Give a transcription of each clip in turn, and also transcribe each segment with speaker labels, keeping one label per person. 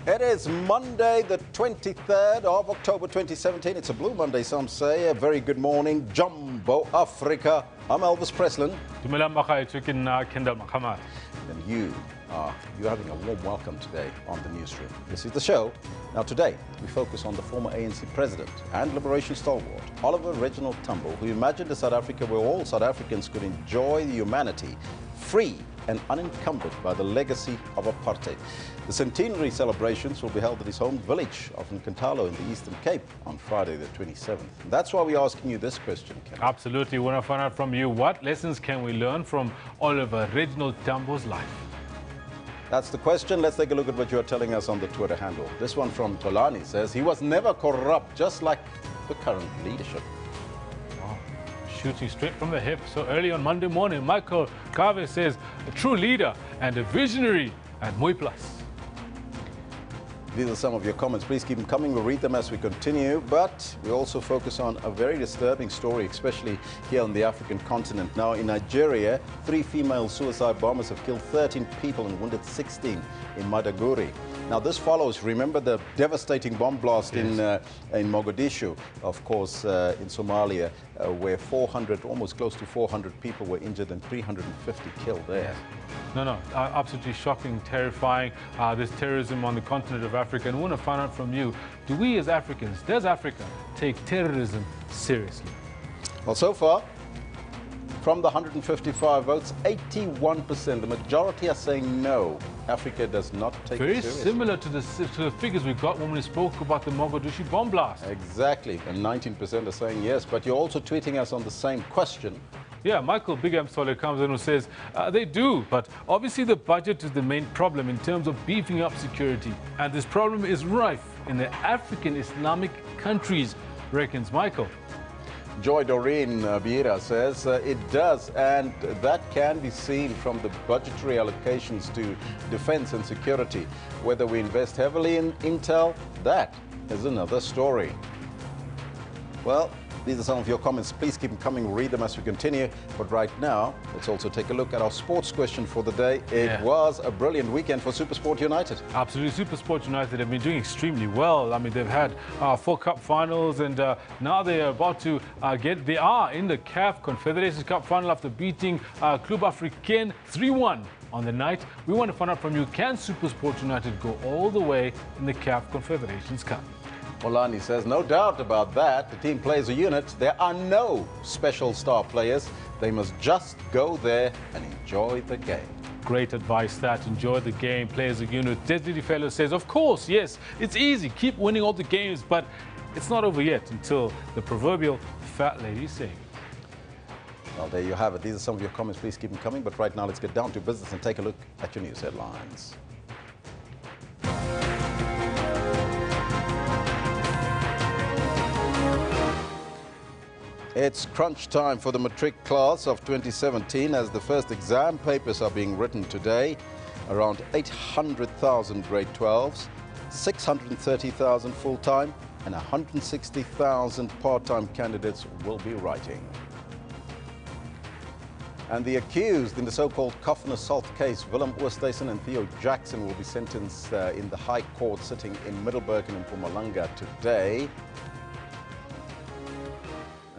Speaker 1: It is Monday, the 23rd of October 2017. It's a Blue Monday, some say. A very good morning, Jumbo Africa. I'm Elvis Preslin. And you're having a warm welcome today on the Newsroom. This is the show. Now today, we focus on the former ANC president and liberation stalwart, Oliver Reginald Tambo, who imagined a South Africa where all South Africans could enjoy humanity, free and unencumbered by the legacy of apartheid. The centenary celebrations will be held at his home village of Nkantolo in the Eastern Cape on Friday the 27th. And that's why we're asking you this question, Ken.
Speaker 2: Absolutely. We want to find out from you, what lessons can we learn from Oliver Reginald Tambo's life?
Speaker 1: That's the question. Let's take a look at what you're telling us on the Twitter handle. This one from Tolani says, he was never corrupt, just like the current leadership.
Speaker 2: Wow. Shooting straight from the hip so early on Monday morning. Michael Carver says, a true leader and a visionary at Mooi Plus.
Speaker 1: These are some of your comments. Please keep them coming. We'll read them as we continue. But we also focus on a very disturbing story, especially here on the African continent. Now, in Nigeria, 3 female suicide bombers have killed 13 people and wounded 16 in Maiduguri. Now, this follows, remember the devastating bomb blast in Mogadishu, of course, in Somalia, where almost close to 400 people were injured and 350 killed there.
Speaker 2: No, absolutely shocking, terrifying, this terrorism on the continent of Africa. And we want to find out from you, do we as Africans, does Africa take terrorism seriously?
Speaker 1: Well, so far, from the 155 votes, 81%, the majority are saying no. Africa does not take it seriously.
Speaker 2: Very similar to the figures we got when we spoke about the Mogadishu bomb blast.
Speaker 1: Exactly, and 19% are saying yes. But you're also tweeting us on the same question.
Speaker 2: Yeah, Michael Big M Soler comes in and says they do, but obviously the budget is the main problem in terms of beefing up security. And this problem is rife in the African Islamic countries, reckons Michael.
Speaker 1: Joy Doreen Biera says it does, and that can be seen from the budgetary allocations to defense and security. Whether we invest heavily in intel, that is another story. Well, these are some of your comments. Please keep them coming. We'll read them as we continue. But right now, let's also take a look at our sports question for the day. It was a brilliant weekend for SuperSport United.
Speaker 2: Absolutely. SuperSport United have been doing extremely well. I mean, they've had 4 cup finals, and now they are about to they are in the CAF Confederations Cup final after beating Club Africain 3-1 on the night. We want to find out from you, can SuperSport United go all the way in the CAF Confederations Cup?
Speaker 1: Olani says, no doubt about that. The team plays a unit. There are no special star players. They must just go there and enjoy the game.
Speaker 2: Great advice, that. Enjoy the game, play as a unit. Desiree Fellow says, of course, yes, it's easy. Keep winning all the games, but it's not over yet until the proverbial fat lady sings.
Speaker 1: Well, there you have it. These are some of your comments. Please keep them coming. But right now, let's get down to business and take a look at your news headlines. It's crunch time for the matric class of 2017 as the first exam papers are being written today. Around 800,000 grade 12s, 630,000 full-time and 160,000 part-time candidates will be writing. And the accused in the so-called coffin assault case, Willem Oosthuizen and Theo Jackson, will be sentenced in the High Court sitting in Middelburg and in Mpumalanga today.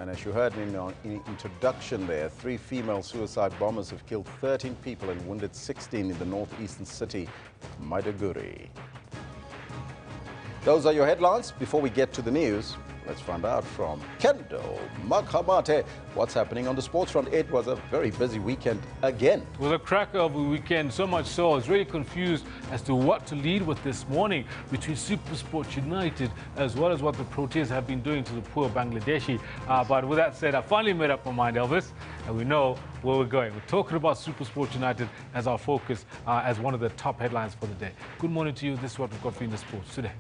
Speaker 1: And as you heard in the introduction there, 3 female suicide bombers have killed 13 people and wounded 16 in the northeastern city of Maiduguri. Those are your headlines. Before we get to the news, let's find out from Kendall Makhamate what's happening on the sports front. It was a very busy weekend again.
Speaker 2: It was a cracker of a weekend, so much so I was really confused as to what to lead with this morning between SuperSport United as well as what the Proteas have been doing to the poor Bangladeshi. But with that said, I finally made up my mind, Elvis, and we know where we're going. We're talking about SuperSport United as our focus, as one of the top headlines for the day. Good morning to you. This is what we've got for you in the sports today.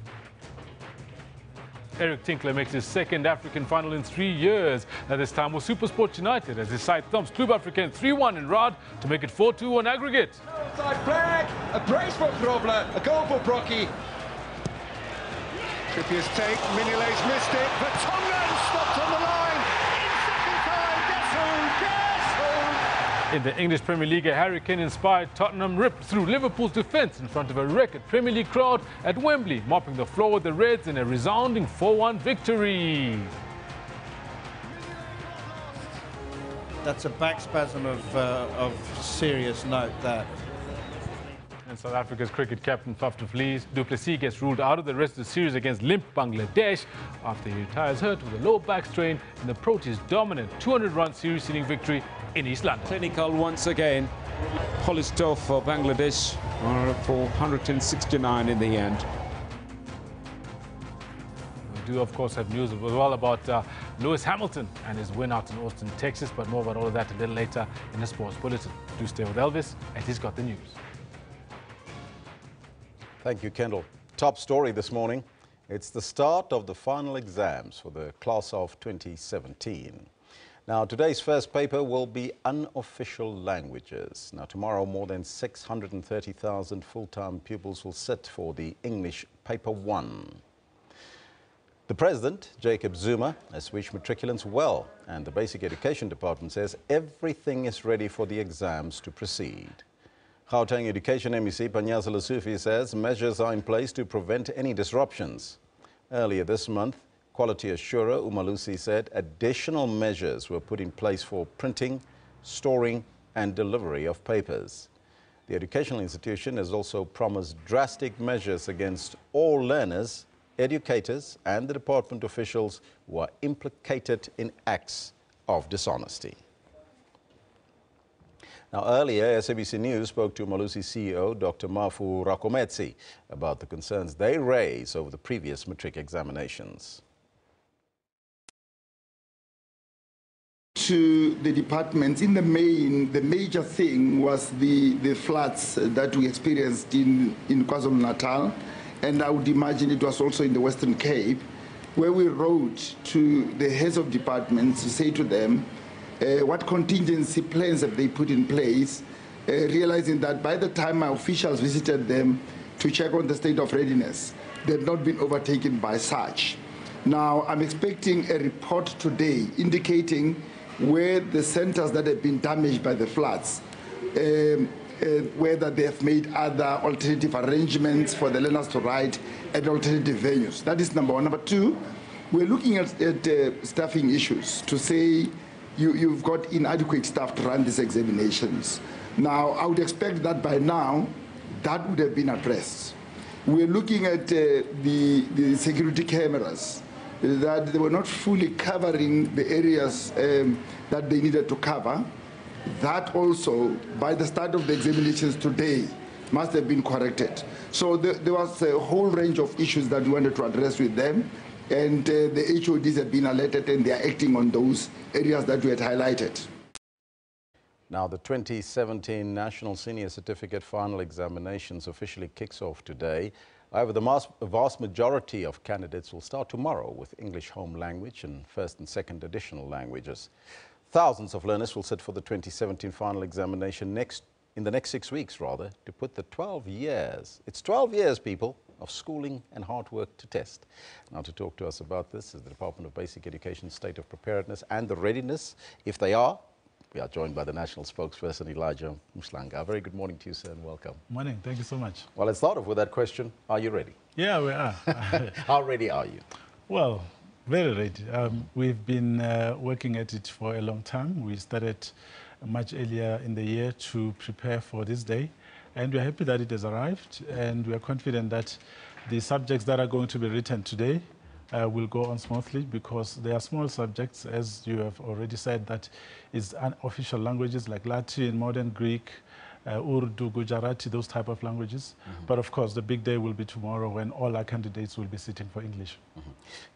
Speaker 2: Eric Tinkler makes his second African final in 3 years. This time with SuperSport United as his side thumps Club Africain 3-1 in Rad to make it 4-2 on aggregate.
Speaker 3: Outside flag, a brace for Grobler, a goal for Brocky. Trippier's take, Minile's missed it, but Tongan stopped on the line. In second time, guess who?
Speaker 2: In the English Premier League, a hurricane-inspired Tottenham ripped through Liverpool's defence in front of a record Premier League crowd at Wembley, mopping the floor with the Reds in a resounding 4-1 victory.
Speaker 4: That's a backspasm of serious note, that.
Speaker 2: And South Africa's cricket captain Faf du Plessis gets ruled out of the rest of the series against limp Bangladesh after he retires hurt with a lower back strain in the Proteas' dominant 200-run series-seeding victory in East London.
Speaker 5: Clinical once again, polished off for Bangladesh for 169 in the end.
Speaker 2: We do, of course, have news as well about Lewis Hamilton and his win out in Austin, Texas, but more about all of that a little later in the Sports Bulletin. Do stay with Elvis, and he's got the news.
Speaker 1: Thank you, Kendall. Top story this morning. It's the start of the final exams for the class of 2017. Now, today's first paper will be unofficial languages. Now, tomorrow, more than 630,000 full-time pupils will sit for the English Paper 1. The President, Jacob Zuma, has wished matriculants well, and the Basic Education Department says everything is ready for the exams to proceed. Gauteng Education MEC Panyaza Lesufi says measures are in place to prevent any disruptions. Earlier this month, Quality Assurer Umalusi said additional measures were put in place for printing, storing and delivery of papers. The educational institution has also promised drastic measures against all learners, educators and the department officials who are implicated in acts of dishonesty. Now, earlier, SABC News spoke to Umalusi CEO, Dr. Mafu Rakometsi, about the concerns they raise over the previous matric examinations.
Speaker 6: To the departments, in the main, the major thing was the floods that we experienced in KwaZulu-Natal, and I would imagine it was also in the Western Cape, where we wrote to the heads of departments to say to them, what contingency plans have they put in place, realizing that by the time my officials visited them to check on the state of readiness, they had not been overtaken by such. Now, I'm expecting a report today indicating where the centers that have been damaged by the floods, whether they have made other alternative arrangements for the learners to write at alternative venues. That is number one. Number two, we're looking at staffing issues to say, you've got inadequate staff to run these examinations. Now, I would expect that by now, that would have been addressed. We're looking at the security cameras, that they were not fully covering the areas that they needed to cover. That also, by the start of the examinations today, must have been corrected. So there was a whole range of issues that we wanted to address with them. And the HODs have been alerted and they are acting on those areas that we had highlighted.
Speaker 1: Now, the 2017 National Senior Certificate Final Examinations officially kicks off today. However, the vast majority of candidates will start tomorrow with English home language and first and second additional languages. Thousands of learners will sit for the 2017 final examination in the next 6 weeks, to put the 12 years, it's 12 years, people, of schooling and hard work to test. Now, to talk to us about this is the Department of Basic Education State of Preparedness and the Readiness, if they are. We are joined by the National Spokesperson, Elijah Mhlanga. Very good morning to you, sir, and welcome.
Speaker 7: Morning. Thank you so much.
Speaker 1: Well, let's start off with that question. Are you ready?
Speaker 7: Yeah, we are.
Speaker 1: How ready are you?
Speaker 7: Well, very ready. We've been working at it for a long time. We started much earlier in the year to prepare for this day. And we're happy that it has arrived. And we are confident that the subjects that are going to be written today will go on smoothly, because they are small subjects, as you have already said, that is unofficial languages like Latin, modern Greek, Urdu, Gujarati, those type of languages. But of course, the big day will be tomorrow when all our candidates will be sitting for English.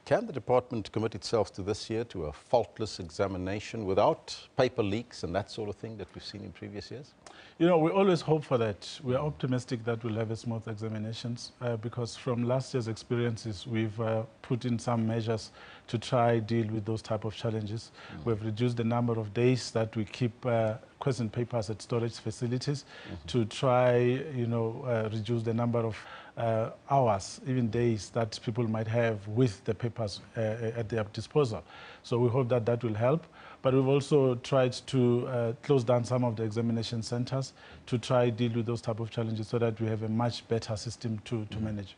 Speaker 1: Can the department commit itself to this year to a faultless examination without paper leaks and that sort of thing that we've seen in previous years?
Speaker 7: You know, we always hope for that. We are optimistic that we'll have a smooth examinations because from last year's experiences, we've put in some measures to try deal with those type of challenges. We've reduced the number of days that we keep question papers at storage facilities to try, reduce the number of hours, even days that people might have with the papers at their disposal. So we hope that that will help. But we've also tried to close down some of the examination centers to try deal with those type of challenges so that we have a much better system to manage.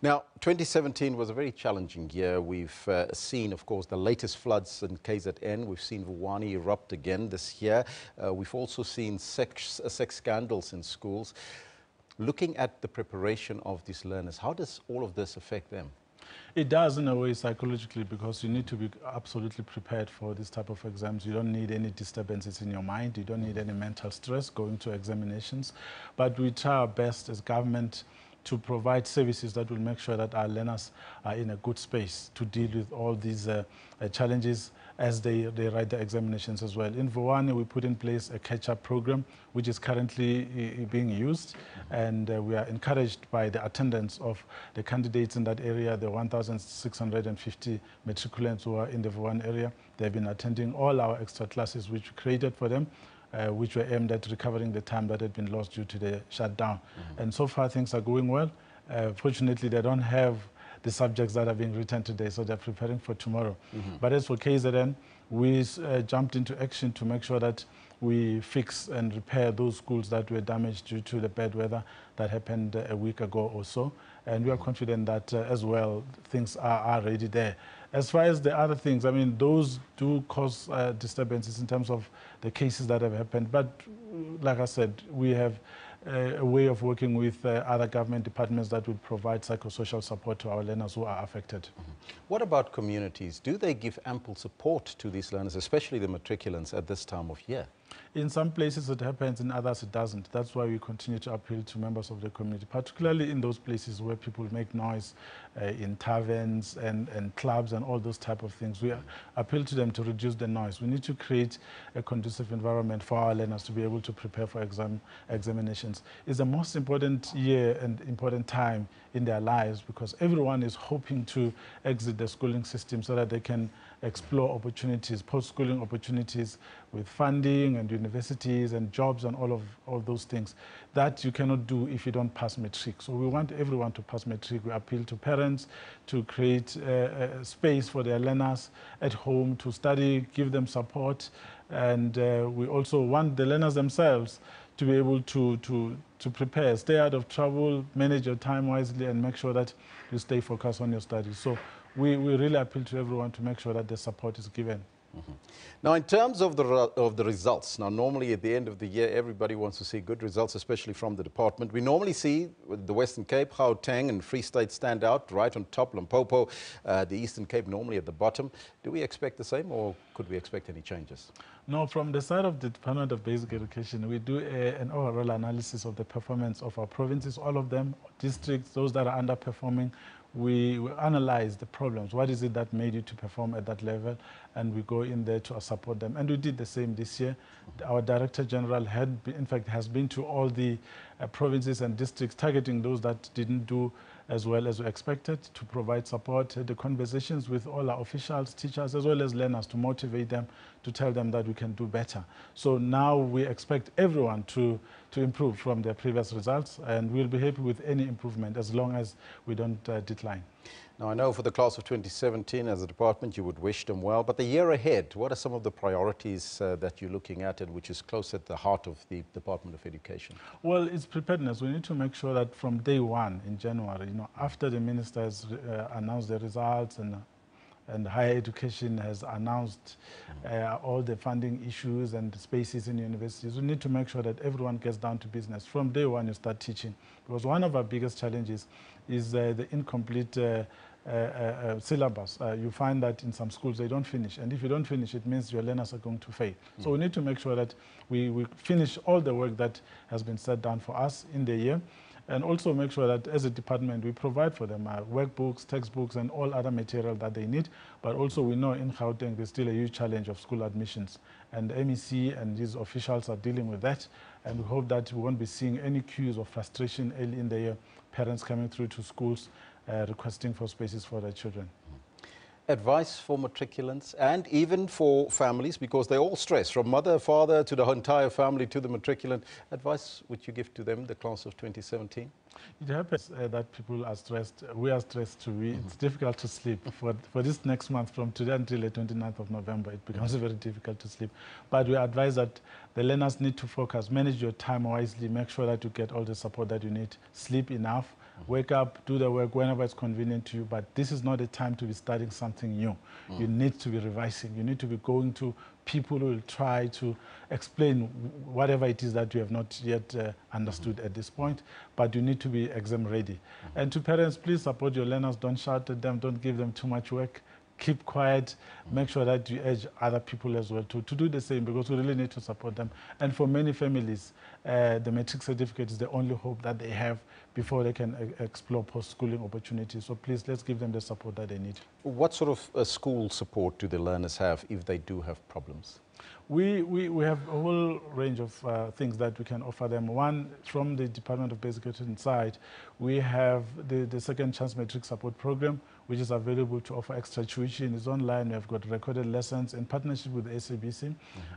Speaker 1: Now, 2017 was a very challenging year. We've seen, of course, the latest floods in KZN. We've seen Vuwani erupt again this year. We've also seen sex scandals in schools. Looking at the preparation of these learners, how does all of this affect them?
Speaker 7: It does in a way psychologically, because you need to be absolutely prepared for this type of exams. You don't need any disturbances in your mind. You don't need any mental stress going to examinations. But we try our best as government to provide services that will make sure that our learners are in a good space to deal with all these challenges as they write the examinations as well. In Vuwani, we put in place a catch-up program, which is currently being used, and we are encouraged by the attendance of the candidates in that area, the 1,650 matriculants who are in the Vuwani area. They've been attending all our extra classes which we created for them, which were aimed at recovering the time that had been lost due to the shutdown. And so far, things are going well. Fortunately, they don't have the subjects that are being written today, so they're preparing for tomorrow. But as for KZN, we jumped into action to make sure that we fix and repair those schools that were damaged due to the bad weather that happened a week ago or so. And we are confident that as well, things are ready there. As far as the other things, I mean, those do cause disturbances in terms of the cases that have happened. But like I said, we have a way of working with other government departments that would provide psychosocial support to our learners who are affected.
Speaker 1: What about communities? Do they give ample support to these learners, especially the matriculants, at this time of year?
Speaker 7: In some places it happens, in others it doesn't. That's why we continue to appeal to members of the community, particularly in those places where people make noise, in taverns and clubs and all those type of things. We appeal to them to reduce the noise. We need to create a conducive environment for our learners to be able to prepare for examinations. It's the most important year and important time in their lives, because everyone is hoping to exit the schooling system so that they can explore opportunities, post-schooling opportunities with funding and universities and jobs and all those things that you cannot do if you don't pass matric. So we want everyone to pass matric. We appeal to parents to create a space for their learners at home to study, give them support, and we also want the learners themselves to be able to prepare, stay out of trouble, manage your time wisely, and make sure that you stay focused on your studies. So we really appeal to everyone to make sure that the support is given.
Speaker 1: Now, in terms of the results, now normally at the end of the year, everybody wants to see good results, especially from the department. We normally see the Western Cape, Gauteng and Free State stand out right on top, Limpopo, the Eastern Cape normally at the bottom. Do we expect the same, or could we expect any changes?
Speaker 7: No, from the side of the Department of Basic Education, we do an overall analysis of the performance of our provinces, all of them, districts, those that are underperforming. We analyze the problems. What is it that made you to perform at that level? And we go in there to support them. And we did the same this year. Our Director General has been to all the provinces and districts, targeting those that didn't do as well as we expected, to provide support, the conversations with all our officials, teachers, as well as learners, to motivate them, to tell them that we can do better. So now we expect everyone to improve from their previous results, and we'll be happy with any improvement as long as we don't decline.
Speaker 1: Now, I know for the class of 2017, as a department, you would wish them well, but the year ahead, what are some of the priorities that you're looking at and which is close at the heart of the Department of Education?
Speaker 7: Well, it's preparedness. We need to make sure that from day one in January, after the minister has announced the results and higher education has announced all the funding issues and spaces in universities, we need to make sure that everyone gets down to business. From day one, you start teaching. Because one of our biggest challenges is the incomplete syllabus. You find that in some schools they don't finish, and if you don't finish, it means your learners are going to fail. So we need to make sure that we finish all the work that has been set down for us in the year, and also make sure that as a department we provide for them workbooks, textbooks and all other material that they need. But also we know in Gauteng there's still a huge challenge of school admissions, and MEC and these officials are dealing with that, and we hope that we won't be seeing any cues of frustration early in the year, parents coming through to schools requesting for spaces for their children.
Speaker 1: Advice for matriculants and even for families, because they all stress, from mother, father to the entire family to the matriculant. Advice would you give to them, the class of 2017?
Speaker 7: It happens that people are stressed. We are stressed too. It's difficult to sleep. For this next month, from today until the 29th of November, it becomes very difficult to sleep. But we advise that the learners need to focus, manage your time wisely, make sure that you get all the support that you need, sleep enough, wake up, do the work whenever it's convenient to you. But this is not a time to be studying something new. You need to be revising. You need to be going to people who will try to explain whatever it is that you have not yet understood at this point, but you need to be exam ready. And to parents, please support your learners. Don't shout at them. Don't give them too much work. Keep quiet. Make sure that you urge other people as well to do the same, because we really need to support them. And for many families, the matric certificate is the only hope that they have before they can explore post-schooling opportunities. So please, let's give them the support that they need.
Speaker 1: What sort of school support do the learners have if they do have problems?
Speaker 7: We have a whole range of things that we can offer them. One, from the Department of Basic Education side, we have the Second Chance Matric Support Program, which is available to offer extra tuition. It's online. We have got recorded lessons in partnership with the SABC.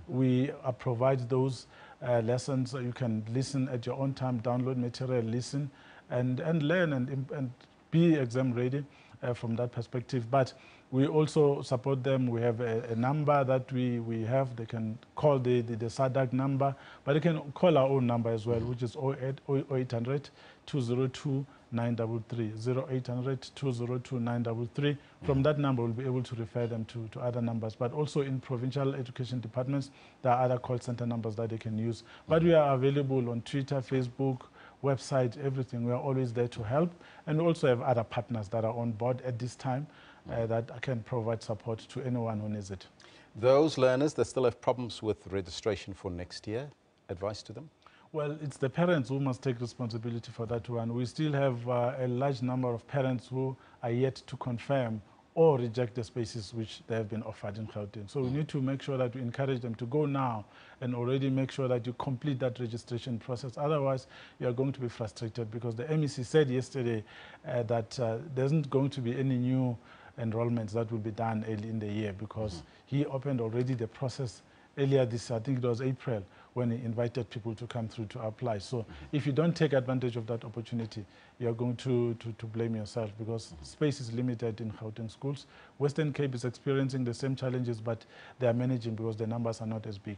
Speaker 7: We provide those lessons so you can listen at your own time, download material, listen, and learn and be exam ready from that perspective. But we also support them. We have a number that we have. They can call the SADC number, but they can call our own number as well, which is 0800 202 933, 0800 202 933. From that number, we'll be able to refer them to other numbers. But also in provincial education departments, there are other call center numbers that they can use. But we are available on Twitter, Facebook, website, everything. We are always there to help. And we also have other partners that are on board at this time that can provide support to anyone who needs it.
Speaker 1: Those learners that still have problems with registration for next year, advice to them?
Speaker 7: Well, it's the parents who must take responsibility for that one. We still have a large number of parents who are yet to confirm or reject the spaces which they have been offered in Gauteng. So we need to make sure that we encourage them to go now and already make sure that you complete that registration process. Otherwise, you are going to be frustrated, because the MEC said yesterday that there isn't going to be any new enrollments that will be done early in the year, because he opened already the process earlier this, I think it was April, when he invited people to come through to apply. So if you don't take advantage of that opportunity, you're going to blame yourself, because space is limited in Gauteng schools. Western Cape is experiencing the same challenges, but they are managing because the numbers are not as big.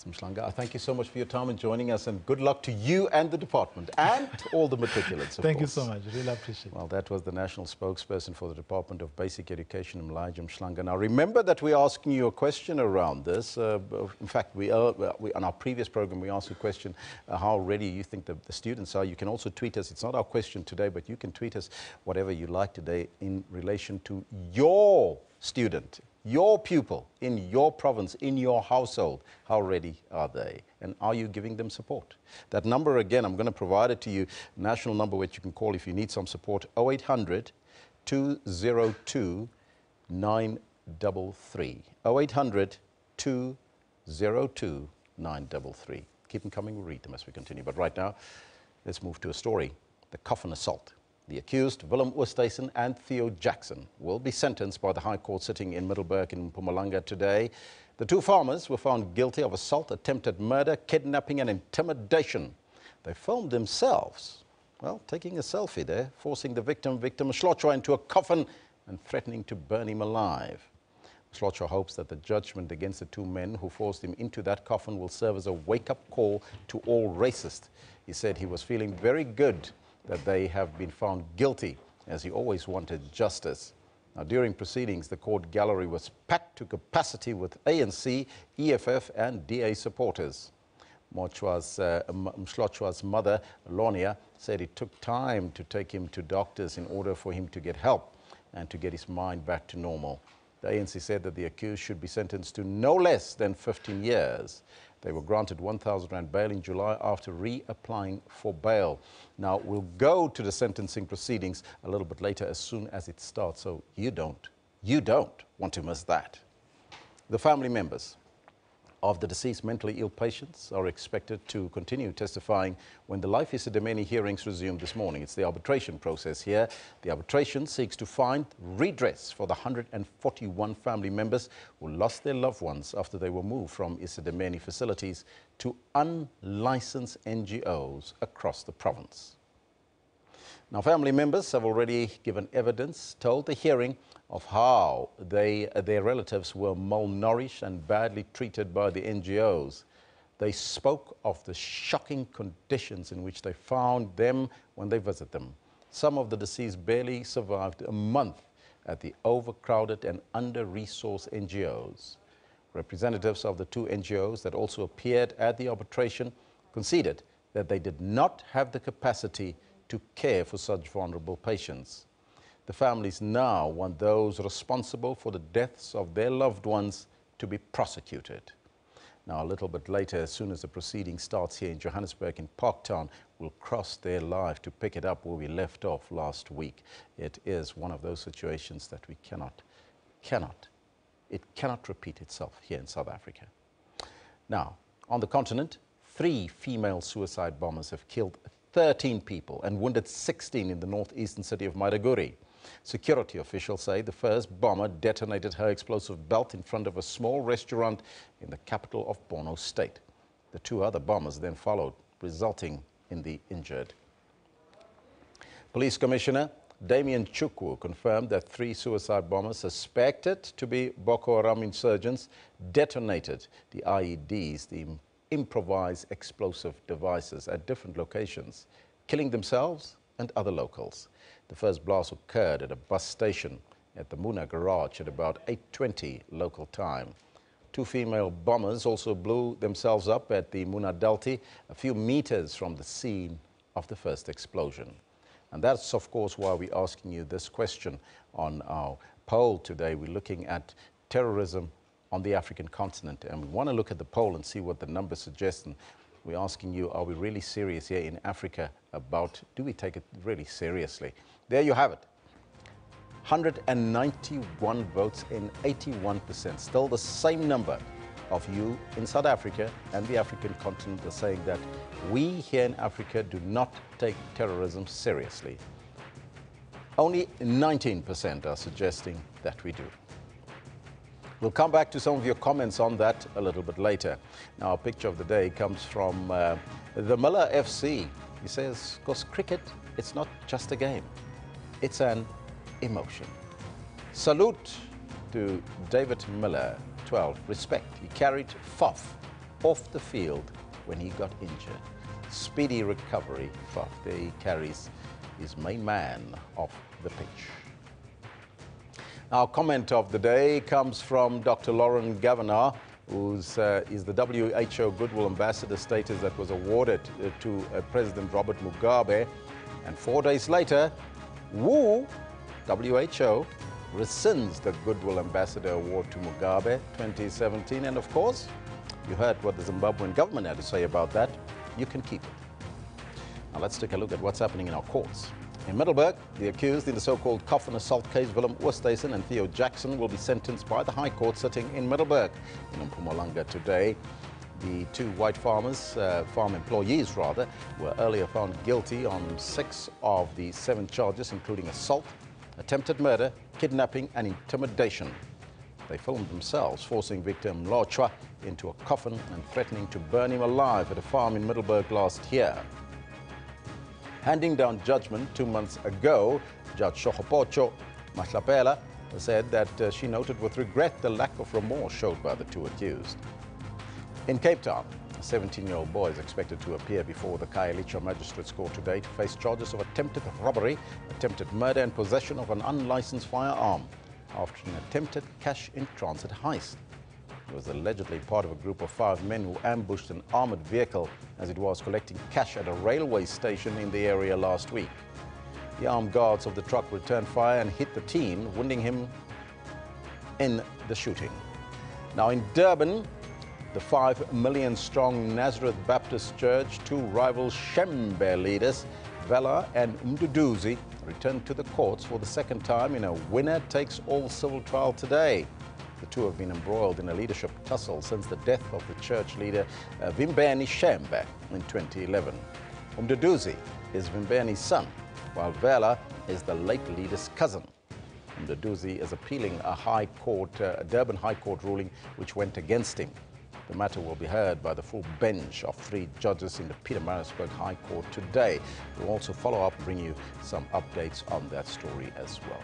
Speaker 1: Mhlanga, thank you so much for your time and joining us, and good luck to you and the department and all the matriculates.
Speaker 7: Thank you so much. Really appreciate it.
Speaker 1: Well, that was the national spokesperson for the Department of Basic Education, Mhlanga. Now, remember that we're asking you a question around this. In fact, on our previous program, we asked a question, how ready you think the students are. You can also tweet us. It's not our question today, but you can tweet us whatever you like today in relation to your student, your pupil, in your province, in your household. How ready are they? And are you giving them support? That number, again, I'm going to provide it to you, national number which you can call if you need some support, 0800 202 933. 0800 202 933. Keep them coming, we'll read them as we continue. But right now, let's move to a story, the coffin assault. The accused, Willem Oosthuizen and Theo Jackson, will be sentenced by the High Court sitting in Middelburg in Mpumalanga today. The two farmers were found guilty of assault, attempted murder, kidnapping and intimidation. They filmed themselves, well, taking a selfie there, forcing the victim Mhlotshwa, into a coffin and threatening to burn him alive. Mhlotshwa hopes that the judgment against the two men who forced him into that coffin will serve as a wake-up call to all racists. He said he was feeling very good that they have been found guilty, as he always wanted justice. Now, during proceedings, the court gallery was packed to capacity with ANC, EFF and DA supporters. Mhlotshwa's mother, Lonia, said it took time to take him to doctors in order for him to get help and to get his mind back to normal. The ANC said that the accused should be sentenced to no less than 15 years. They were granted 1,000 rand bail in July after reapplying for bail. Now, we'll go to the sentencing proceedings a little bit later as soon as it starts, so you don't want to miss that. The family members of the deceased mentally ill patients are expected to continue testifying when the Life Isidemeni hearings resume this morning. It's the arbitration process here. The arbitration seeks to find redress for the 141 family members who lost their loved ones after they were moved from Isidemeni facilities to unlicensed NGOs across the province. Now, family members have already given evidence, told the hearing of how their relatives were malnourished and badly treated by the NGOs. They spoke of the shocking conditions in which they found them when they visited them. Some of the deceased barely survived a month at the overcrowded and under-resourced NGOs. Representatives of the two NGOs that also appeared at the arbitration conceded that they did not have the capacity to care for such vulnerable patients. The families now want those responsible for the deaths of their loved ones to be prosecuted. Now, a little bit later, as soon as the proceeding starts here in Johannesburg in Parktown, we'll cross there live to pick it up where we left off last week. It is one of those situations that we cannot repeat itself here in South Africa. Now, on the continent, 3 female suicide bombers have killed 13 people and wounded 16 in the northeastern city of Maiduguri. Security officials say the first bomber detonated her explosive belt in front of a small restaurant in the capital of Borno State. The 2 other bombers then followed, resulting in the injured. Police Commissioner Damian Chukwu confirmed that 3 suicide bombers suspected to be Boko Haram insurgents detonated the IEDs, the improvised explosive devices, at different locations, killing themselves and other locals. The first blast occurred at a bus station at the Muna garage at about 8:20 local time. 2 female bombers also blew themselves up at the Muna Delta, a few meters from the scene of the first explosion. And that's, of course, why we're asking you this question on our poll today. We're looking at terrorism on the African continent, and we want to look at the poll and see what the numbers suggest. And we're asking you, are we really serious here in Africa about, do we take it really seriously? There you have it. 191 votes in 81%. Still the same number of you in South Africa and the African continent are saying that we here in Africa do not take terrorism seriously. Only 19% are suggesting that we do. We'll come back to some of your comments on that a little bit later. Now, our picture of the day comes from the Miller FC. He says, because cricket, it's not just a game, it's an emotion. Salute to David Miller, 12. Respect. He carried Faf off the field when he got injured. Speedy recovery, Faf. There he carries his main man off the pitch. Our comment of the day comes from Dr. Lauren Governor, who is the WHO Goodwill Ambassador status that was awarded to President Robert Mugabe. And 4 days later, WHO rescinds the Goodwill Ambassador Award to Mugabe 2017. And of course, you heard what the Zimbabwean government had to say about that. You can keep it. Now let's take a look at what's happening in our courts. In Middelburg, the accused in the so-called coffin assault case, Willem Oosthuizen and Theo Jackson, will be sentenced by the High Court sitting in Middelburg in Mpumalanga today. The 2 white farmers, farm employees rather, were earlier found guilty on 6 of the 7 charges, including assault, attempted murder, kidnapping and intimidation. They filmed themselves forcing victim Mlotshwa into a coffin and threatening to burn him alive at a farm in Middelburg last year. Handing down judgment 2 months ago, Judge Shogopocho Mahlapela said that she noted with regret the lack of remorse showed by the 2 accused. In Cape Town, a 17-year-old boy is expected to appear before the Khayelitsha Magistrates Court today to face charges of attempted robbery, attempted murder and possession of an unlicensed firearm after an attempted cash-in-transit heist. He was allegedly part of a group of 5 men who ambushed an armored vehicle as it was collecting cash at a railway station in the area last week. The armed guards of the truck returned fire and hit the teen, wounding him in the shooting. Now in Durban, the 5 million strong Nazareth Baptist Church, 2 rival Shembe leaders, Vela and Mduduzi, returned to the courts for the 2nd time in a winner-takes-all civil trial today. The two have been embroiled in a leadership tussle since the death of the church leader Vimbeni Shembe in 2011. Umduduzi is Vimbeni's son, while Vela is the late leader's cousin. Umduduzi is appealing a Durban High Court ruling which went against him. The matter will be heard by the full bench of 3 judges in the Pietermaritzburg High Court today. We'll also follow up and bring you some updates on that story as well.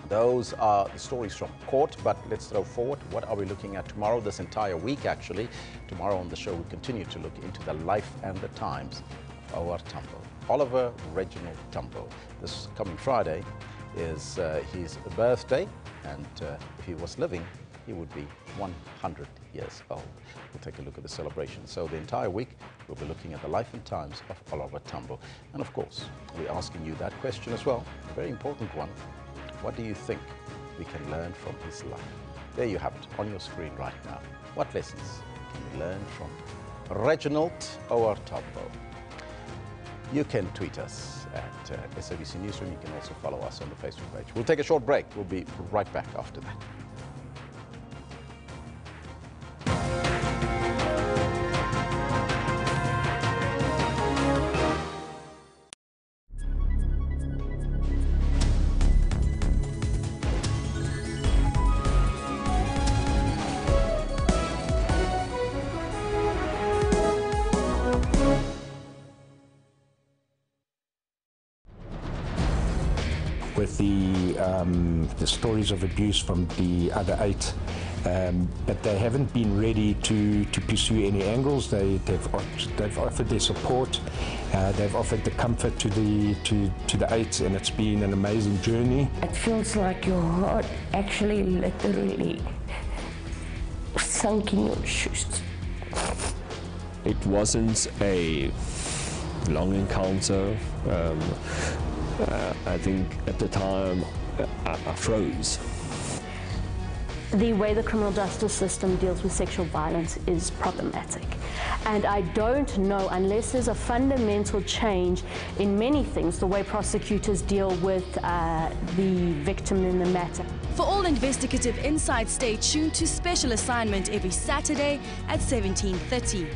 Speaker 1: Those are the stories from court, but let's throw forward. What are we looking at tomorrow, this entire week actually? Tomorrow on the show we continue to look into the life and the times of OR Tambo, Oliver Reginald Tambo. This coming Friday is his birthday, and if he was living, he would be 100 years old. We'll take a look at the celebration. So the entire week, we'll be looking at the life and times of Oliver Tambo. And of course, we're asking you that question as well, a very important one. What do you think we can learn from his life? There you have it on your screen right now. What lessons can we learn from Reginald OR Tambo? You can tweet us at SABC Newsroom. You can also follow us on the Facebook page. We'll take a short break. We'll be right back after that.
Speaker 8: With the stories of abuse from the other 8, but they haven't been ready to pursue any angles. They've offered their support, they've offered the comfort to the 8, and it's been an amazing journey.
Speaker 9: It feels like your heart actually literally sunk in your shoes.
Speaker 10: It wasn't a long encounter. I think at the time I froze.
Speaker 11: The way the criminal justice system deals with sexual violence is problematic. And I don't know, unless there's a fundamental change in many things, the way prosecutors deal with the victim in the matter.
Speaker 12: For all investigative insights, stay tuned to Special Assignment every Saturday at 17:30.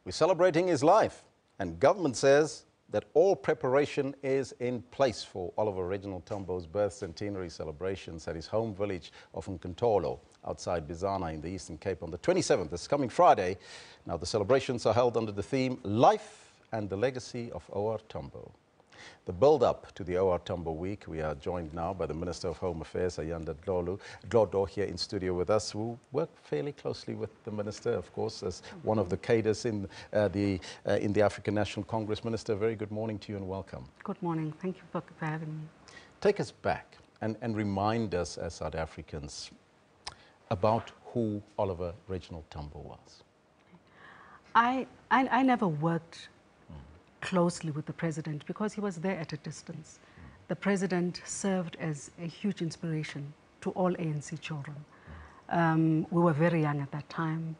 Speaker 1: We're celebrating his life, and government says that all preparation is in place for Oliver Reginald Tambo's birth centenary celebrations at his home village of Nkantolo outside Bizana in the Eastern Cape on the 27th, this coming Friday. Now the celebrations are held under the theme Life and the Legacy of OR Tambo. The build-up to the OR Tambo Week, we are joined now by the Minister of Home Affairs, Ayanda Dlodo, here in studio with us. We work fairly closely with the Minister, of course, as one of the cadres in the African National Congress. Minister, very good morning to you and welcome.
Speaker 13: Good morning. Thank you for having me.
Speaker 1: Take us back and remind us as South Africans about who Oliver Reginald Tambo was.
Speaker 13: I never worked closely with the president because he was there at a distance. The president served as a huge inspiration to all ANC children. We were very young at that time.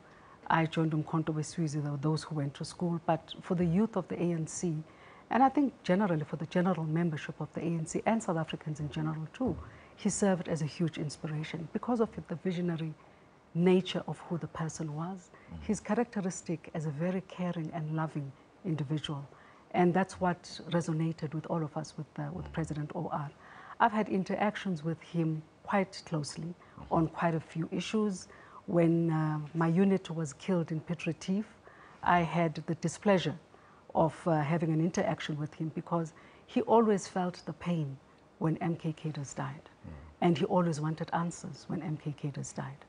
Speaker 13: I joined Umkhonto Wesizwe, there were those who went to school, but for the youth of the ANC, and I think generally for the general membership of the ANC and South Africans in general too, he served as a huge inspiration because of the visionary nature of who the person was, his characteristic as a very caring and loving individual. And that's what resonated with all of us with President OR. I've had interactions with him quite closely on quite a few issues. When my unit was killed in Piet Retief, I had the displeasure of having an interaction with him because he always felt the pain when MK cadres died. And he always wanted answers when MK cadres died.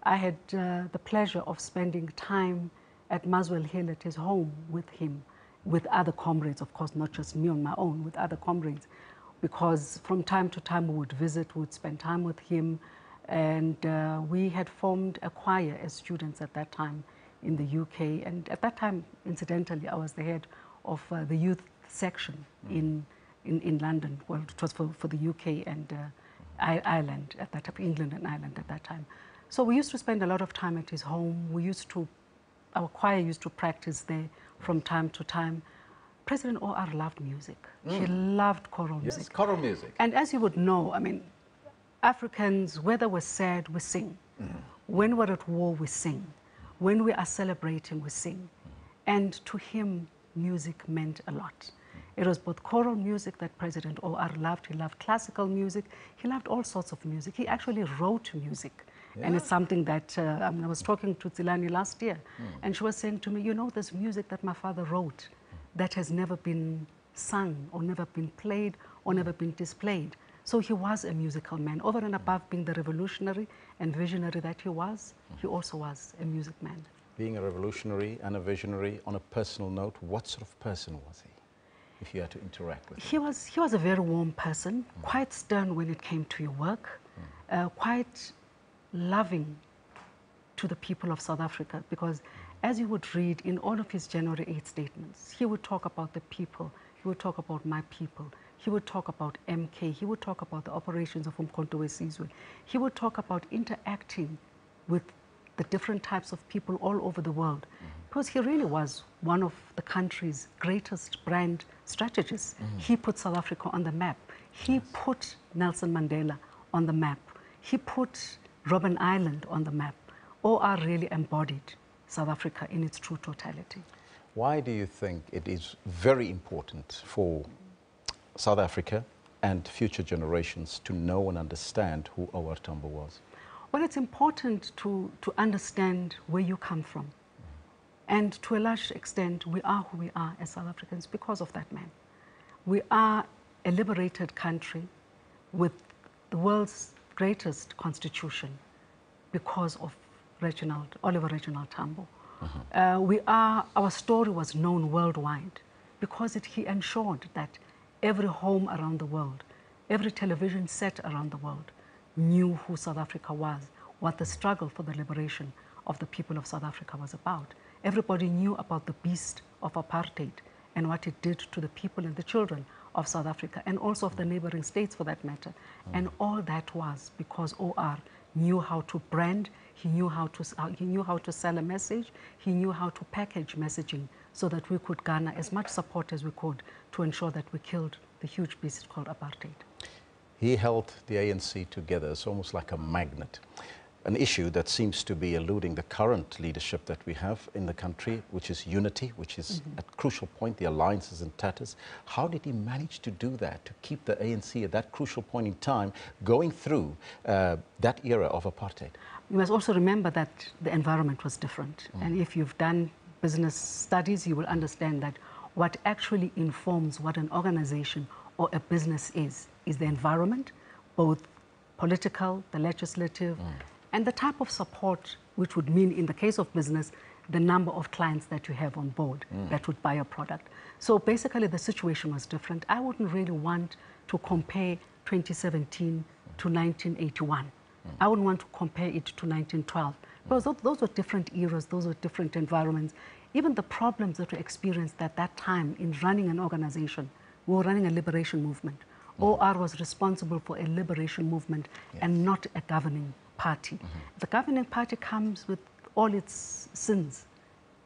Speaker 13: I had the pleasure of spending time at Maswell Hill at his home with him, with other comrades, of course, not just me on my own, with other comrades, because from time to time we would visit, we would spend time with him. And we had formed a choir as students at that time in the UK. And at that time, incidentally, I was the head of the youth section in London. Well, it was for the UK and Ireland at that time, England and Ireland at that time. So we used to spend a lot of time at his home. Our choir used to practice there from time to time. President O.R. loved music. He loved choral music.
Speaker 1: Yes, choral music.
Speaker 13: And as you would know, I mean, Africans, whether we're sad, we sing. When we're at war, we sing. When we are celebrating, we sing. And to him, music meant a lot. It was both choral music that President O.R. loved. He loved classical music. He loved all sorts of music. He actually wrote music. Yeah. And it's something that I was talking to Tsilani last year, and she was saying to me, you know, there's music that my father wrote that has never been sung or never been played or never been displayed. So he was a musical man. Over and above being the revolutionary and visionary that he was, he also was a music man.
Speaker 1: Being a revolutionary and a visionary, on a personal note, what sort of person was he, if you had to interact with him?
Speaker 13: He was a very warm person, quite stern when it came to your work, quite loving to the people of South Africa, because as you would read in all of his January 8 statements, he would talk about the people, he would talk about my people, he would talk about MK, he would talk about the operations of Umkhonto we Sizwe, he would talk about interacting with the different types of people all over the world, because he really was one of the country's greatest brand strategists. He put South Africa on the map. He put Nelson Mandela on the map. He put Robben Island on the map. OR really embodied South Africa in its true totality.
Speaker 1: Why do you think it is very important for South Africa and future generations to know and understand who O.R. Tambo was?
Speaker 13: Well, it's important to understand where you come from. And to a large extent, we are who we are as South Africans because of that man. We are a liberated country with the world's greatest constitution because of Oliver Reginald Tambo. Our story was known worldwide because he ensured that every home around the world, every television set around the world knew who South Africa was, what the struggle for the liberation of the people of South Africa was about. Everybody knew about the beast of apartheid and what it did to the people and the children of South Africa, and also of the neighboring states for that matter. And all that was because OR knew how to brand, he knew how to sell a message, he knew how to package messaging so that we could garner as much support as we could to ensure that we killed the huge beast called apartheid.
Speaker 1: He held the ANC together. It's almost like a magnet. An issue that seems to be eluding the current leadership that we have in the country, which is unity, which is a crucial point. The alliance is in tatters. How did he manage to do that, to keep the ANC at that crucial point in time, going through that era of apartheid?
Speaker 13: You must also remember that the environment was different. And if you've done business studies, you will understand that what actually informs what an organization or a business is the environment, both political, the legislative, and the type of support, which would mean, in the case of business, the number of clients that you have on board that would buy a product. So basically, the situation was different. I wouldn't really want to compare 2017 to 1981. I wouldn't want to compare it to 1912. Because those were different eras, those were different environments. Even the problems that were experienced at that time in running an organization, we were running a liberation movement. OR was responsible for a liberation movement and not a governing party. The governing party comes with all its sins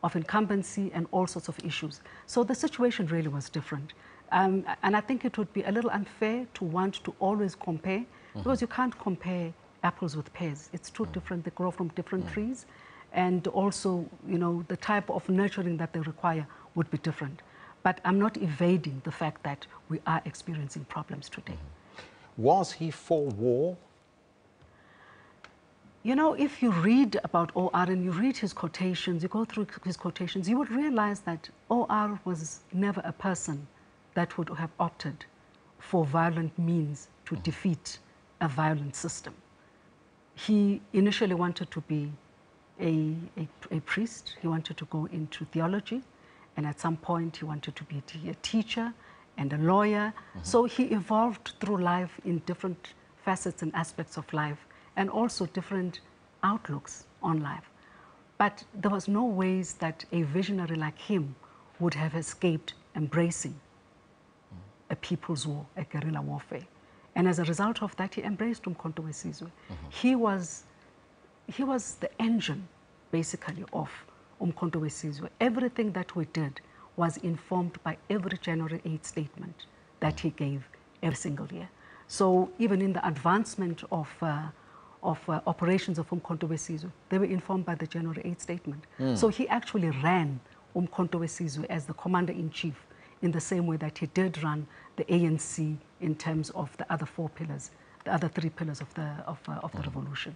Speaker 13: of incumbency and all sorts of issues. So the situation really was different. And I think it would be a little unfair to want to always compare, because you can't compare apples with pears. It's too different. They grow from different trees. And also, you know, the type of nurturing that they require would be different. But I'm not evading the fact that we are experiencing problems today.
Speaker 1: Was he for war?
Speaker 13: You know, if you read about OR and you read his quotations, you go through his quotations, you would realize that OR was never a person that would have opted for violent means to defeat a violent system. He initially wanted to be a priest. He wanted to go into theology. And at some point, he wanted to be a teacher and a lawyer. So he evolved through life in different facets and aspects of life. and also different outlooks on life. But there was no ways that a visionary like him would have escaped embracing a people's war, a guerrilla warfare. And as a result of that, he embraced Umkhonto we Sizwe. He was the engine, basically, of Umkhonto we Sizwe. Everything that we did was informed by every January 8th statement that he gave every single year. So even in the advancement of operations of Umkhonto we Sizwe, they were informed by the January 8th statement. So he actually ran Umkhonto we Sizwe as the commander-in-chief in the same way that he did run the ANC in terms of the other four pillars, the other three pillars of the revolution.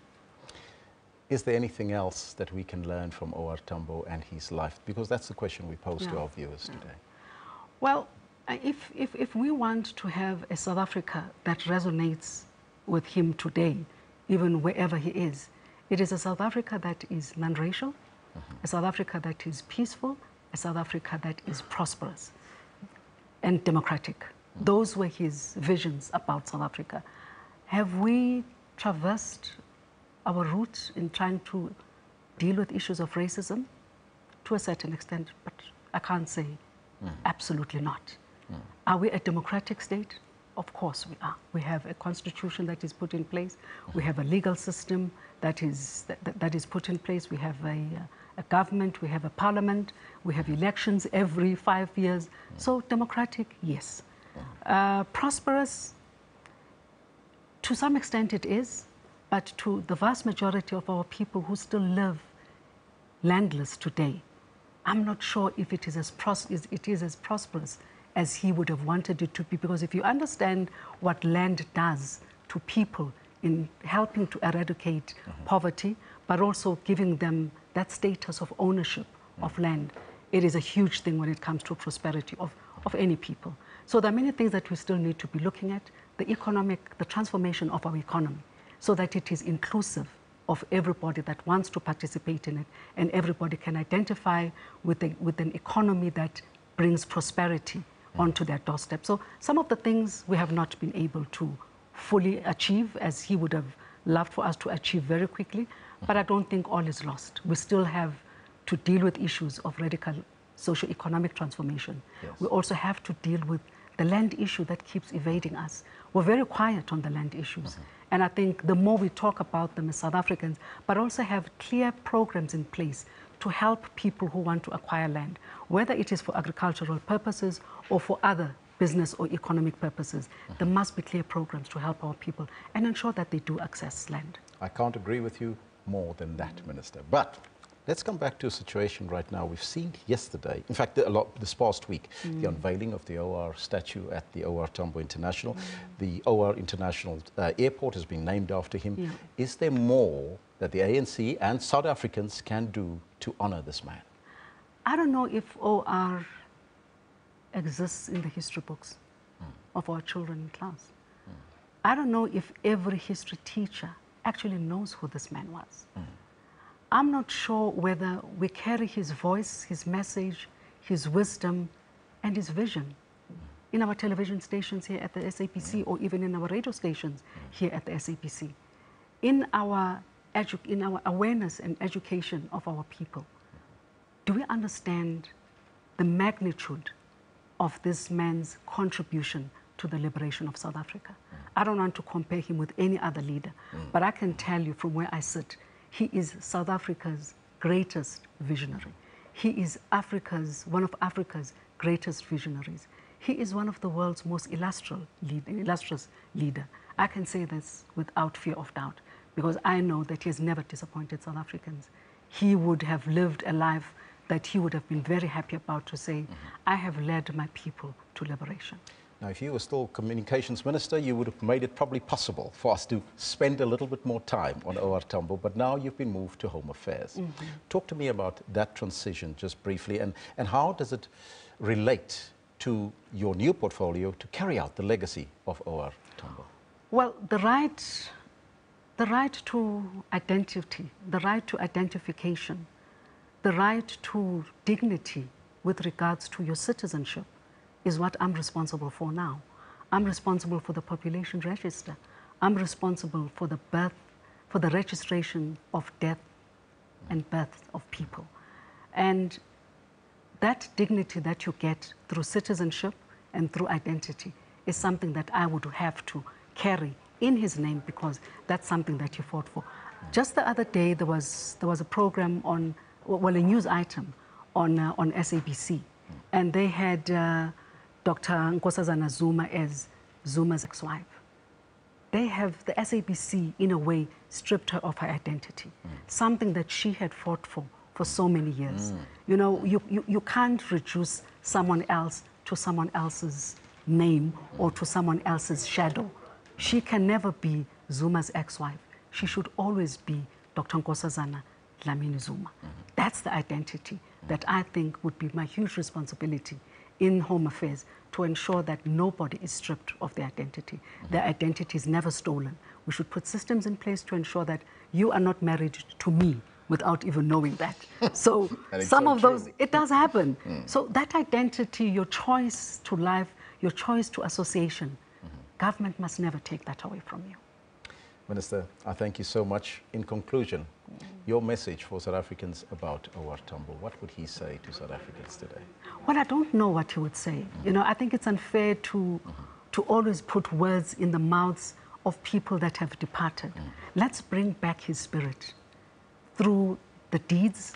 Speaker 1: Is there anything else that we can learn from O.R. Tambo and his life? Because that's the question we pose to our viewers today.
Speaker 13: Well, if we want to have a South Africa that resonates with him today, even wherever he is, it is a South Africa that is non-racial, a South Africa that is peaceful, a South Africa that is prosperous and democratic. Those were his visions about South Africa. Have we traversed our route in trying to deal with issues of racism? To a certain extent, but I can't say absolutely not. Are we a democratic state? Of course we are. We have a constitution that is put in place. We have a legal system that is put in place. We have a government, we have a parliament, we have elections every 5 years. So democratic, yes. Prosperous, to some extent it is, but to the vast majority of our people who still live landless today, I'm not sure if it is as prosperous as he would have wanted it to be, because if you understand what land does to people in helping to eradicate poverty, but also giving them that status of ownership of land, it is a huge thing when it comes to prosperity of any people. So there are many things that we still need to be looking at, the transformation of our economy, so that it is inclusive of everybody that wants to participate in it, and everybody can identify with an economy that brings prosperity onto their doorstep. So some of the things we have not been able to fully achieve as he would have loved for us to achieve very quickly, but I don't think all is lost. We still have to deal with issues of radical socio-economic transformation. Yes. We also have to deal with the land issue that keeps evading us. We're very quiet on the land issues. And I think the more we talk about them as South Africans, but also have clear programs in place to help people who want to acquire land, whether it is for agricultural purposes or for other business or economic purposes, there must be clear programs to help our people and ensure that they do access land.
Speaker 1: I can't agree with you more than that, Minister. But let's come back to a situation right now. We've seen yesterday, in fact, this past week, the unveiling of the OR statue at the O.R. Tambo International. The O.R. International Airport has been named after him. Yeah. Is there more that the ANC and South Africans can do to honor this man?
Speaker 13: I don't know if O.R. exists in the history books of our children in class. I don't know if every history teacher actually knows who this man was. I'm not sure whether we carry his voice, his message, his wisdom, and his vision in our television stations here at the SABC or even in our radio stations here at the SABC. In our awareness and education of our people, do we understand the magnitude of this man's contribution to the liberation of South Africa? I don't want to compare him with any other leader, but I can tell you from where I sit, he is South Africa's greatest visionary. He is one of Africa's greatest visionaries. He is one of the world's most illustrious leader. I can say this without fear of doubt, because I know that he has never disappointed South Africans. He would have lived a life that he would have been very happy about, to say, I have led my people to liberation.
Speaker 1: Now, if you were still Communications Minister, you would have made it probably possible for us to spend a little bit more time on O.R. Tambo, but now you've been moved to Home Affairs. Talk to me about that transition just briefly, and how does it relate to your new portfolio to carry out the legacy of O.R. Tambo?
Speaker 13: Well, the right to identity, the right to identification, the right to dignity with regards to your citizenship is what I'm responsible for now. I'm responsible for the population register. I'm responsible for the birth for the registration of death and birth of people. And that dignity that you get through citizenship and through identity is something that I would have to carry in his name, because that's something that he fought for. Just the other day, there was a program on, well, a news item on SABC, and they had Dr. Nkosazana Zuma as Zuma's ex-wife. They have, the SABC, in a way, stripped her of her identity, something that she had fought for so many years. You know, you can't reduce someone else to someone else's name or to someone else's shadow. She can never be Zuma's ex-wife. She should always be Dr. Nkosazana Dlamini Zuma. That's the identity that I think would be my huge responsibility in Home Affairs, to ensure that nobody is stripped of their identity. Their identity is never stolen. We should put systems in place to ensure that you are not married to me without even knowing that. So some of those, it does happen. So that identity, your choice to life, your choice to association, government must never take that away from you.
Speaker 1: Minister, I thank you so much. In conclusion, your message for South Africans about Awar Tambo, what would he say to South Africans today?
Speaker 13: Well, I don't know what he would say. You know, I think it's unfair to always put words in the mouths of people that have departed. Let's bring back his spirit through the deeds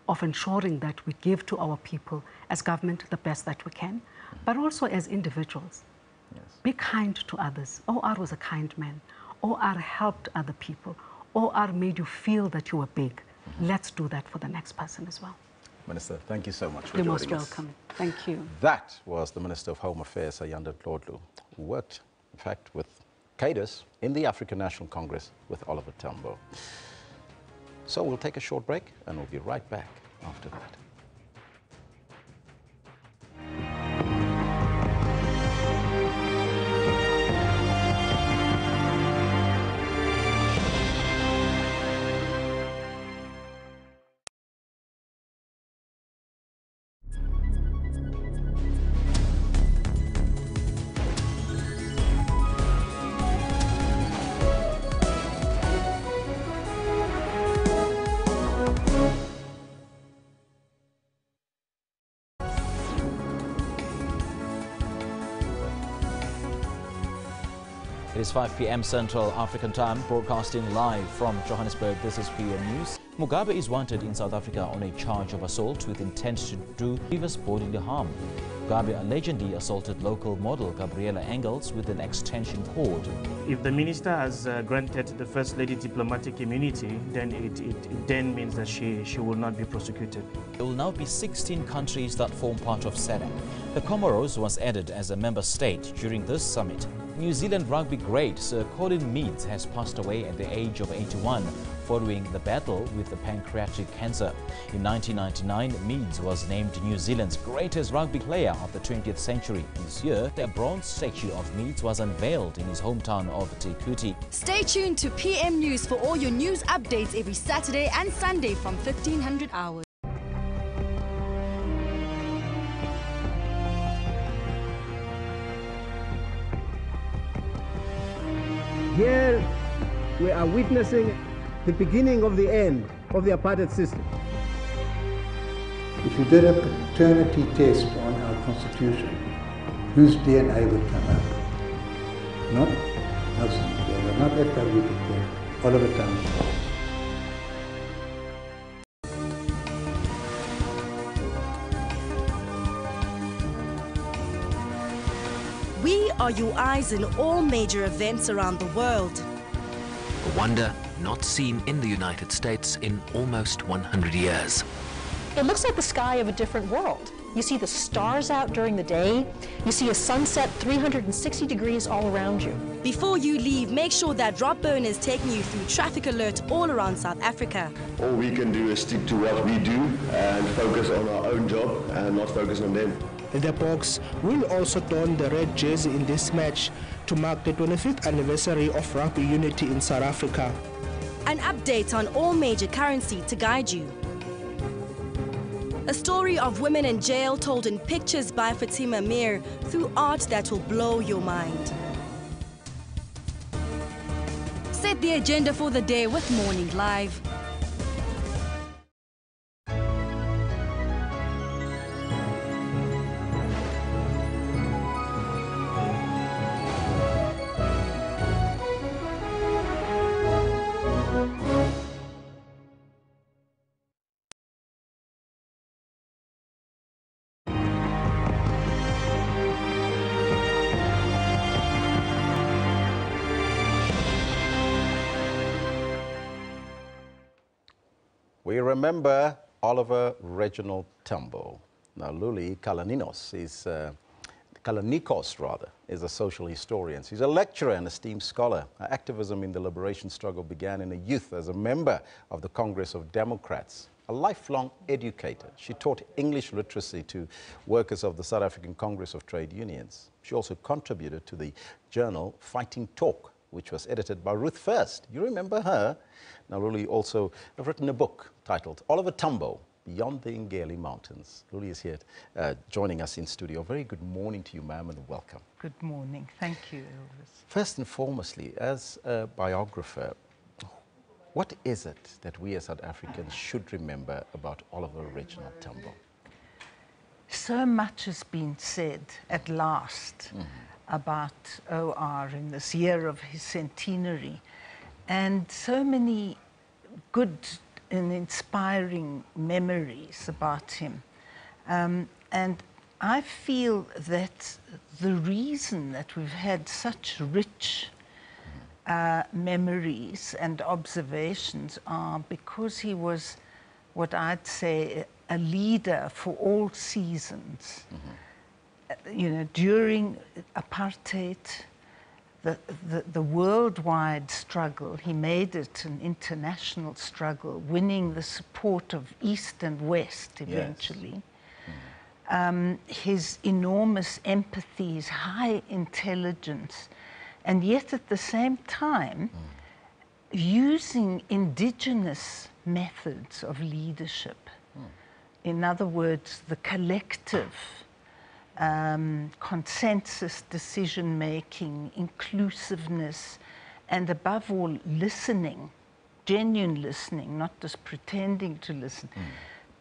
Speaker 13: of ensuring that we give to our people as government the best that we can, but also as individuals. Be kind to others. OR was a kind man. OR helped other people. OR made you feel that you were big. Let's do that for the next person as well.
Speaker 1: Minister, thank you so much for
Speaker 13: You're
Speaker 1: joining
Speaker 13: most
Speaker 1: us.
Speaker 13: welcome. Thank you.
Speaker 1: That was the Minister of Home Affairs, Ayanda Ndlodlu, who worked, in fact, with cadres in the African National Congress with Oliver Tambo. So we'll take a short break and we'll be right back after that.
Speaker 14: It is 5 p.m. Central African Time, broadcasting live from Johannesburg. This is PM News. Mugabe is wanted in South Africa on a charge of assault with intent to do grievous bodily harm. Mugabe allegedly assaulted local model Gabriela Engels with an extension cord.
Speaker 15: If the minister has granted the First Lady diplomatic immunity, then it then means that she will not be prosecuted.
Speaker 14: There will now be 16 countries that form part of SADC. The Comoros was added as a member state during this summit. New Zealand rugby great Sir Colin Meads has passed away at the age of 81 following the battle with the pancreatic cancer. In 1999, Meads was named New Zealand's greatest rugby player of the 20th century. This year, a bronze statue of Meads was unveiled in his hometown of Te Kuti.
Speaker 12: Stay tuned to PM News for all your news updates every Saturday and Sunday from 1500 hours.
Speaker 16: Here we are witnessing the beginning of the end of the apartheid system.
Speaker 17: If you did a paternity test on our constitution, whose DNA would come up? Not Nelson Mandela, not F.W. de Klerk, Oliver Tambo.
Speaker 12: We are your eyes in all major events around the world.
Speaker 18: A wonder not seen in the United States in almost 100 years.
Speaker 19: It looks like the sky of a different world. You see the stars out during the day. You see a sunset 360 degrees all around you.
Speaker 12: Before you leave, make sure that Rob Byrne is taking you through traffic alert all around South Africa.
Speaker 20: All we can do is stick to what we do and focus on our own job and not focus on them.
Speaker 21: The Boks will also don the red jersey in this match to mark the 25th anniversary of rugby unity in South Africa.
Speaker 12: An update on all major currency to guide you. A story of women in jail told in pictures by Fatima Mir through art that will blow your mind. set the agenda for the day with Morning Live.
Speaker 1: We remember Oliver Reginald Tambo. Now, Luli Kalanikos is a social historian. She's a lecturer and esteemed scholar. Her activism in the liberation struggle began in her youth as a member of the Congress of Democrats. A lifelong educator, she taught English literacy to workers of the South African Congress of Trade Unions. She also contributed to the journal Fighting Talk, which was edited by Ruth First. You remember her? Now, Luli also have written a book titled Oliver Tambo, Beyond the Ngeli Mountains. Luli is here joining us in studio. Very good morning to you, ma'am, and welcome.
Speaker 3: Good morning. Thank you, Elvis.
Speaker 1: First and foremostly, as a biographer, what is it that we as South Africans should remember about Oliver Reginald Tambo?
Speaker 3: So much has been said at last about OR in this year of his centenary, and so many good and inspiring memories about him. And I feel that the reason that we've had such rich memories and observations are because he was what I'd say a leader for all seasons. You know, during apartheid, the worldwide struggle, he made it an international struggle, winning the support of East and West eventually. Yes. His enormous empathy, his high intelligence, and yet at the same time, using indigenous methods of leadership. In other words, the collective, consensus decision-making, inclusiveness, and above all, listening, genuine listening, not just pretending to listen.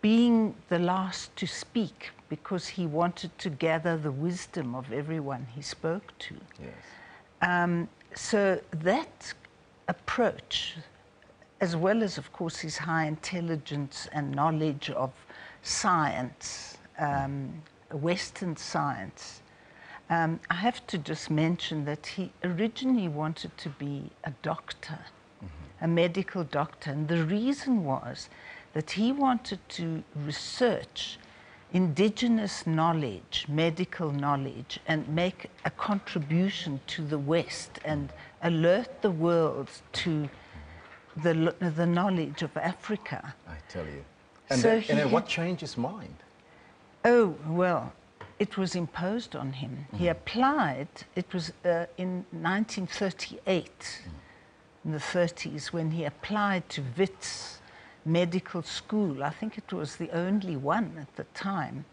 Speaker 3: Being the last to speak because he wanted to gather the wisdom of everyone he spoke to. Yes. So that approach, as well as, of course, his high intelligence and knowledge of science, Western science. I have to just mention that he originally wanted to be a doctor, a medical doctor, and the reason was that he wanted to research indigenous knowledge, medical knowledge, and make a contribution to the West and alert the world to the knowledge of Africa.
Speaker 1: I tell you. And,
Speaker 3: so
Speaker 1: and what changed his mind?
Speaker 3: Oh, well, it was imposed on him. He applied, it was in 1938, in the 30s, when he applied to Wits Medical School. I think it was the only one at the time.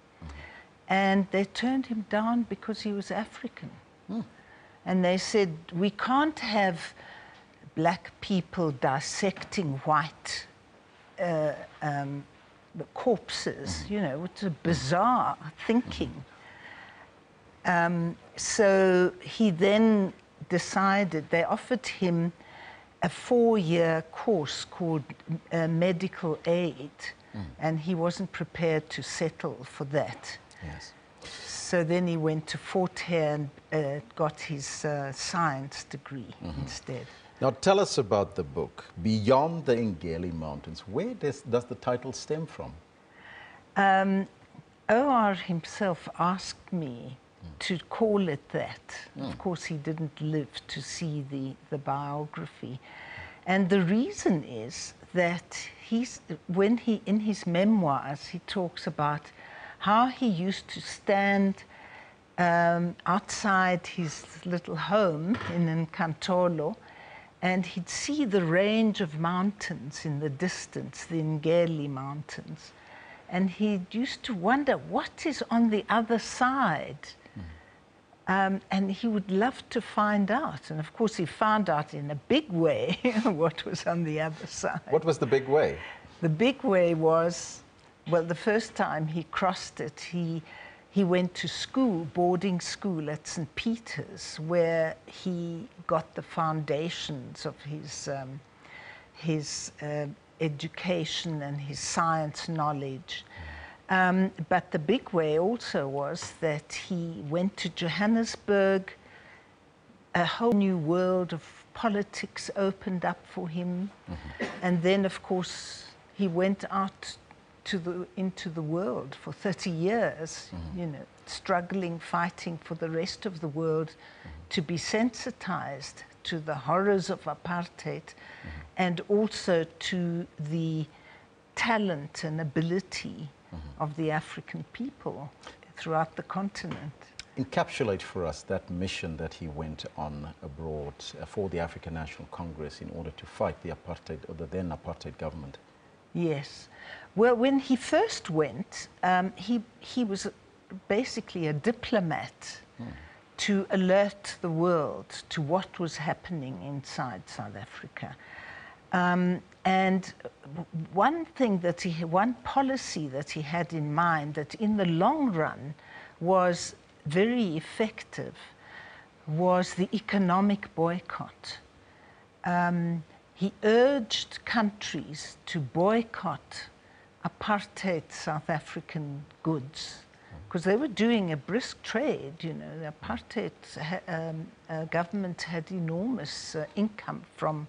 Speaker 3: And they turned him down because he was African. And they said, we can't have black people dissecting white the corpses, you know, it's a bizarre thinking. So he then decided, they offered him a 4-year course called medical aid, and he wasn't prepared to settle for that.
Speaker 1: Yes.
Speaker 3: So then he went to Fort Hare and got his science degree instead.
Speaker 1: Now tell us about the book, Beyond the Ngeli Mountains. Where does the title stem from?
Speaker 3: O.R. himself asked me to call it that. Of course, he didn't live to see the biography. And the reason is that in his memoirs, he talks about how he used to stand outside his little home in Nkantolo, and he'd see the range of mountains in the distance, the Ngeli Mountains. And he used to wonder, what is on the other side? And he would love to find out. And of course, he found out in a big way what was on the other side.
Speaker 1: What was the big way?
Speaker 3: The big way was, well, the first time he crossed it, he went to school, boarding school at St. Peter's, where he got the foundations of his education and his science knowledge. But the big way also was that he went to Johannesburg. A whole new world of politics opened up for him. And then, of course, he went out into the world for 30 years, you know, struggling, fighting for the rest of the world to be sensitized to the horrors of apartheid and also to the talent and ability of the African people throughout the continent.
Speaker 1: Encapsulate for us that mission that he went on abroad for the African National Congress in order to fight the apartheid, or the then apartheid government.
Speaker 3: Yes. Well, when he first went, he was basically a diplomat to alert the world to what was happening inside South Africa. And one policy that he had in mind that in the long run was very effective was the economic boycott. He urged countries to boycott apartheid South African goods because they were doing a brisk trade. You know, the apartheid government had enormous income from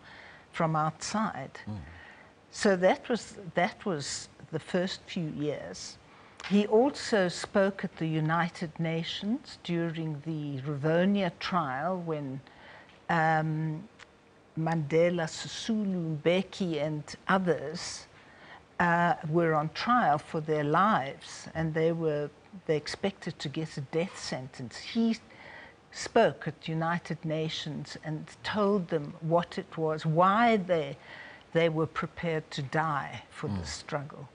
Speaker 3: outside. So that was the first few years. He also spoke at the United Nations during the Rivonia trial when Mandela, Sisulu, Mbeki and others were on trial for their lives, and they expected to get a death sentence. He spoke at United Nations and told them what it was, why they were prepared to die for the struggle.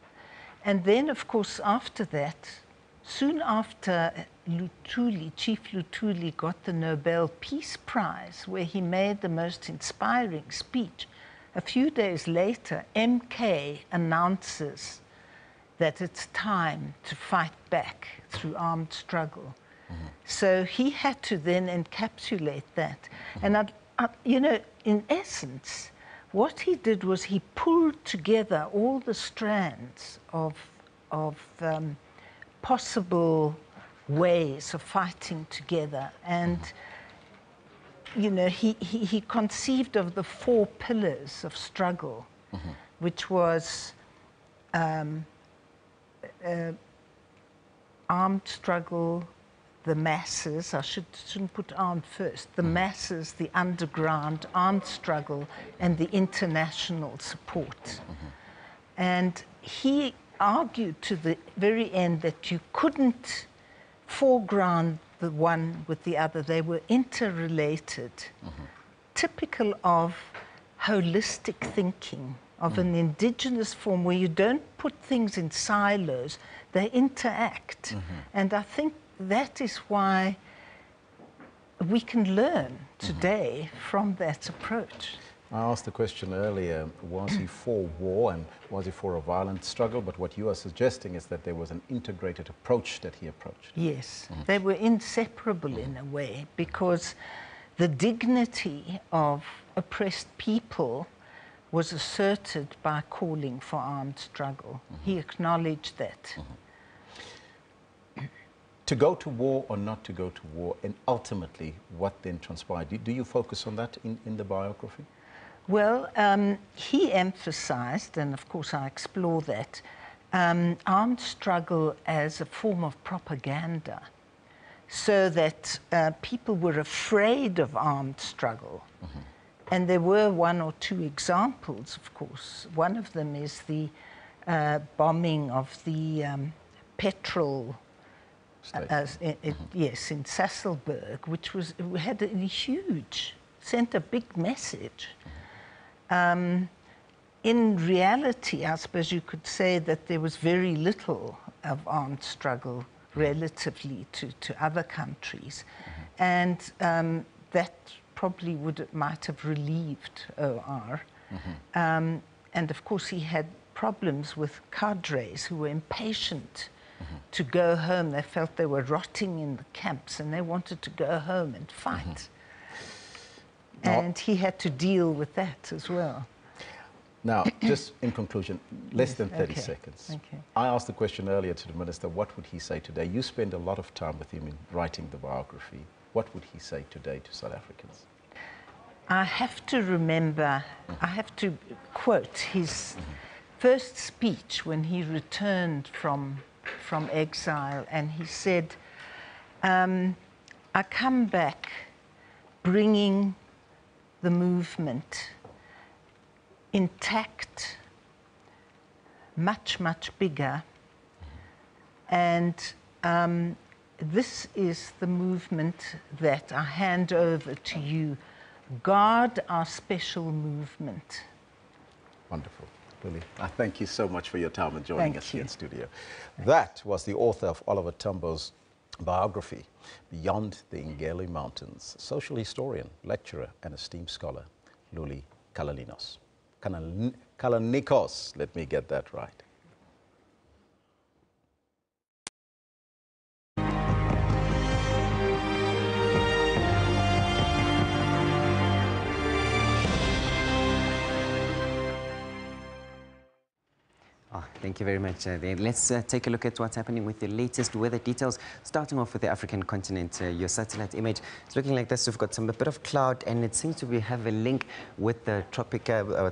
Speaker 3: And then, of course, after that, soon after Chief Luthuli got the Nobel Peace Prize, where he made the most inspiring speech, a few days later, MK announces that it's time to fight back through armed struggle. So he had to then encapsulate that. And, you know, in essence, what he did was he pulled together all the strands of possible ways of fighting together. And, you know, he conceived of the 4 pillars of struggle, which was armed struggle, the masses, I shouldn't put armed first, the masses, the underground, armed struggle, and the international support. And he argued to the very end that you couldn't foreground the one with the other. They were interrelated, typical of holistic thinking, of an indigenous form where you don't put things in silos, they interact. And I think that is why we can learn today from that approach.
Speaker 1: I asked the question earlier, was he for war and was he for a violent struggle? But what you are suggesting is that there was an integrated approach that he approached.
Speaker 3: Yes, they were inseparable in a way, because the dignity of oppressed people was asserted by calling for armed struggle. He acknowledged that.
Speaker 1: To go to war or not to go to war, and ultimately what then transpired? Do you focus on that in the biography?
Speaker 3: Well, he emphasized, and of course I explore that, armed struggle as a form of propaganda, so that people were afraid of armed struggle. And there were 1 or 2 examples, of course. One of them is the bombing of the petrol yes, in Sasolburg, which had a huge, sent a big message. In reality, I suppose you could say that there was very little of armed struggle relatively to other countries. and that probably might have relieved OR. And of course, he had problems with cadres who were impatient to go home. They felt they were rotting in the camps and they wanted to go home and fight. And he had to deal with that as well.
Speaker 1: Now, just in conclusion, less than 30 seconds.
Speaker 3: Okay.
Speaker 1: I asked the question earlier to the Minister, what would he say today? You spend a lot of time with him in writing the biography. What would he say today to South Africans?
Speaker 3: I have to remember, I have to quote his first speech when he returned from exile, and he said, I come back bringing the movement intact, much, much bigger, and this is the movement that I hand over to you. Guard our special movement.
Speaker 1: Wonderful. Lily, I thank you so much for your time and joining us here in studio. That was the author of Oliver Tambo's biography, Beyond the Ngele Mountains, social historian, lecturer, and esteemed scholar, Luli Kalaninos. Kalanikos, let me get that right.
Speaker 4: Thank you very much. Let's take a look at what's happening with the latest weather details. Starting off with the African continent, your satellite image is looking like this. We've got a bit of cloud, and it seems to have a link with the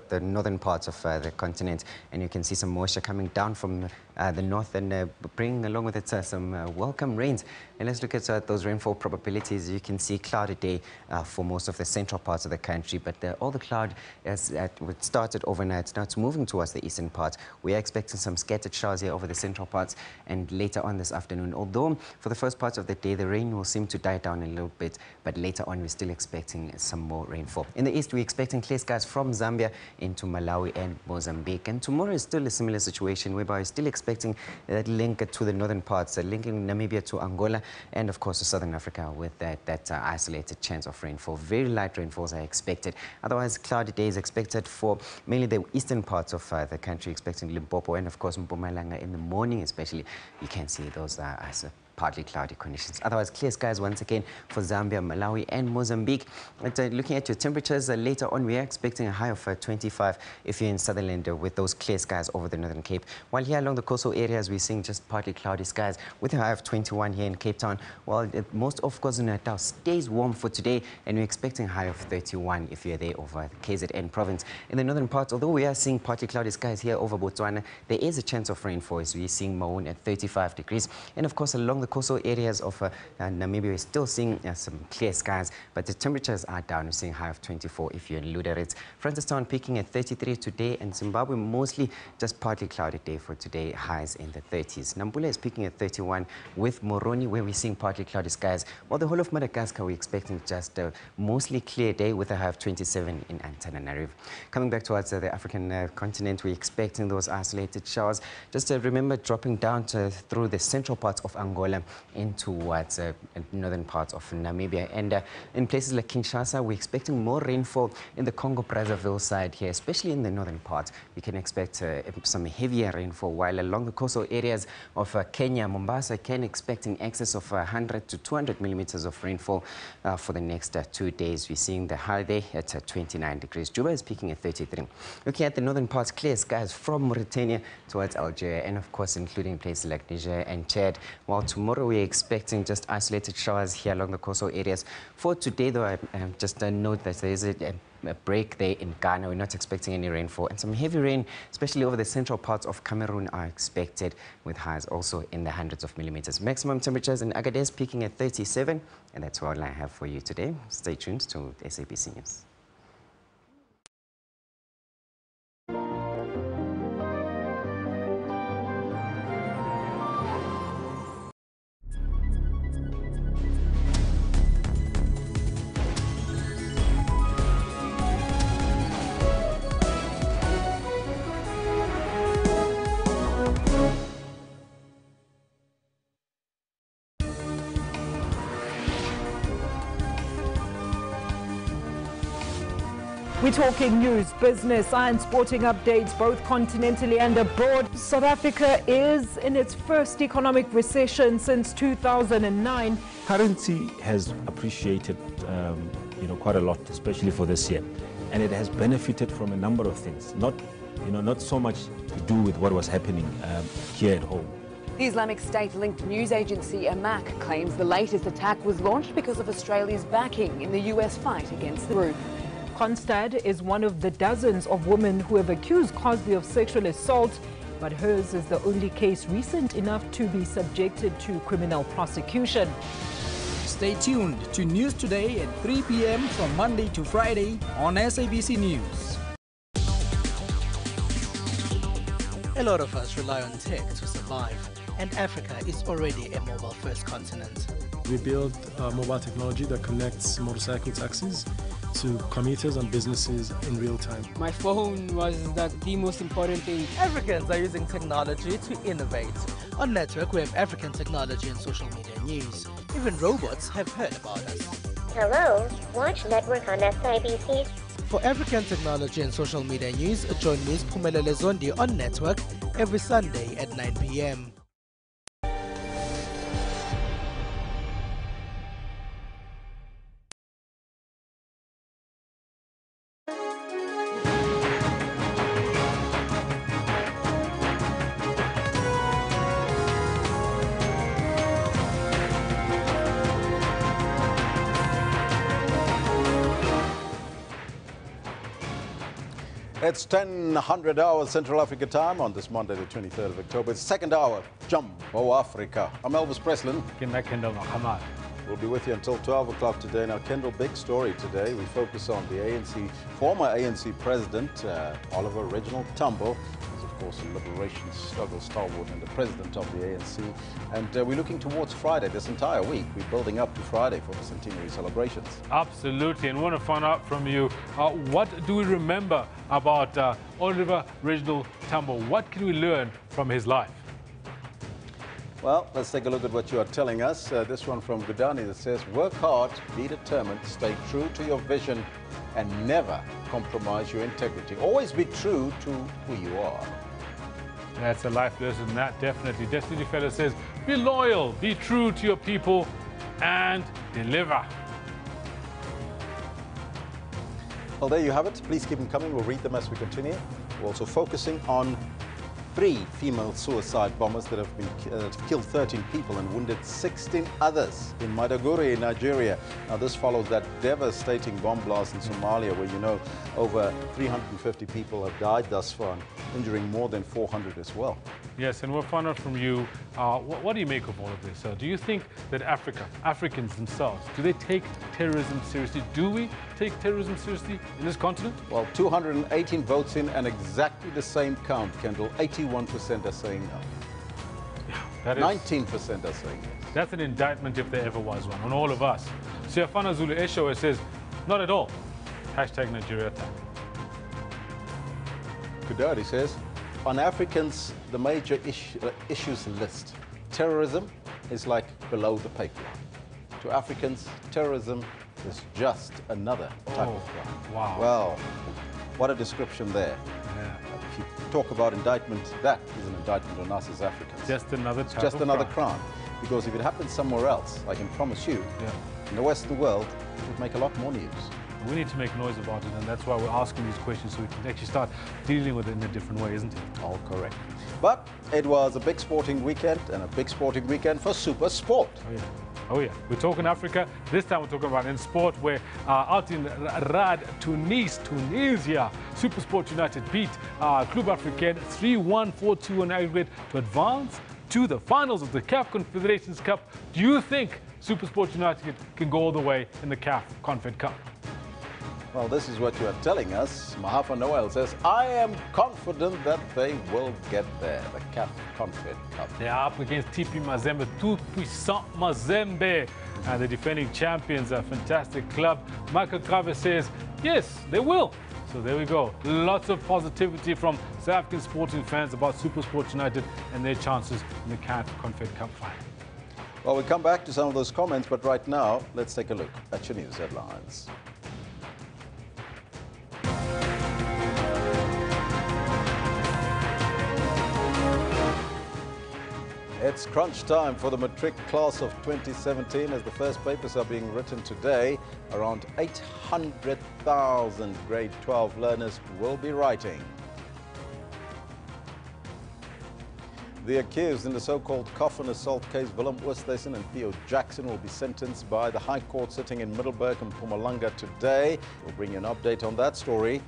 Speaker 4: the northern parts of the continent. And you can see some moisture coming down from the north and bringing along with it some welcome rains. And let's look at those rainfall probabilities. You can see cloudy day for most of the central parts of the country, but all the cloud it started overnight. Now it's moving towards the eastern part. We are expecting some scattered showers here over the central parts and later on this afternoon. Although for the first part of the day, the rain will seem to die down a little bit, but later on we're still expecting some more rainfall. In the east, we're expecting clear skies from Zambia into Malawi and Mozambique. And tomorrow is still a similar situation whereby we're still expecting that link to the northern parts, linking Namibia to Angola and of course to Southern Africa with that isolated chance of rainfall. Very light rainfalls are expected. Otherwise, cloudy days expected for mainly the eastern parts of the country, expecting Limpopo and of course Mpumalanga in the morning especially. You can see those partly cloudy conditions. Otherwise, clear skies once again for Zambia, Malawi and Mozambique. But, looking at your temperatures later on, we are expecting a high of 25 if you're in Sutherland with those clear skies over the Northern Cape. While here along the coastal areas, we're seeing just partly cloudy skies with a high of 21 here in Cape Town. While most of KwaZulu-Natal stays warm for today, and we're expecting a high of 31 if you're there over the KZN province. In the northern parts, although we are seeing partly cloudy skies here over Botswana, there is a chance of rainfall as we're seeing Maun at 35 degrees. And of course, along the coastal areas of Namibia, we're still seeing some clear skies, but the temperatures are down. We're seeing a high of 24 if you're in Lüderitz. Francistown peaking at 33 today, and Zimbabwe mostly just partly cloudy day for today, highs in the 30s. Nampula is peaking at 31 with Moroni, where we're seeing partly cloudy skies, while the whole of Madagascar, we're expecting just a mostly clear day with a high of 27 in Antananarivo. Coming back towards the African continent, we're expecting those isolated showers. Just remember dropping down through the central parts of Angola in towards northern parts of Namibia. And in places like Kinshasa, we're expecting more rainfall in the Congo-Brazzaville side here, especially in the northern parts. We can expect some heavier rainfall, while along the coastal areas of Kenya, Mombasa can expect in excess of 100 to 200 millimeters of rainfall for the next 2 days. We're seeing the high day at 29 degrees. Juba is peaking at 33. Looking at the northern parts, clear skies from Mauritania towards Algeria, and of course including places like Niger and Chad, while tomorrow we're expecting just isolated showers here along the coastal areas. For today, though, I just note that there is a break there in Ghana. We're not expecting any rainfall, and some heavy rain, especially over the central parts of Cameroon, are expected with highs also in the hundreds of millimeters. Maximum temperatures in Agadez peaking at 37, and that's all I have for you today. Stay tuned to SABC News.
Speaker 5: We're talking news, business and sporting updates both continentally and abroad. South Africa is in its first economic recession since 2009.
Speaker 22: Currency has appreciated quite a lot, especially for this year. And it has benefited from a number of things, not so much to do with what was happening here at home.
Speaker 23: The Islamic State-linked news agency Amaq claims the latest attack was launched because of Australia's backing in the US fight against the group.
Speaker 5: Constad is one of the dozens of women who have accused Cosby of sexual assault, but hers is the only case recent enough to be subjected to criminal prosecution.
Speaker 24: Stay tuned to News Today at 3 p.m. from Monday to Friday on SABC News.
Speaker 25: A lot of us rely on tech to survive, and Africa is already a mobile-first continent.
Speaker 26: We build mobile technology that connects motorcycle taxis to commuters and businesses in real time.
Speaker 27: My phone was the most important thing.
Speaker 25: Africans are using technology to innovate. On Network, we have African technology and social media news. Even robots have heard about us.
Speaker 28: Hello, watch Network on SABC.
Speaker 25: For African technology and social media news, join Ms. Phumelele Zondi on Network every Sunday at 9 p.m.
Speaker 1: It's 10:00 hours Central Africa time on this Monday, the 23rd of October. It's second hour, Jumbo Africa. I'm Elvis Preslin. We'll be with you until 12 o'clock today. Now, Kendall, big story today. We focus on the ANC, former ANC president, Oliver Reginald Tambo. He's, of course, a liberation struggle stalwart and the president of the ANC. And we're looking towards Friday this entire week. We're building up to Friday for the centenary celebrations.
Speaker 2: Absolutely. And we want to find out from you, what do we remember about Oliver Reginald Tambo? What can we learn from his life?
Speaker 1: Well, let's take a look at what you are telling us. This one from Gudani that says, work hard, be determined, stay true to your vision, and never compromise your integrity. Always be true to who you are.
Speaker 2: That's a life lesson, that definitely. Destiny Fella says, be loyal, be true to your people, and deliver.
Speaker 1: Well, there you have it. Please keep them coming. We'll read them as we continue. We're also focusing on 3 female suicide bombers that have killed 13 people and wounded 16 others in Maiduguri, Nigeria. Now, this follows that devastating bomb blast in Somalia, where, you know, over 350 people have died thus far, injuring more than 400 as well.
Speaker 2: Yes, and we'll find out from you, what do you make of all of this? Do you think that Africans themselves, do they take terrorism seriously? Do we take terrorism seriously in this continent?
Speaker 1: Well, 218 votes in and exactly the same count, Kendall. 81% are saying no.
Speaker 2: Yeah, that is
Speaker 1: 19% are saying yes.
Speaker 2: That's an indictment, if there ever was one, on all of us. Siafana Zulu Eshowe says, not at all. Hashtag Nigeria attack.
Speaker 1: Kudari says, on Africans, the major issues list. Terrorism is like below the paper. To Africans, terrorism is just another type of crime.
Speaker 2: Wow.
Speaker 1: Well, what a description there.
Speaker 2: Yeah.
Speaker 1: If you talk about indictment, that is an indictment on us as Africans.
Speaker 2: Just another type
Speaker 1: just
Speaker 2: of
Speaker 1: another
Speaker 2: crime.
Speaker 1: Because if it happens somewhere else, I can promise you, in the Western world, it would make a lot more news.
Speaker 2: We need to make noise about it, and that's why we're asking these questions, so we can actually start dealing with it in a different way, isn't it?
Speaker 1: All correct. But it was a big sporting weekend, and a big sporting weekend for Super Sport.
Speaker 2: Oh, yeah. Oh, yeah. We're talking Africa. This time we're talking about in sport, where out in Rad, Tunisia, Super Sport United beat Club Africain 3-1, 4-2 on aggregate to advance to the finals of the CAF Confederations Cup. Do you think Super Sport United can go all the way in the CAF Confed Cup?
Speaker 1: Well, this is what you are telling us. Mahafa Noel says, I am confident that they will get there, the CAF Confed Cup.
Speaker 2: They are up against TP Mazembe, tout puissant Mazembe, and the defending champions, a fantastic club. Michael Krave says, yes, they will. So there we go. Lots of positivity from South African sporting fans about Super Sport United and their chances in the CAF Confed Cup final.
Speaker 1: Well, we'll come back to some of those comments, but right now, let's take a look at your news headlines. It's crunch time for the matric class of 2017 as the first papers are being written today. Around 800,000 grade 12 learners will be writing. The accused in the so-called coffin assault case, Willem Oosthuizen and Theo Jackson, will be sentenced by the High Court sitting in Middelburg and Mpumalanga today. We'll bring you an update on that story.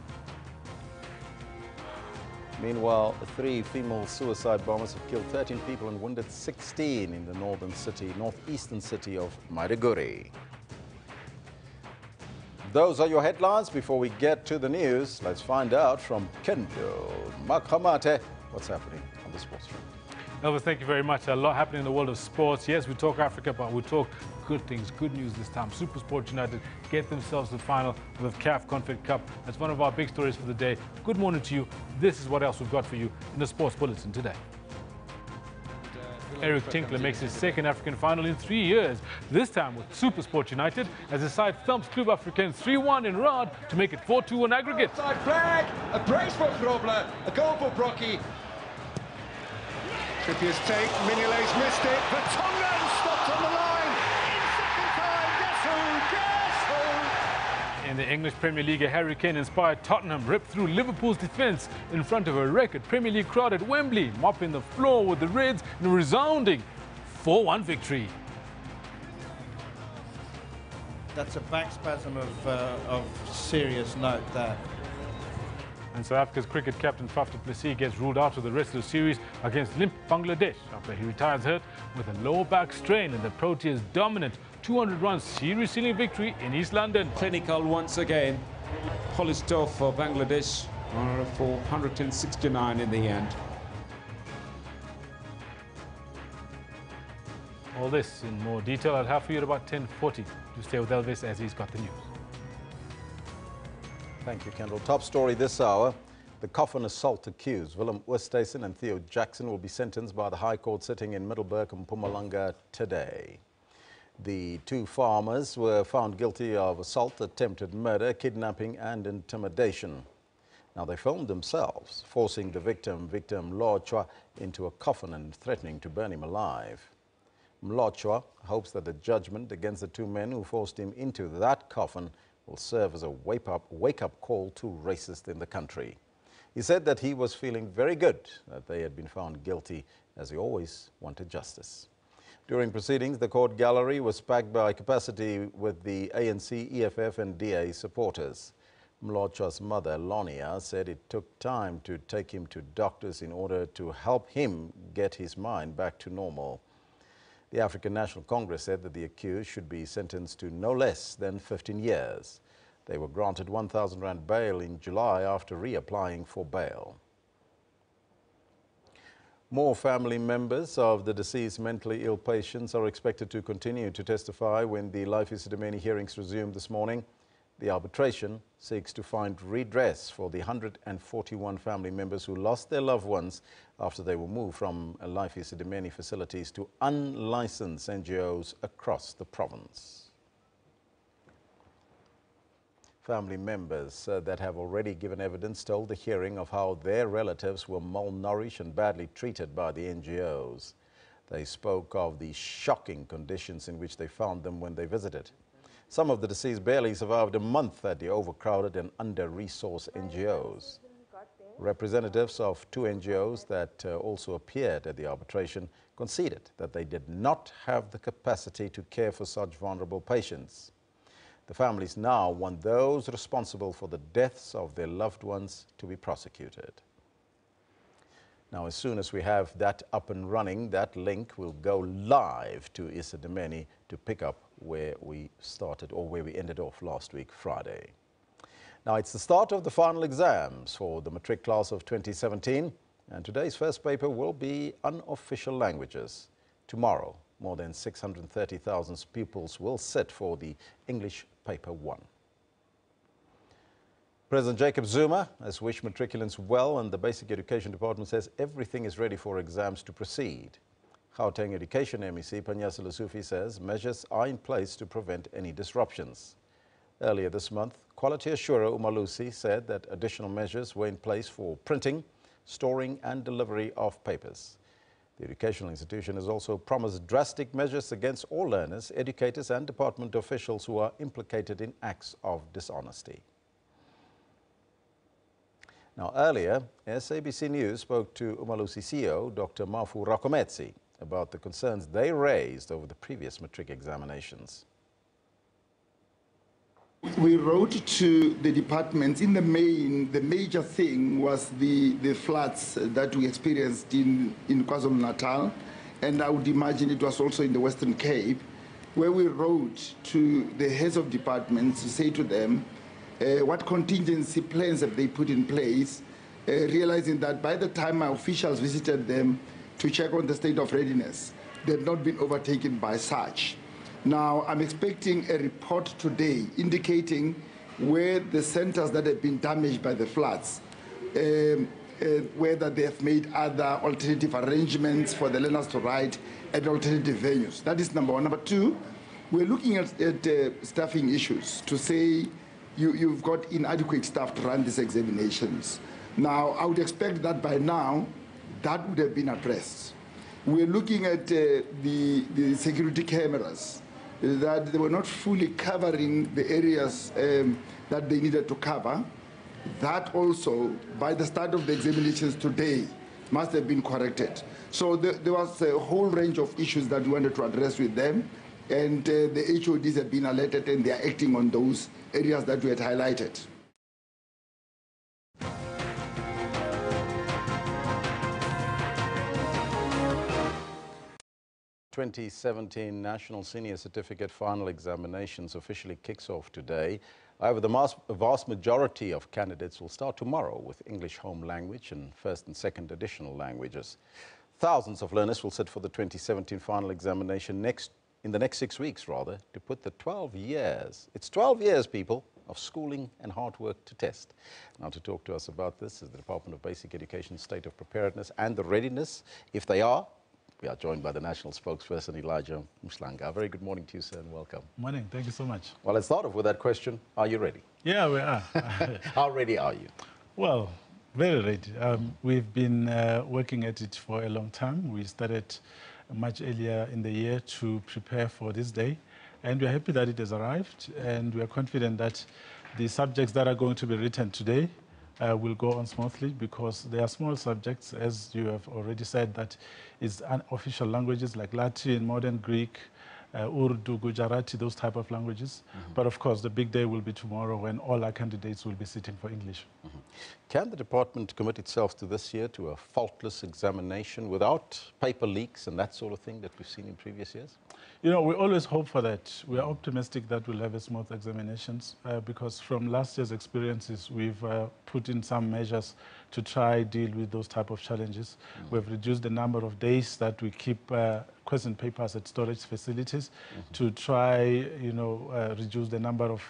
Speaker 1: Meanwhile, 3 female suicide bombers have killed 13 people and wounded 16 in the northeastern city of Maiduguri. Those are your headlines. Before we get to the news, let's find out from Kendo Makhamate what's happening on the sports front.
Speaker 2: Elvis, thank you very much. A lot happening in the world of sports. Yes, we talk Africa, but we talk good things, good news this time. SuperSport United get themselves to the final of the CAF Confed Cup. That's one of our big stories for the day. Good morning to you. This is what else we've got for you in the Sports Bulletin today. Eric Tinkler makes his second African final in 3 years, this time with SuperSport United, as his side thumps Club Africain 3-1 in Rad to make it 4-2 on aggregate.
Speaker 6: Side flag, a brace for Grobler, a goal for Brocky. Trippier's take, Mignolet's missed it, Vertonghen stopped on the line. In second time, guess who?
Speaker 2: In the English Premier League, a Harry Kane-inspired Tottenham ripped through Liverpool's defence in front of a record Premier League crowd at Wembley, mopping the floor with the Reds in a resounding 4-1 victory.
Speaker 7: That's a backspasm of serious note there.
Speaker 2: And South Africa's cricket captain Faf du Plessis gets ruled out of the rest of the series against limp Bangladesh after he retires hurt with a lower back strain in the Proteas' dominant 200-run series-sealing victory in East London.
Speaker 8: Clinical once again. Polished off for Bangladesh for 169 in the end.
Speaker 2: All this in more detail I'll have for you at about 10:40. Do stay with Elvis as he's got the news.
Speaker 1: Thank you, Kendall. Top story this hour. The coffin assault accused, Willem Oosthuizen and Theo Jackson, will be sentenced by the High Court sitting in Middelburg and Mpumalanga today. The 2 farmers were found guilty of assault, attempted murder, kidnapping and intimidation. Now, they filmed themselves forcing the victim, Mlotshwa, into a coffin and threatening to burn him alive. Mlotshwa hopes that the judgment against the 2 men who forced him into that coffin will serve as a wake-up call to racists in the country. He said that he was feeling very good that they had been found guilty, as he always wanted justice. During proceedings, the court gallery was packed by capacity with the ANC, EFF and DA supporters. Mlotshwa's mother, Lonia, said it took time to take him to doctors in order to help him get his mind back to normal. The African National Congress said that the accused should be sentenced to no less than 15 years. They were granted 1,000 rand bail in July after reapplying for bail. More family members of the deceased mentally ill patients are expected to continue to testify when the Life Isidimeni hearings resume this morning. The arbitration seeks to find redress for the 141 family members who lost their loved ones after they were moved from Life Isidimeni facilities to unlicensed NGOs across the province. Family members that have already given evidence told the hearing of how their relatives were malnourished and badly treated by the NGOs. They spoke of the shocking conditions in which they found them when they visited. Some of the deceased barely survived a month at the overcrowded and under-resourced NGOs. Representatives of 2 NGOs that also appeared at the arbitration conceded that they did not have the capacity to care for such vulnerable patients. The families now want those responsible for the deaths of their loved ones to be prosecuted. Now, as soon as we have that up and running, that link will go live to Isidimeni to pick up where we started or where we ended off last week, Friday. Now, it's the start of the final exams for the matric class of 2017, and today's first paper will be unofficial languages. Tomorrow, more than 630,000 pupils will sit for the English paper 1. President Jacob Zuma has wished matriculants well, and the Basic Education Department says everything is ready for exams to proceed. Gauteng Education MEC Panyasa Lesufi says measures are in place to prevent any disruptions. Earlier this month, Quality Assurer Umalusi said that additional measures were in place for printing, storing and delivery of papers. The educational institution has also promised drastic measures against all learners, educators and department officials who are implicated in acts of dishonesty. Now, earlier, SABC News spoke to Umalusi CEO, Dr. Mafu Rakometsi, about the concerns they raised over the previous matric examinations.
Speaker 9: We wrote to the departments. In the main, the major thing was the floods that we experienced in KwaZulu-Natal, and I would imagine it was also in the Western Cape, where we wrote to the heads of departments to say to them what contingency plans have they put in place, realizing that by the time my officials visited them to check on the state of readiness, they had not been overtaken by such. Now, I'm expecting a report today indicating where the centers that have been damaged by the floods, whether they have made other alternative arrangements for the learners to write at alternative venues. That is number one. Number two, we're looking at staffing issues to say you've got inadequate staff to run these examinations. Now, I would expect that by now, that would have been addressed. We're looking at the security cameras, that they were not fully covering the areas that they needed to cover. That also, by the start of the examinations today, must have been corrected. So there was a whole range of issues that we wanted to address with them, and the HODs have been alerted and they are acting on those areas that we had highlighted.
Speaker 1: 2017 National Senior Certificate Final Examinations officially kicks off today. However, the vast majority of candidates will start tomorrow with English home language and first and second additional languages. Thousands of learners will sit for the 2017 final examination in the next 6 weeks, to put the 12 years, it's 12 years, people, of schooling and hard work to test. Now, to talk to us about this is the Department of Basic Education State of Preparedness and the Readiness, if they are. We are joined by the national spokesperson, Elijah Mhlanga. Very good morning to you, sir, and welcome.
Speaker 10: Morning. Thank you so much.
Speaker 1: Well, let's start off with that question. Are you ready?
Speaker 10: Yeah, we are.
Speaker 1: How ready are you?
Speaker 10: Well, very ready. We've been working at it for a long time. We started much earlier in the year to prepare for this day, and we're happy that it has arrived, and we are confident that the subjects that are going to be written today will go on smoothly, because they are small subjects, as you have already said, that is unofficial languages like Latin, modern Greek, Urdu, Gujarati, those type of languages. But of course, the big day will be tomorrow when all our candidates will be sitting for English.
Speaker 1: Can the department commit itself to this year to a faultless examination without paper leaks and that sort of thing that we've seen in previous years?
Speaker 10: You know, we always hope for that. We are optimistic that we'll have a smooth examinations because from last year's experiences, we've put in some measures to try deal with those type of challenges. We've reduced the number of days that we keep question papers at storage facilities to try, reduce the number of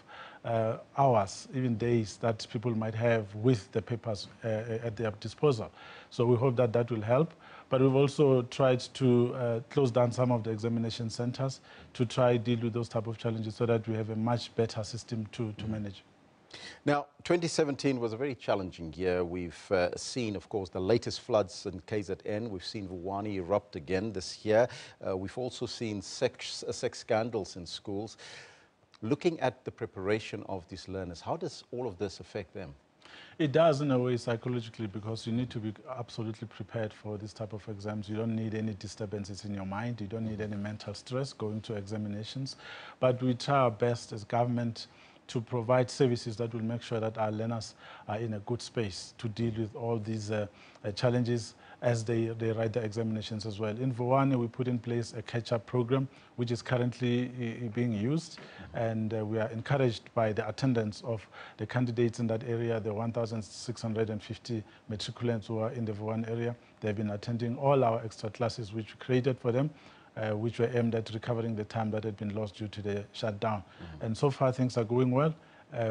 Speaker 10: hours, even days that people might have with the papers at their disposal. So we hope that that will help. But we've also tried to close down some of the examination centers to try deal with those type of challenges so that we have a much better system to manage.
Speaker 1: Now, 2017 was a very challenging year. We've seen, of course, the latest floods in KZN. We've seen Vuwani erupt again this year. We've also seen sex scandals in schools. Looking at the preparation of these learners, how does all of this affect them?
Speaker 10: It does in a way psychologically, because you need to be absolutely prepared for this type of exams. You don't need any disturbances in your mind. You don't need any mental stress going to examinations. But we try our best as government to provide services that will make sure that our learners are in a good space to deal with all these challenges as they write the examinations as well. In Vuwani, we put in place a catch-up program, which is currently being used, and we are encouraged by the attendance of the candidates in that area, the 1,650 matriculants who are in the Vuwani area. They've been attending all our extra classes which we created for them, which were aimed at recovering the time that had been lost due to the shutdown. And so far, things are going well.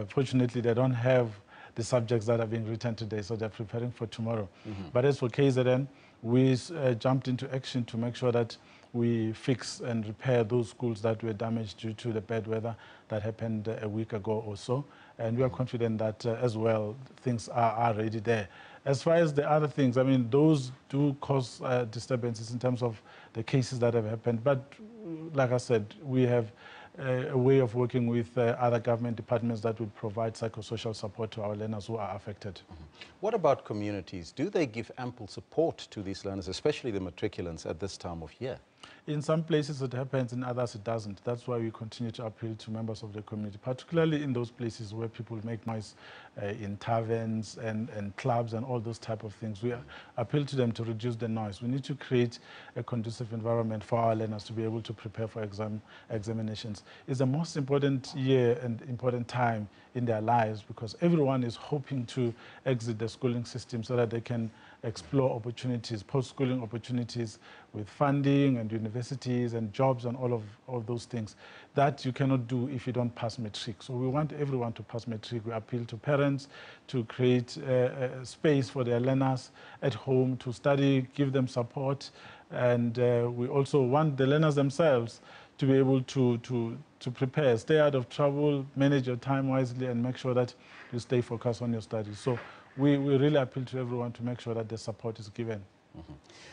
Speaker 10: Fortunately, they don't have the subjects that are being written today, so they're preparing for tomorrow. But as for KZN, we jumped into action to make sure that we fix and repair those schools that were damaged due to the bad weather that happened a week ago or so. And we are confident that as well, things are ready there. As far as the other things, I mean, those do cause disturbances in terms of the cases that have happened. But like I said, we have a way of working with other government departments that will provide psychosocial support to our learners who are affected.
Speaker 1: What about communities? Do they give ample support to these learners, especially the matriculants, at this time of year?
Speaker 10: In some places it happens, in others it doesn't. That's why we continue to appeal to members of the community, particularly in those places where people make noise in taverns and clubs and all those type of things. We appeal to them to reduce the noise. We need to create a conducive environment for our learners to be able to prepare for examinations. It's the most important year and important time in their lives because everyone is hoping to exit the schooling system so that they can explore opportunities, post-schooling opportunities with funding and universities and jobs and all of those things that you cannot do if you don't pass matric. So we want everyone to pass matric. We appeal to parents to create a space for their learners at home to study, give them support, and we also want the learners themselves to be able to prepare, stay out of trouble, manage your time wisely, and make sure that you stay focused on your studies. So we really appeal to everyone to make sure that the support is given.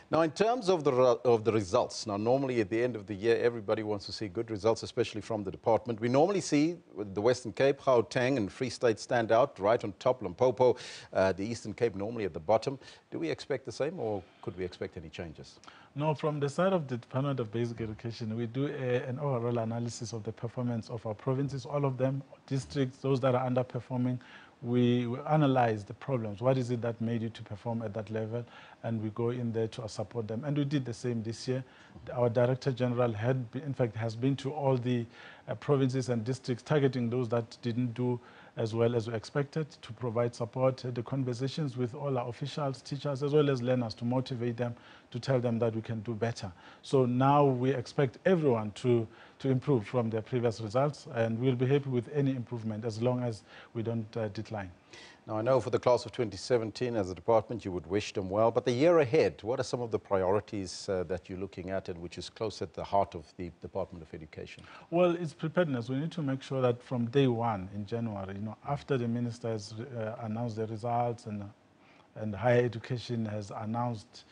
Speaker 1: Now, in terms of the results, now normally at the end of the year, everybody wants to see good results, especially from the department. We normally see the Western Cape, Gauteng and Free State stand out right on top, Limpopo, the Eastern Cape normally at the bottom. Do we expect the same, or could we expect any changes?
Speaker 10: No, from the side of the Department of Basic Education, we do an overall analysis of the performance of our provinces, all of them, districts, those that are underperforming. We analyze the problems. What is it that made you to perform at that level? And we go in there to support them. And we did the same this year. Our Director General has been to all the provinces and districts, targeting those that didn't do as well as we expected, to provide support, the conversations with all our officials, teachers, as well as learners, to motivate them, to tell them that we can do better. So now we expect everyone to improve from their previous results, and we'll be happy with any improvement as long as we don't decline.
Speaker 1: Now, I know for the class of 2017, as a department, you would wish them well, but the year ahead, what are some of the priorities that you're looking at and which is close at the heart of the Department of Education?
Speaker 10: Well, it's preparedness. We need to make sure that from day one in January, after the minister has announced the results and higher education has announced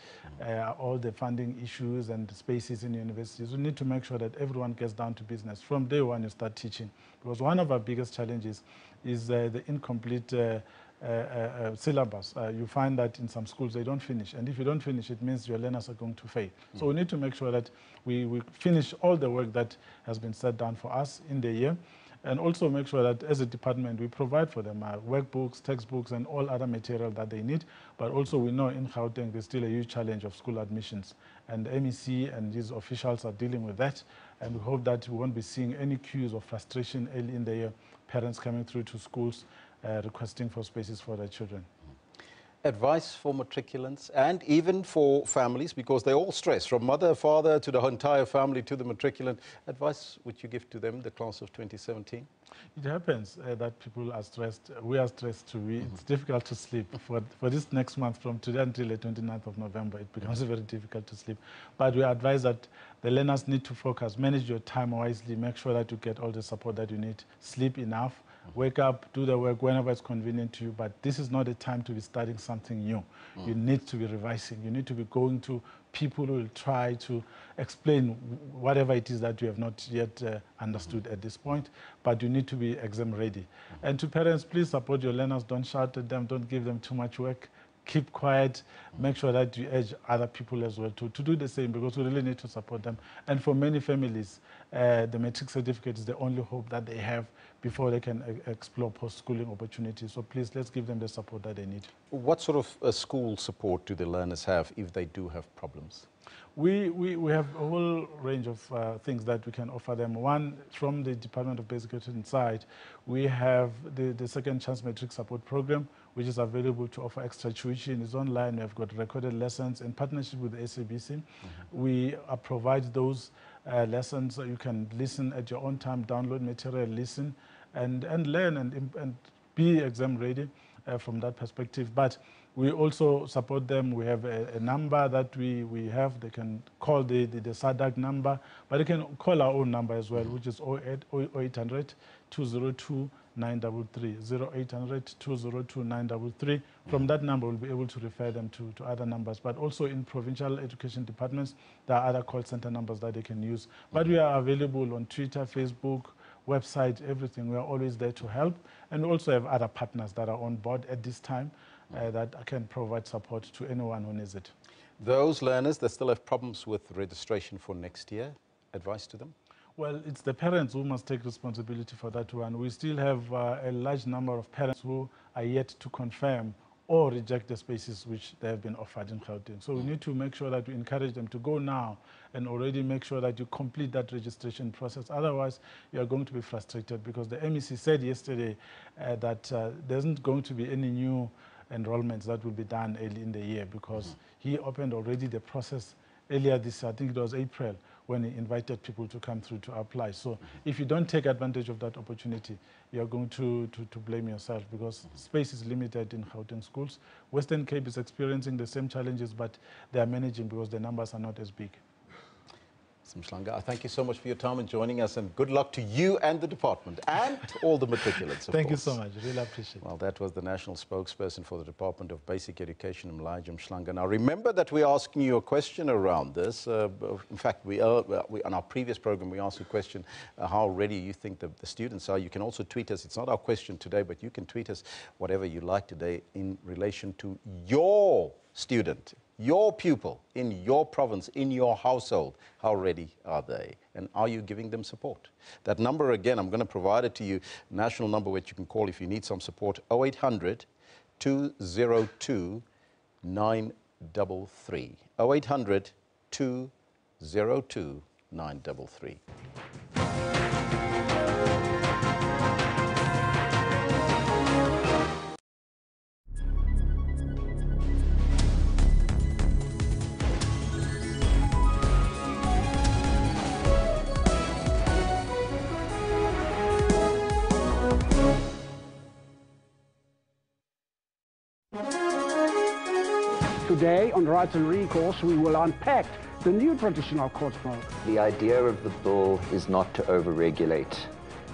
Speaker 10: all the funding issues and the spaces in universities, we need to make sure that everyone gets down to business. From day one, you start teaching. Because one of our biggest challenges is the incomplete syllabus. You find that in some schools they don't finish, and if you don't finish, it means your learners are going to fail. So we need to make sure that we finish all the work that has been set down for us in the year, and also make sure that as a department we provide for them workbooks, textbooks and all other material that they need. But also we know in Gauteng there's still a huge challenge of school admissions, and MEC and these officials are dealing with that, and we hope that we won't be seeing any cues of frustration early in the year, parents coming through to schools requesting for spaces for their children.
Speaker 1: Advice for matriculants and even for families, because they're all stressed, from mother, father, to the entire family, to the matriculant. Advice would you give to them, the class of 2017?
Speaker 10: It happens that people are stressed. We are stressed too. It's difficult to sleep. For this next month, from today until the 29th of November, it becomes very difficult to sleep. But we advise that the learners need to focus, manage your time wisely, make sure that you get all the support that you need, sleep enough, wake up, do the work whenever it's convenient to you, but this is not a time to be studying something new. You need to be revising. You need to be going to people who will try to explain whatever it is that you have not yet understood at this point, but you need to be exam ready. And to parents, please support your learners. Don't shout at them. Don't give them too much work. Keep quiet. Make sure that you urge other people as well to do the same, because we really need to support them. And for many families, the matric certificate is the only hope that they have before they can explore post-schooling opportunities. So please, let's give them the support that they need.
Speaker 1: What sort of school support do the learners have if they do have problems?
Speaker 10: We have a whole range of things that we can offer them. One, from the Department of Basic Education side, we have the Second Chance Matric Support Program, which is available to offer extra tuition. It's online. We have got recorded lessons in partnership with the SABC. We provide those lessons so you can listen at your own time, download material, listen, and learn and be exam ready from that perspective. But we also support them. We have a number that we have. They can call the SADC number, but they can call our own number as well, which is 0800 202 933, 0800 202 933. From that number, we'll be able to refer them to other numbers. But also in provincial education departments, there are other call center numbers that they can use. But we are available on Twitter, Facebook, website, everything. We are always there to help. And we also have other partners that are on board at this time that can provide support to anyone who needs it.
Speaker 1: Those learners that still have problems with registration for next year, advice to them?
Speaker 10: Well, it's the parents who must take responsibility for that one. We still have a large number of parents who are yet to confirm or reject the spaces which they have been offered in Gauteng. So we need to make sure that we encourage them to go now and already make sure that you complete that registration process. Otherwise, you are going to be frustrated because the MEC said yesterday that there isn't going to be any new enrollments that will be done early in the year because he opened already the process earlier this, I think it was April, when he invited people to come through to apply. So if you don't take advantage of that opportunity, you're going to blame yourself because space is limited in Gauteng schools. Western Cape is experiencing the same challenges, but they are managing because the numbers are not as big.
Speaker 1: Mhlanga, thank you so much for your time and joining us, and good luck to you and the department and all the matriculates.
Speaker 10: Thank you so much. Really appreciate it.
Speaker 1: Well, that was the national spokesperson for the Department of Basic Education, Mhlanga. Now, remember that we're asking you a question around this. In fact, on our previous program, we asked a question, how ready you think the students are. You can also tweet us. It's not our question today, but you can tweet us whatever you like today in relation to your student, your pupil, in your province, in your household. How ready are they? And are you giving them support? That number, again, I'm going to provide it to you, national number which you can call if you need some support, 0800 202 933. 0800 202 933.
Speaker 11: Today on Rights and Recourse, we will unpack the new traditional court bill.
Speaker 13: The idea of the bill is not to overregulate,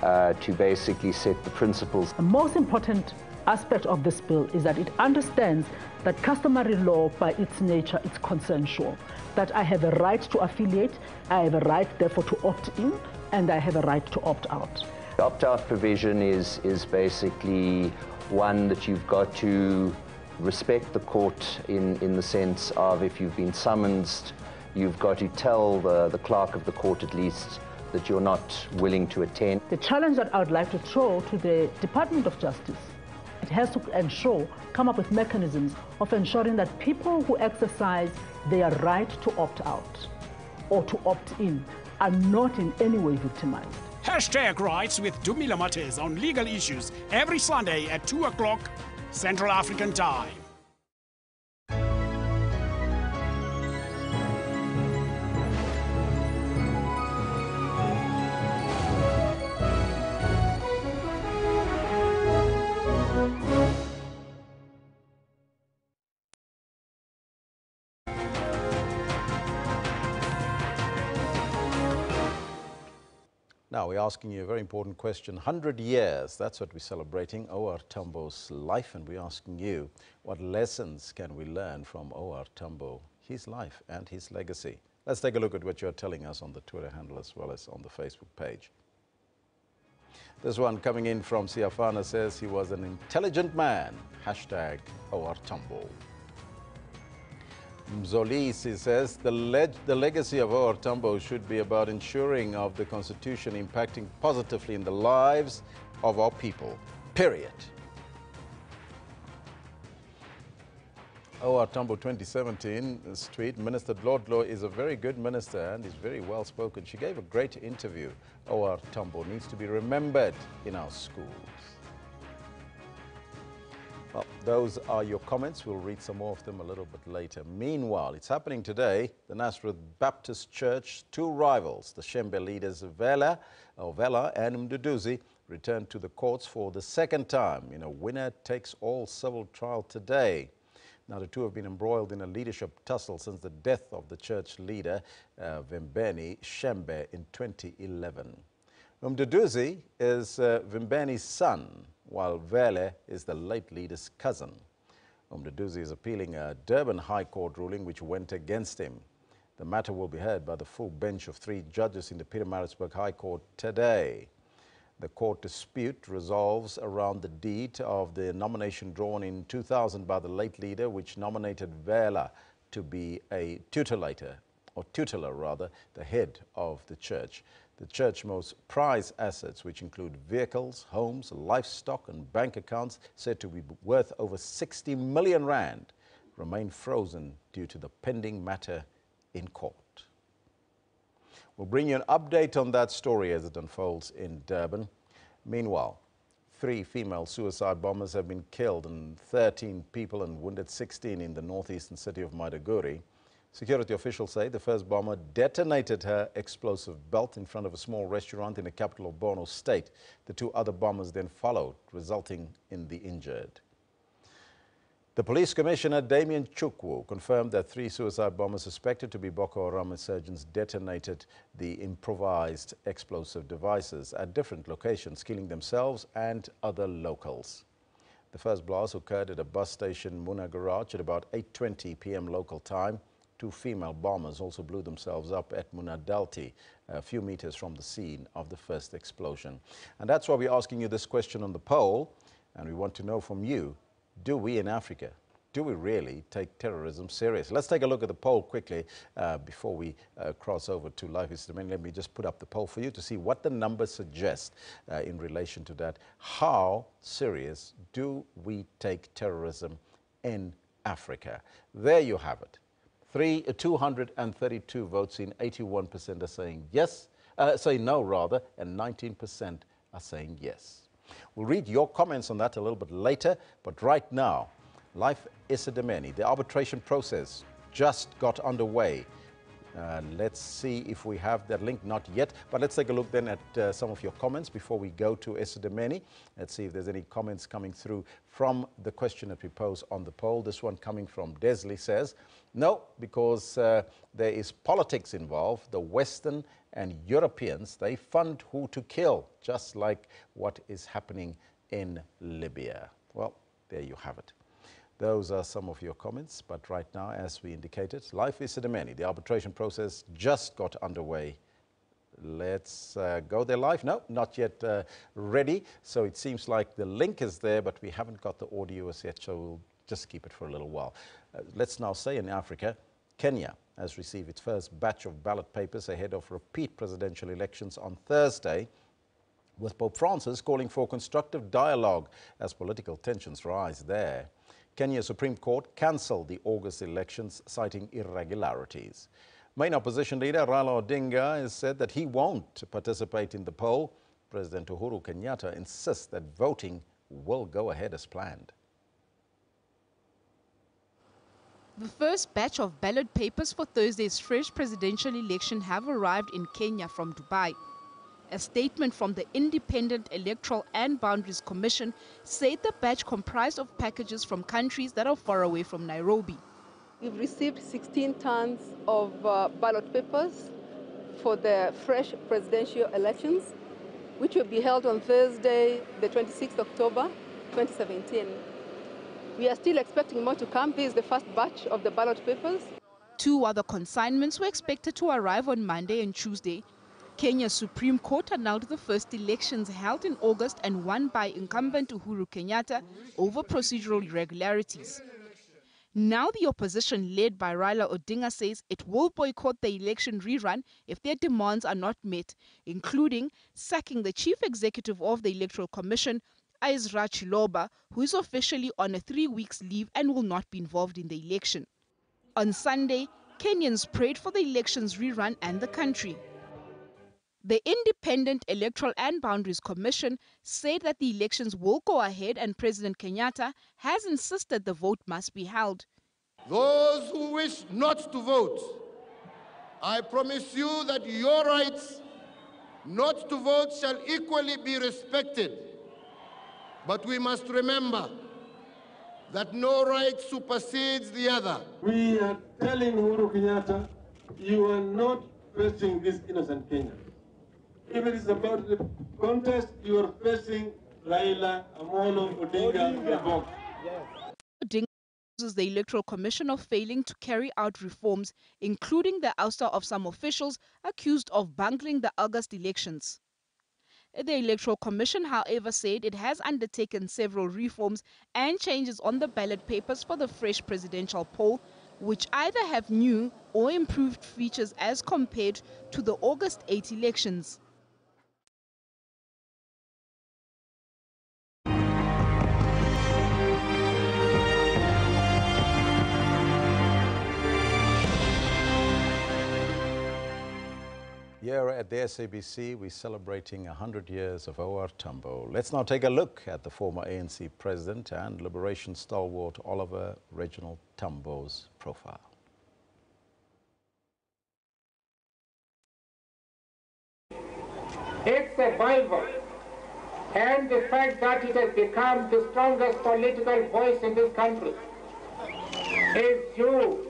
Speaker 13: to basically set the principles.
Speaker 14: The most important aspect of this bill is that it understands that customary law, by its nature, is consensual. That I have a right to affiliate, I have a right, therefore, to opt in, and I have a right to opt out.
Speaker 13: The opt-out provision is basically one that you've got to respect the court in the sense of if you've been summoned, you've got to tell the clerk of the court at least that you're not willing to attend.
Speaker 14: The challenge that I would like to throw to the Department of Justice, it has to come up with mechanisms of ensuring that people who exercise their right to opt out or to opt in are not in any way victimized.
Speaker 15: Hashtag Rights with Dumila Mates on legal issues every Sunday at 2 o'clock Central African Time.
Speaker 1: Now, we're asking you a very important question. 100 years, that's what we're celebrating, O.R. Tambo's life, and we're asking you, what lessons can we learn from O.R. Tambo, his life and his legacy? Let's take a look at what you're telling us on the Twitter handle as well as on the Facebook page. This one coming in from Siafana says he was an intelligent man. Hashtag O.R. Tambo. Mzolisi says the legacy of O.R. Tambo should be about ensuring of the Constitution impacting positively in the lives of our people, period. O.R. Tambo 2017 tweet, Minister Dlodlo is a very good minister and is very well spoken. She gave a great interview. O.R. Tambo needs to be remembered in our schools. Well, those are your comments. We'll read some more of them a little bit later. Meanwhile, it's happening today. The Nazareth Baptist Church, two rivals, the Shembe leaders Vela and Mduduzi, returned to the courts for the second time in a winner-takes-all civil trial today. Now, the two have been embroiled in a leadership tussle since the death of the church leader, Vembeni Shembe, in 2011. Mduduzi is Vimbeni's son, while Vele is the late leader's cousin. Mduduzi is appealing a Durban High Court ruling which went against him. The matter will be heard by the full bench of 3 judges in the Pietermaritzburg High Court today. The court dispute resolves around the deed of the nomination drawn in 2000 by the late leader, which nominated Vela to be a tutelar, the head of the church. The church's most prized assets, which include vehicles, homes, livestock and bank accounts said to be worth over 60 million rand, remain frozen due to the pending matter in court. We'll bring you an update on that story as it unfolds in Durban. Meanwhile, 3 female suicide bombers have been killed and 13 people and wounded 16 in the northeastern city of Maiduguri. Security officials say the first bomber detonated her explosive belt in front of a small restaurant in the capital of Borno State. The 2 other bombers then followed, resulting in the injured. The police commissioner, Damien Chukwu, confirmed that 3 suicide bombers suspected to be Boko Haram insurgents detonated the improvised explosive devices at different locations, killing themselves and other locals. The first blast occurred at a bus station, Muna Garage, at about 8:20 p.m. local time. 2 female bombers also blew themselves up at Muna Delti, a few meters from the scene of the first explosion. And that's why we're asking you this question on the poll, and we want to know from you, do we in Africa, do we really take terrorism seriously? Let's take a look at the poll quickly before we cross over to Life is Demanding. Let me just put up the poll for you to see what the numbers suggest in relation to that. How serious do we take terrorism in Africa? There you have it. 232 votes in, 81% are saying yes, say no rather, and 19% are saying yes. We'll read your comments on that a little bit later, but right now, Life Isidemeni, the arbitration process just got underway. Let's see if we have that link. Not yet, but let's take a look then at some of your comments before we go to Isidemeni. Let's see if there's any comments coming through from the question that we pose on the poll. This one coming from Desley says, no, because there is politics involved. The Western and Europeans, they fund who to kill, just like what is happening in Libya. Well, there you have it. Those are some of your comments, but right now, as we indicated, Life is Isidemeni. The arbitration process just got underway. Let's go there live. No, not yet ready. So it seems like the link is there, but we haven't got the audio as yet, so we'll just keep it for a little while. Let's now say in Africa, Kenya has received its first batch of ballot papers ahead of repeat presidential elections on Thursday, with Pope Francis calling for constructive dialogue as political tensions rise there. Kenya Supreme Court cancelled the August elections, citing irregularities. Main opposition leader Raila Odinga has said that he won't participate in the poll. President Uhuru Kenyatta insists that voting will go ahead as planned.
Speaker 3: The first batch of ballot papers for Thursday's fresh presidential election have arrived in Kenya from Dubai. A statement from the Independent Electoral and Boundaries Commission said the batch comprised of packages from countries that are far away from Nairobi.
Speaker 12: We've received 16 tons of ballot papers for the fresh presidential elections, which will be held on Thursday, the 26th October, 2017. We are still expecting more to come. This is the first batch of the ballot papers.
Speaker 3: 2 other consignments were expected to arrive on Monday and Tuesday. Kenya's Supreme Court annulled the first elections held in August and won by incumbent Uhuru Kenyatta over procedural irregularities. Now the opposition, led by Raila Odinga, says it will boycott the election rerun if their demands are not met, including sacking the chief executive of the Electoral Commission, Ezra Chiloba, who is officially on a 3-week leave and will not be involved in the election. On Sunday, Kenyans prayed for the elections rerun and the country. The Independent Electoral and Boundaries Commission said that the elections will go ahead, and President Kenyatta has insisted the vote must be held.
Speaker 16: Those who wish not to vote, I promise you that your rights not to vote shall equally be respected. But we must remember that no right supersedes the other.
Speaker 17: We are telling Uhuru Kenyatta, you are not facing these innocent Kenyans.
Speaker 4: If it is about the contest, you are facing Raila Amolo Odinga revoked.
Speaker 3: Odinga accuses the Electoral Commission of failing to carry out reforms, including the ouster of some officials accused of bungling the August elections. The Electoral Commission, however, said it has undertaken several reforms and changes on the ballot papers for the fresh presidential poll, which either have new or improved features as compared to the August 8 elections.
Speaker 1: Here at the SABC, we're celebrating 100 years of O.R. Tambo. Let's now take a look at the former ANC president and liberation stalwart Oliver Reginald Tambo's profile.
Speaker 17: Its survival and the fact that it has become the strongest political voice in this country is due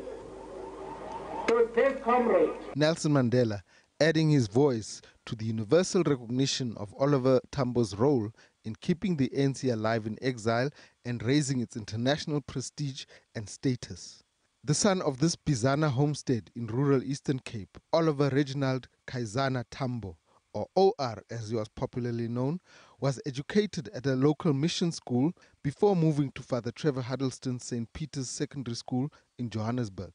Speaker 17: to this comrade.
Speaker 18: Nelson Mandela, adding his voice to the universal recognition of Oliver Tambo's role in keeping the ANC alive in exile and raising its international prestige and status. The son of this Bizana homestead in rural Eastern Cape, Oliver Reginald Kaizana Tambo, or OR as he was popularly known, was educated at a local mission school before moving to Father Trevor Huddleston's St. Peter's Secondary School in Johannesburg.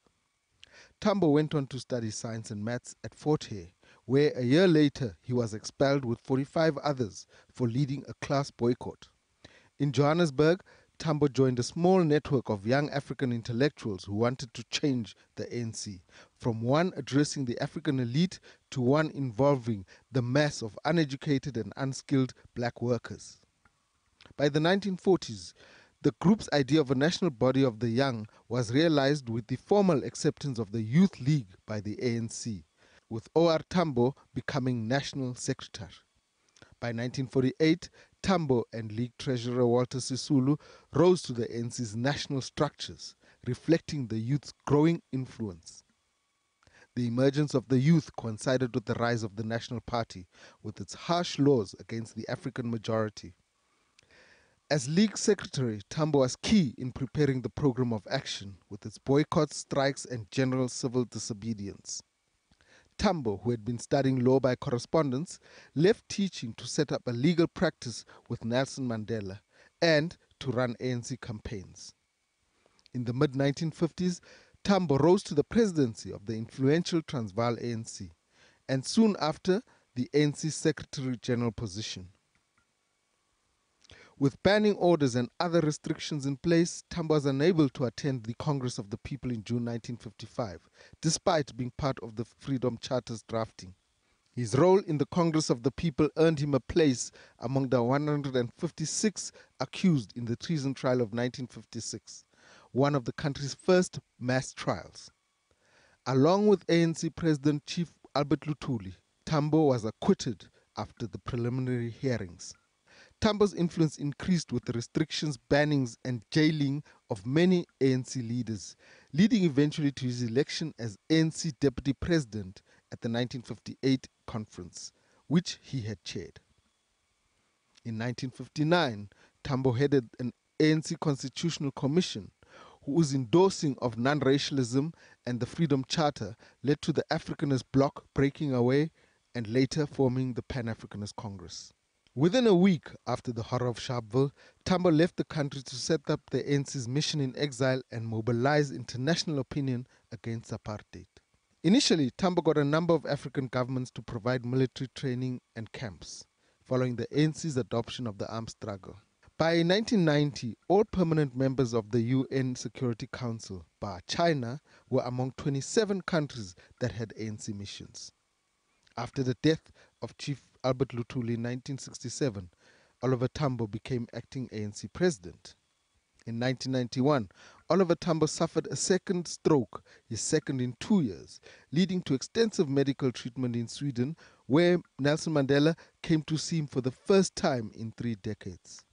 Speaker 18: Tambo went on to study science and maths at Fort Hare, where a year later he was expelled with 45 others for leading a class boycott. In Johannesburg, Tambo joined a small network of young African intellectuals who wanted to change the ANC, from one addressing the African elite to one involving the mass of uneducated and unskilled black workers. By the 1940s, the group's idea of a national body of the young was realized with the formal acceptance of the Youth League by the ANC, with O.R. Tambo becoming national secretary. By 1948, Tambo and League Treasurer Walter Sisulu rose to the ANC's national structures, reflecting the youth's growing influence. The emergence of the youth coincided with the rise of the National Party, with its harsh laws against the African majority. As League Secretary, Tambo was key in preparing the program of action, with its boycotts, strikes, and general civil disobedience. Tambo, who had been studying law by correspondence, left teaching to set up a legal practice with Nelson Mandela and to run ANC campaigns. In the mid-1950s, Tambo rose to the presidency of the influential Transvaal ANC, and soon after, the ANC Secretary-General position. With banning orders and other restrictions in place, Tambo was unable to attend the Congress of the People in June 1955, despite being part of the Freedom Charter's drafting. His role in the Congress of the People earned him a place among the 156 accused in the treason trial of 1956, one of the country's first mass trials. Along with ANC President Chief Albert Luthuli, Tambo was acquitted after the preliminary hearings. Tambo's influence increased with the restrictions, bannings, and jailing of many ANC leaders, leading eventually to his election as ANC Deputy President at the 1958 conference, which he had chaired. In 1959, Tambo headed an ANC Constitutional Commission, whose endorsing of non-racialism and the Freedom Charter led to the Africanist Bloc breaking away and later forming the Pan-Africanist Congress. Within a week after the horror of Sharpeville, Tambo left the country to set up the ANC's mission in exile and mobilize international opinion against apartheid. Initially, Tambo got a number of African governments to provide military training and camps, following the ANC's adoption of the armed struggle. By 1990, all permanent members of the UN Security Council, bar China, were among 27 countries that had ANC missions. After the death of Chief Albert Luthuli in 1967, Oliver Tambo became acting ANC president. In 1991, Oliver Tambo suffered a second stroke, his second in 2 years, leading to extensive medical treatment in Sweden, where Nelson Mandela came to see him for the first time in 3 decades.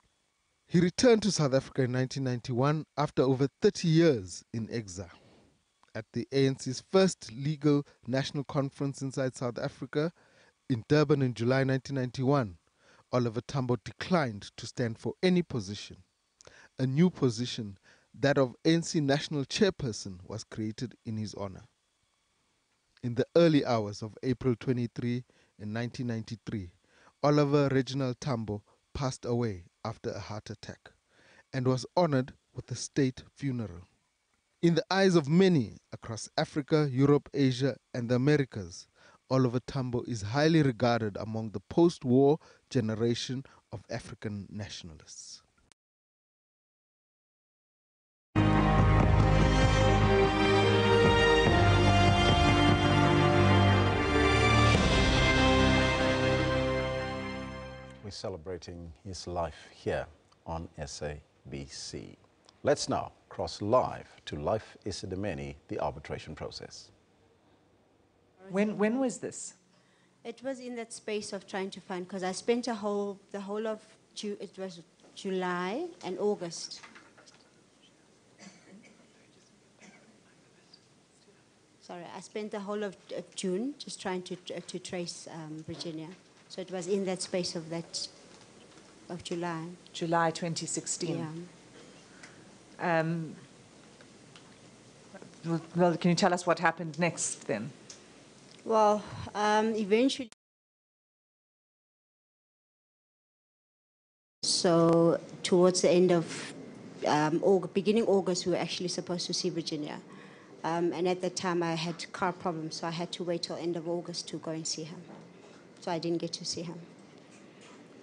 Speaker 18: He returned to South Africa in 1991 after over 30 years in exile. At the ANC's first legal national conference inside South Africa, In Durban in July 1991, Oliver Tambo declined to stand for any position. A new position, that of ANC National Chairperson, was created in his honor. In the early hours of April 23 in 1993, Oliver Reginald Tambo passed away after a heart attack and was honored with a state funeral. In the eyes of many across Africa, Europe, Asia, and the Americas, Oliver Tambo is highly regarded among the post-war generation of African nationalists.
Speaker 1: We're celebrating his life here on SABC. Let's now cross live to Life Isidimeni, the arbitration process.
Speaker 5: When was this?
Speaker 19: It was in that space of trying to find, because I spent the whole of it was July and August. Sorry, I spent the whole of June just trying to trace Virginia. So it was in that space of July.
Speaker 5: July 2016.
Speaker 19: Yeah.
Speaker 5: Well, can you tell us what happened next then?
Speaker 19: Well, eventually. So towards the end of beginning August, we were actually supposed to see Virginia. And at that time, I had car problems, so I had to wait till end of August to go and see him. So I didn't get to see him.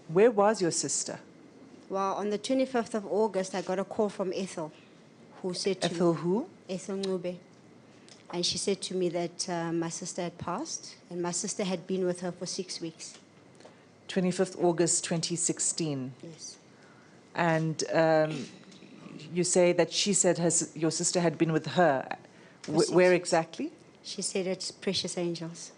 Speaker 5: Where was your sister?
Speaker 19: Well, on the 25th of August, I got a call from Ethel, who said to
Speaker 5: Ethel
Speaker 19: me,
Speaker 5: who?
Speaker 19: Ethel Ngube. And she said to me that my sister had passed, and my sister had been with her for 6 weeks.
Speaker 5: 25th August 2016.
Speaker 19: Yes.
Speaker 5: And you say that she said your sister had been with her. Where exactly?
Speaker 19: She said it's Precious Angels.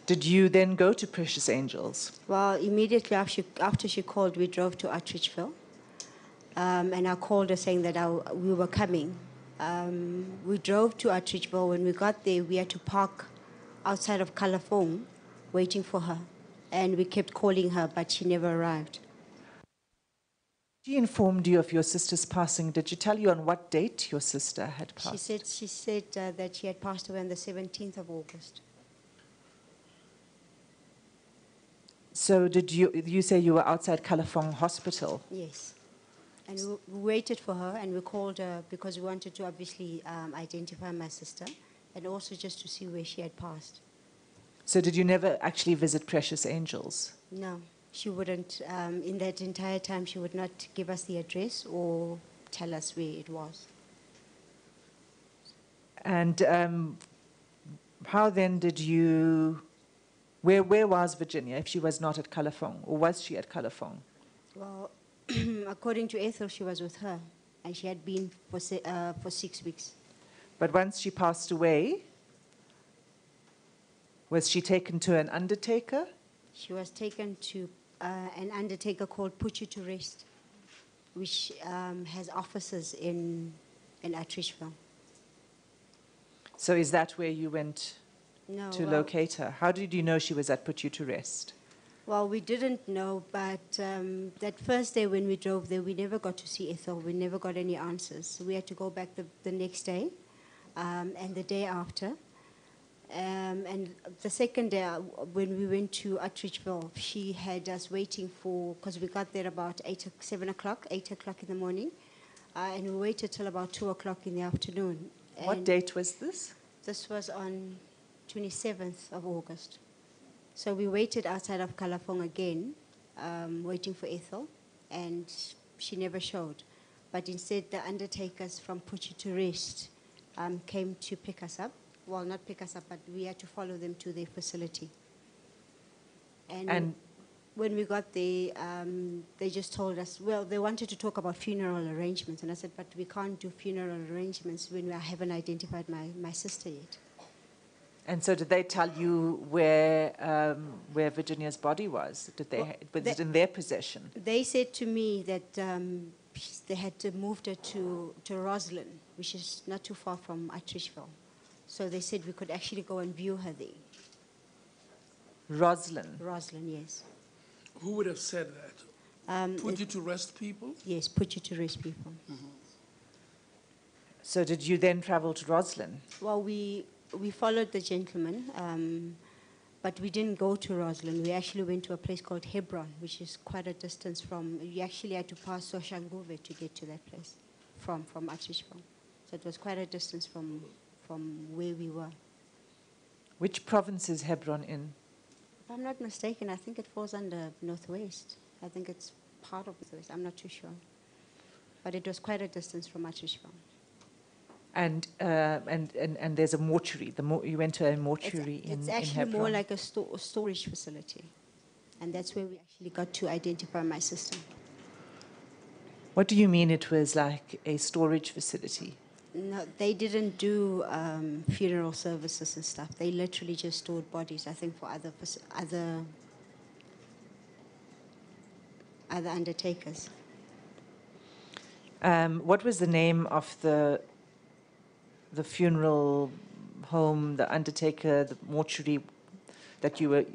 Speaker 5: Did you then go to Precious Angels?
Speaker 19: Well, immediately after she called, we drove to Atteridgeville. And I called her saying that we were coming. We drove to Atteridgeville. When we got there, we had to park outside of Calafong, waiting for her. And we kept calling her, but she never arrived.
Speaker 5: She informed you of your sister's passing. Did she tell you on what date your sister had passed?
Speaker 19: She said that she had passed away on the 17th of August.
Speaker 5: So did you say you were outside Calafong Hospital?
Speaker 19: Yes. And we waited for her, and we called her because we wanted to obviously identify my sister and also just to see where she had passed.
Speaker 5: So did you never actually visit Precious Angels?
Speaker 19: No, she wouldn't. In that entire time, she would not give us the address or tell us where it was.
Speaker 5: And how then did you... Where was Virginia if she was not at Calafong, or was she at Calafong?
Speaker 19: Well, according to Ethel, she was with her, and she had been for 6 weeks.
Speaker 5: But once she passed away, was she taken to an undertaker?
Speaker 19: She was taken to an undertaker called Put You to Rest, which has offices in Atteridgeville.
Speaker 5: So is that where you went to
Speaker 19: well,
Speaker 5: locate her? How did you know she was at Put You to Rest?
Speaker 19: Well, we didn't know, but that first day when we drove there, we never got to see Ethel. We never got any answers. So we had to go back the next day and the day after. And the second day, when we went to Atteridgeville, she had us waiting for, because we got there about 8 o'clock in the morning, and we waited till about 2 o'clock in the afternoon.
Speaker 5: What date was this?
Speaker 19: This was on 27th of August. So we waited outside of Calafong again, waiting for Ethel, and she never showed. But instead, the undertakers from Put You to Rest came to pick us up. Well, not pick us up, but we had to follow them to their facility. And when we got there, they just told us, well, they wanted to talk about funeral arrangements. And I said, but we can't do funeral arrangements when we haven't identified my sister yet.
Speaker 5: And so did they tell you where Virginia's body was? Was it in their possession?
Speaker 19: They said to me that they had to move her to Roslyn, which is not too far from Atteridgeville. So they said we could actually go and view her there.
Speaker 5: Roslyn.
Speaker 20: Roslyn, yes.
Speaker 21: Who would have said that? Put you to rest people?
Speaker 20: Yes, put you to rest people.
Speaker 5: So did you then travel to Roslyn?
Speaker 20: Well, we followed the gentleman, but we didn't go to Roslyn. We actually went to a place called Hebron, which is quite a distance from. You actually had to pass Soshanguve to get to that place, from Atishbang. So it was quite a distance from where we were.
Speaker 5: Which province is Hebron in?
Speaker 20: If I'm not mistaken, I think it falls under Northwest. I think it's part of Northwest. I'm not too sure. But it was quite a distance from Atishbang.
Speaker 5: And there's a mortuary. You went to a mortuary in Hebron.
Speaker 20: It's actually more like a storage facility. And that's where we actually got to identify my sister.
Speaker 5: What do you mean it was like a storage facility?
Speaker 20: No, they didn't do funeral services and stuff. They literally just stored bodies, I think, for other undertakers.
Speaker 5: What was the name of the funeral home, the undertaker, the mortuary that you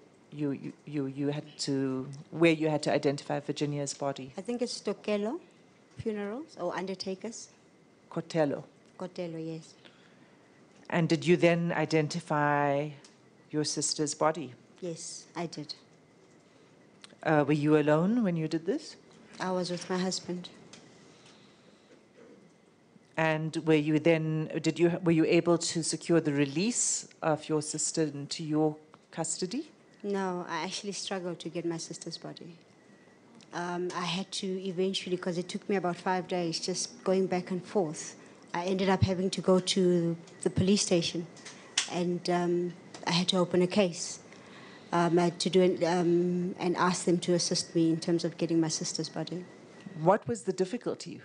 Speaker 5: had to, where you had to identify Virginia's body?
Speaker 20: I think it's Tokelo Funerals or Undertakers.
Speaker 5: Kotelo.
Speaker 20: Kotelo, yes.
Speaker 5: And did you then identify your sister's body?
Speaker 20: Yes, I did.
Speaker 5: Were you alone when you did this?
Speaker 20: I was with my husband.
Speaker 5: And were you then, were you able to secure the release of your sister into your custody?
Speaker 20: No, I actually struggled to get my sister's body. I had to eventually, because it took me about 5 days just going back and forth, I ended up having to go to the police station, and I had to open a case and ask them to assist me in terms of getting my sister's body.
Speaker 5: What was the difficulty?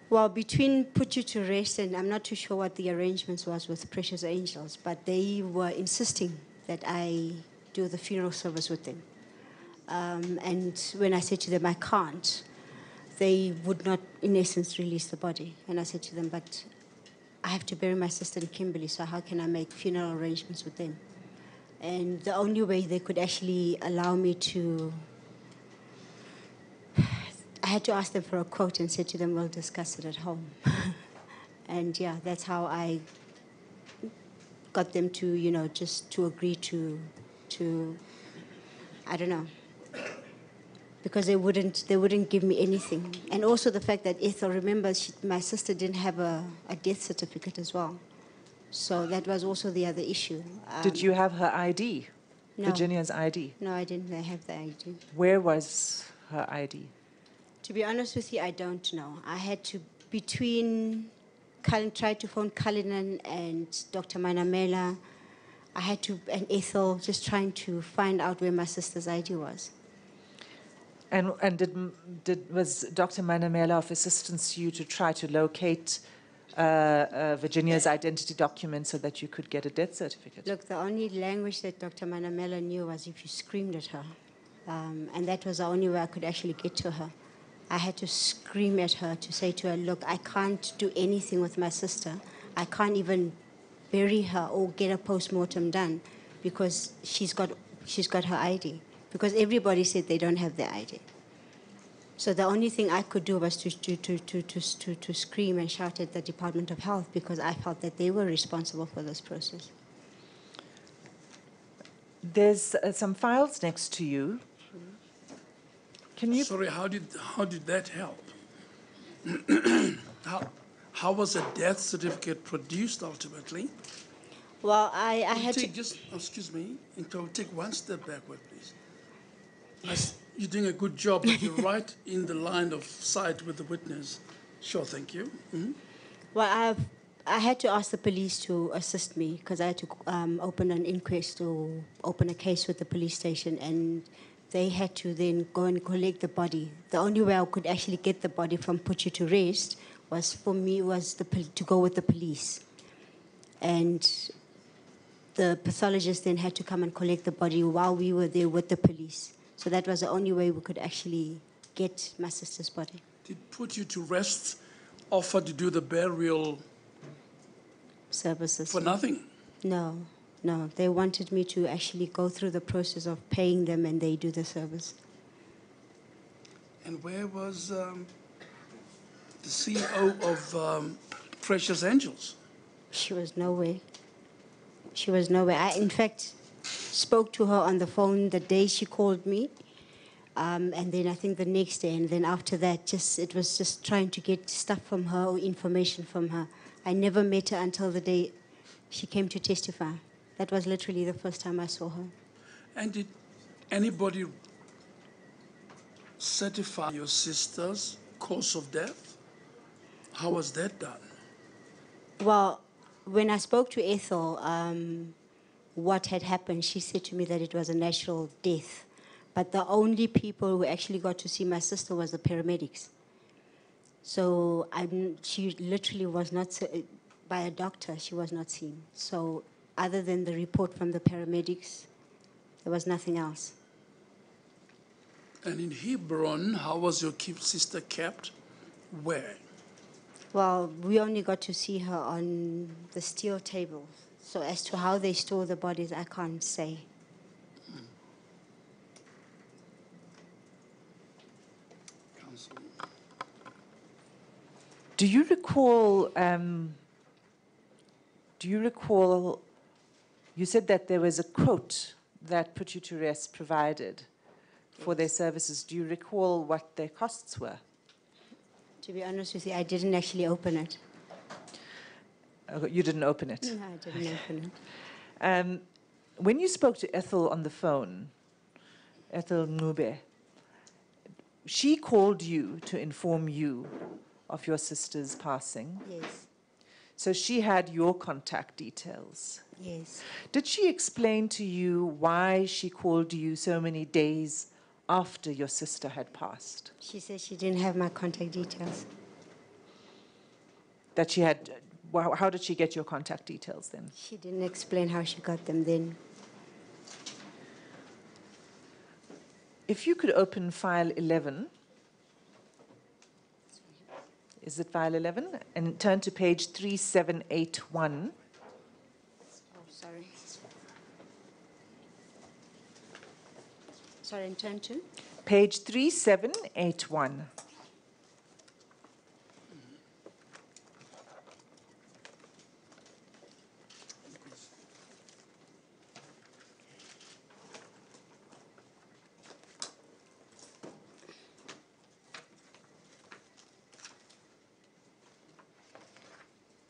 Speaker 20: Well, between put you to rest, and I'm not too sure what the arrangements was with Precious Angels, but they were insisting that I do the funeral service with them. And when I said to them, I can't, they would not, in essence, release the body. And I said to them, but I have to bury my sister in Kimberley, so how can I make funeral arrangements with them? And the only way they could actually allow me to, I had to ask them for a quote and said to them, we'll discuss it at home. And yeah, that's how I got them to, just to agree to, I don't know, because they wouldn't give me anything. And also the fact that Ethel, remember, my sister didn't have a death certificate as well. So that was also the other issue.
Speaker 5: Did you have her ID?
Speaker 20: No.
Speaker 5: Virginia's ID?
Speaker 20: No, I didn't have the ID.
Speaker 5: Where was her ID?
Speaker 20: To be honest with you, I don't know. I had to, try to phone Cullinan and Dr. Manamela. I had to, and Ethel, just trying to find out where my sister's ID was.
Speaker 5: And was Dr. Manamela of assistance to you to try to locate Virginia's identity document so that you could get a death certificate?
Speaker 20: Look, the only language that Dr. Manamela knew was if you screamed at her. And that was the only way I could actually get to her. I had to scream at her to say to her, look, I can't do anything with my sister. I can't even bury her or get a post-mortem done because she's got her ID. Because everybody said they don't have their ID. So the only thing I could do was to scream and shout at the Department of Health because I felt that they were responsible for this process.
Speaker 5: There's some files next to you. Can you?
Speaker 21: Sorry, how did that help? How was a death certificate produced ultimately?
Speaker 20: Well, I had to
Speaker 21: just excuse me, and take one step backward, please. You're doing a good job, but you're right in the line of sight with the witness. Sure, thank you. Mm-hmm.
Speaker 20: Well, I had to ask the police to assist me because I had to open an inquest or open a case with the police station, and they had to then go and collect the body. The only way I could actually get the body from Puchu to rest was to go with the police. And the pathologist then had to come and collect the body while we were there with the police. So that was the only way we could actually get my sister's body.
Speaker 21: Did Puchu to rest offer to do the burial
Speaker 20: services
Speaker 21: for nothing?
Speaker 20: No.
Speaker 19: No, they wanted me to actually go through the process of paying them and they do the service.
Speaker 21: And where was the CEO of Precious Angels?
Speaker 19: She was nowhere. She was nowhere. I, in fact, spoke to her on the phone the day she called me. And then I think the next day, and then after that, it was just trying to get stuff from her or information from her. I never met her until the day she came to testify. That was literally the first time I saw her.
Speaker 21: And did anybody certify your sister's cause of death? How was that done?
Speaker 19: Well, when I spoke to Ethel, what had happened, she said to me that it was a natural death. But the only people who actually got to see my sister was the paramedics. So she literally was not, by a doctor, she was not seen. So other than the report from the paramedics, there was nothing else.
Speaker 21: And in Hebron, how was your sister kept? Where?
Speaker 19: Well, we only got to see her on the steel table. So as to how they store the bodies, I can't say.
Speaker 5: Do you recall, you said that there was a quote that Put You to Rest provided for their services. Do you recall what their costs were?
Speaker 19: To be honest with you, I didn't actually open it.
Speaker 5: You didn't open it?
Speaker 19: No, I didn't open
Speaker 5: it. When you spoke to Ethel on the phone, Ethel Ncube, she called you to inform you of your sister's passing.
Speaker 19: Yes.
Speaker 5: So she had your contact details.
Speaker 19: Yes.
Speaker 5: Did she explain to you why she called you so many days after your sister had passed?
Speaker 19: She said she didn't have my contact details.
Speaker 5: That she had, how did she get your contact details then?
Speaker 19: She didn't explain how she got them then.
Speaker 5: If you could open file 11. Is it file 11? And turn to page 3781.
Speaker 19: Oh, sorry. Sorry, and turn to?
Speaker 5: Page 3781.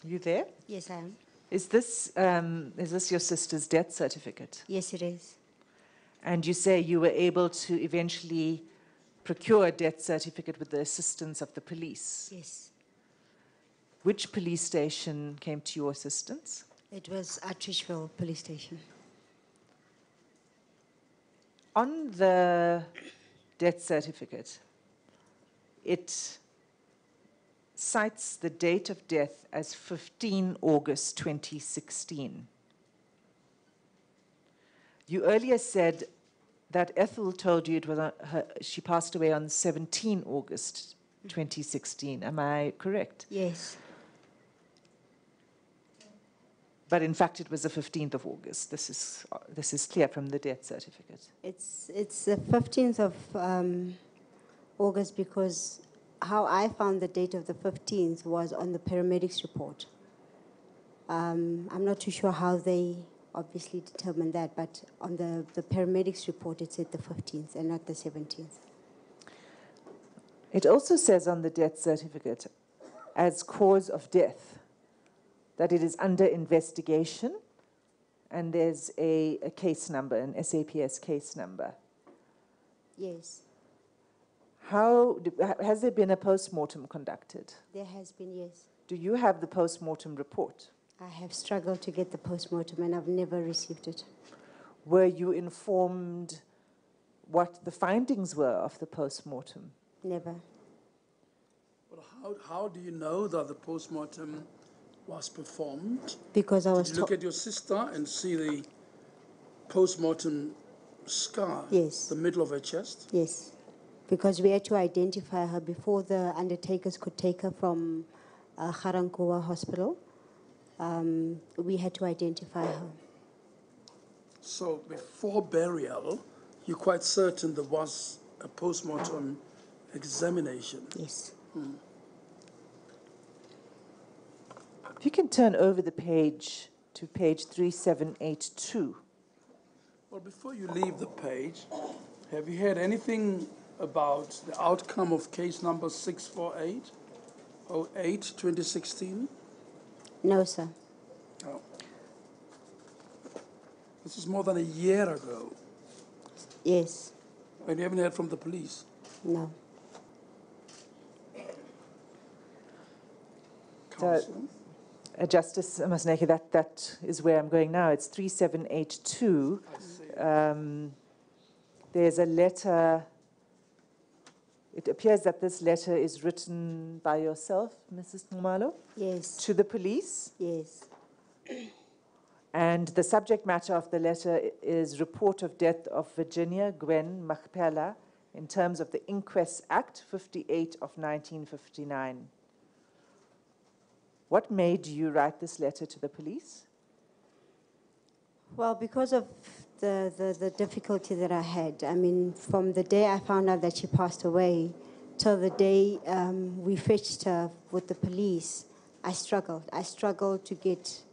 Speaker 5: You there?
Speaker 19: Yes, I am.
Speaker 5: Is this your sister's death certificate?
Speaker 19: Yes, it is.
Speaker 5: And you say you were able to eventually procure a death certificate with the assistance of the police?
Speaker 19: Yes.
Speaker 5: Which police station came to your assistance?
Speaker 19: It was Atteridgeville Police Station.
Speaker 5: On the death certificate, it cites the date of death as 15 August 2016. You earlier said that Ethel told you it was she passed away on 17 August 2016. Am I correct?
Speaker 19: Yes.
Speaker 5: But in fact, it was the 15th of August. This is clear from the death certificate.
Speaker 19: It's the 15th of August because how I found the date of the 15th was on the paramedics report. I'm not too sure how they obviously determined that, but on the paramedics report it said the 15th and not the 17th.
Speaker 5: It also says on the death certificate, as cause of death, that it is under investigation, and there's a case number, an SAPS case number.
Speaker 19: Yes.
Speaker 5: Has there been a post-mortem conducted?
Speaker 19: There has been, yes.
Speaker 5: Do you have the post-mortem report?
Speaker 19: I have struggled to get the post-mortem and I've never received it.
Speaker 5: Were you informed what the findings were of the post-mortem?
Speaker 19: Never.
Speaker 21: Well, how do you know that the post-mortem was performed?
Speaker 19: Because I was
Speaker 21: Did you look at your sister and see the post-mortem scar?
Speaker 19: Yes.
Speaker 21: The middle of her chest?
Speaker 19: Yes. Because we had to identify her before the undertakers could take her from Garankuwa Hospital. We had to identify her.
Speaker 21: So before burial, you're quite certain there was a post-mortem examination?
Speaker 19: Yes.
Speaker 5: If you can turn over the page to page 3782.
Speaker 21: Well, before you leave the page, have you heard anything about the outcome of case number 648/08/2016?
Speaker 19: No, sir.
Speaker 21: No. This is more than a year ago.
Speaker 19: Yes.
Speaker 21: And you haven't heard from the police?
Speaker 19: No.
Speaker 5: Justice Masneke, that is where I'm going now. It's 3782. There's a letter. It appears that this letter is written by yourself, Mrs. Nxumalo?
Speaker 19: Yes.
Speaker 5: To the police?
Speaker 19: Yes.
Speaker 5: And the subject matter of the letter is report of death of Virginia Gwen Makpela in terms of the Inquest Act 58 of 1959. What made you write this letter to the police?
Speaker 19: Well, because of the difficulty that I had. I mean, from the day I found out that she passed away till the day we fetched her with the police, I struggled. I struggled to get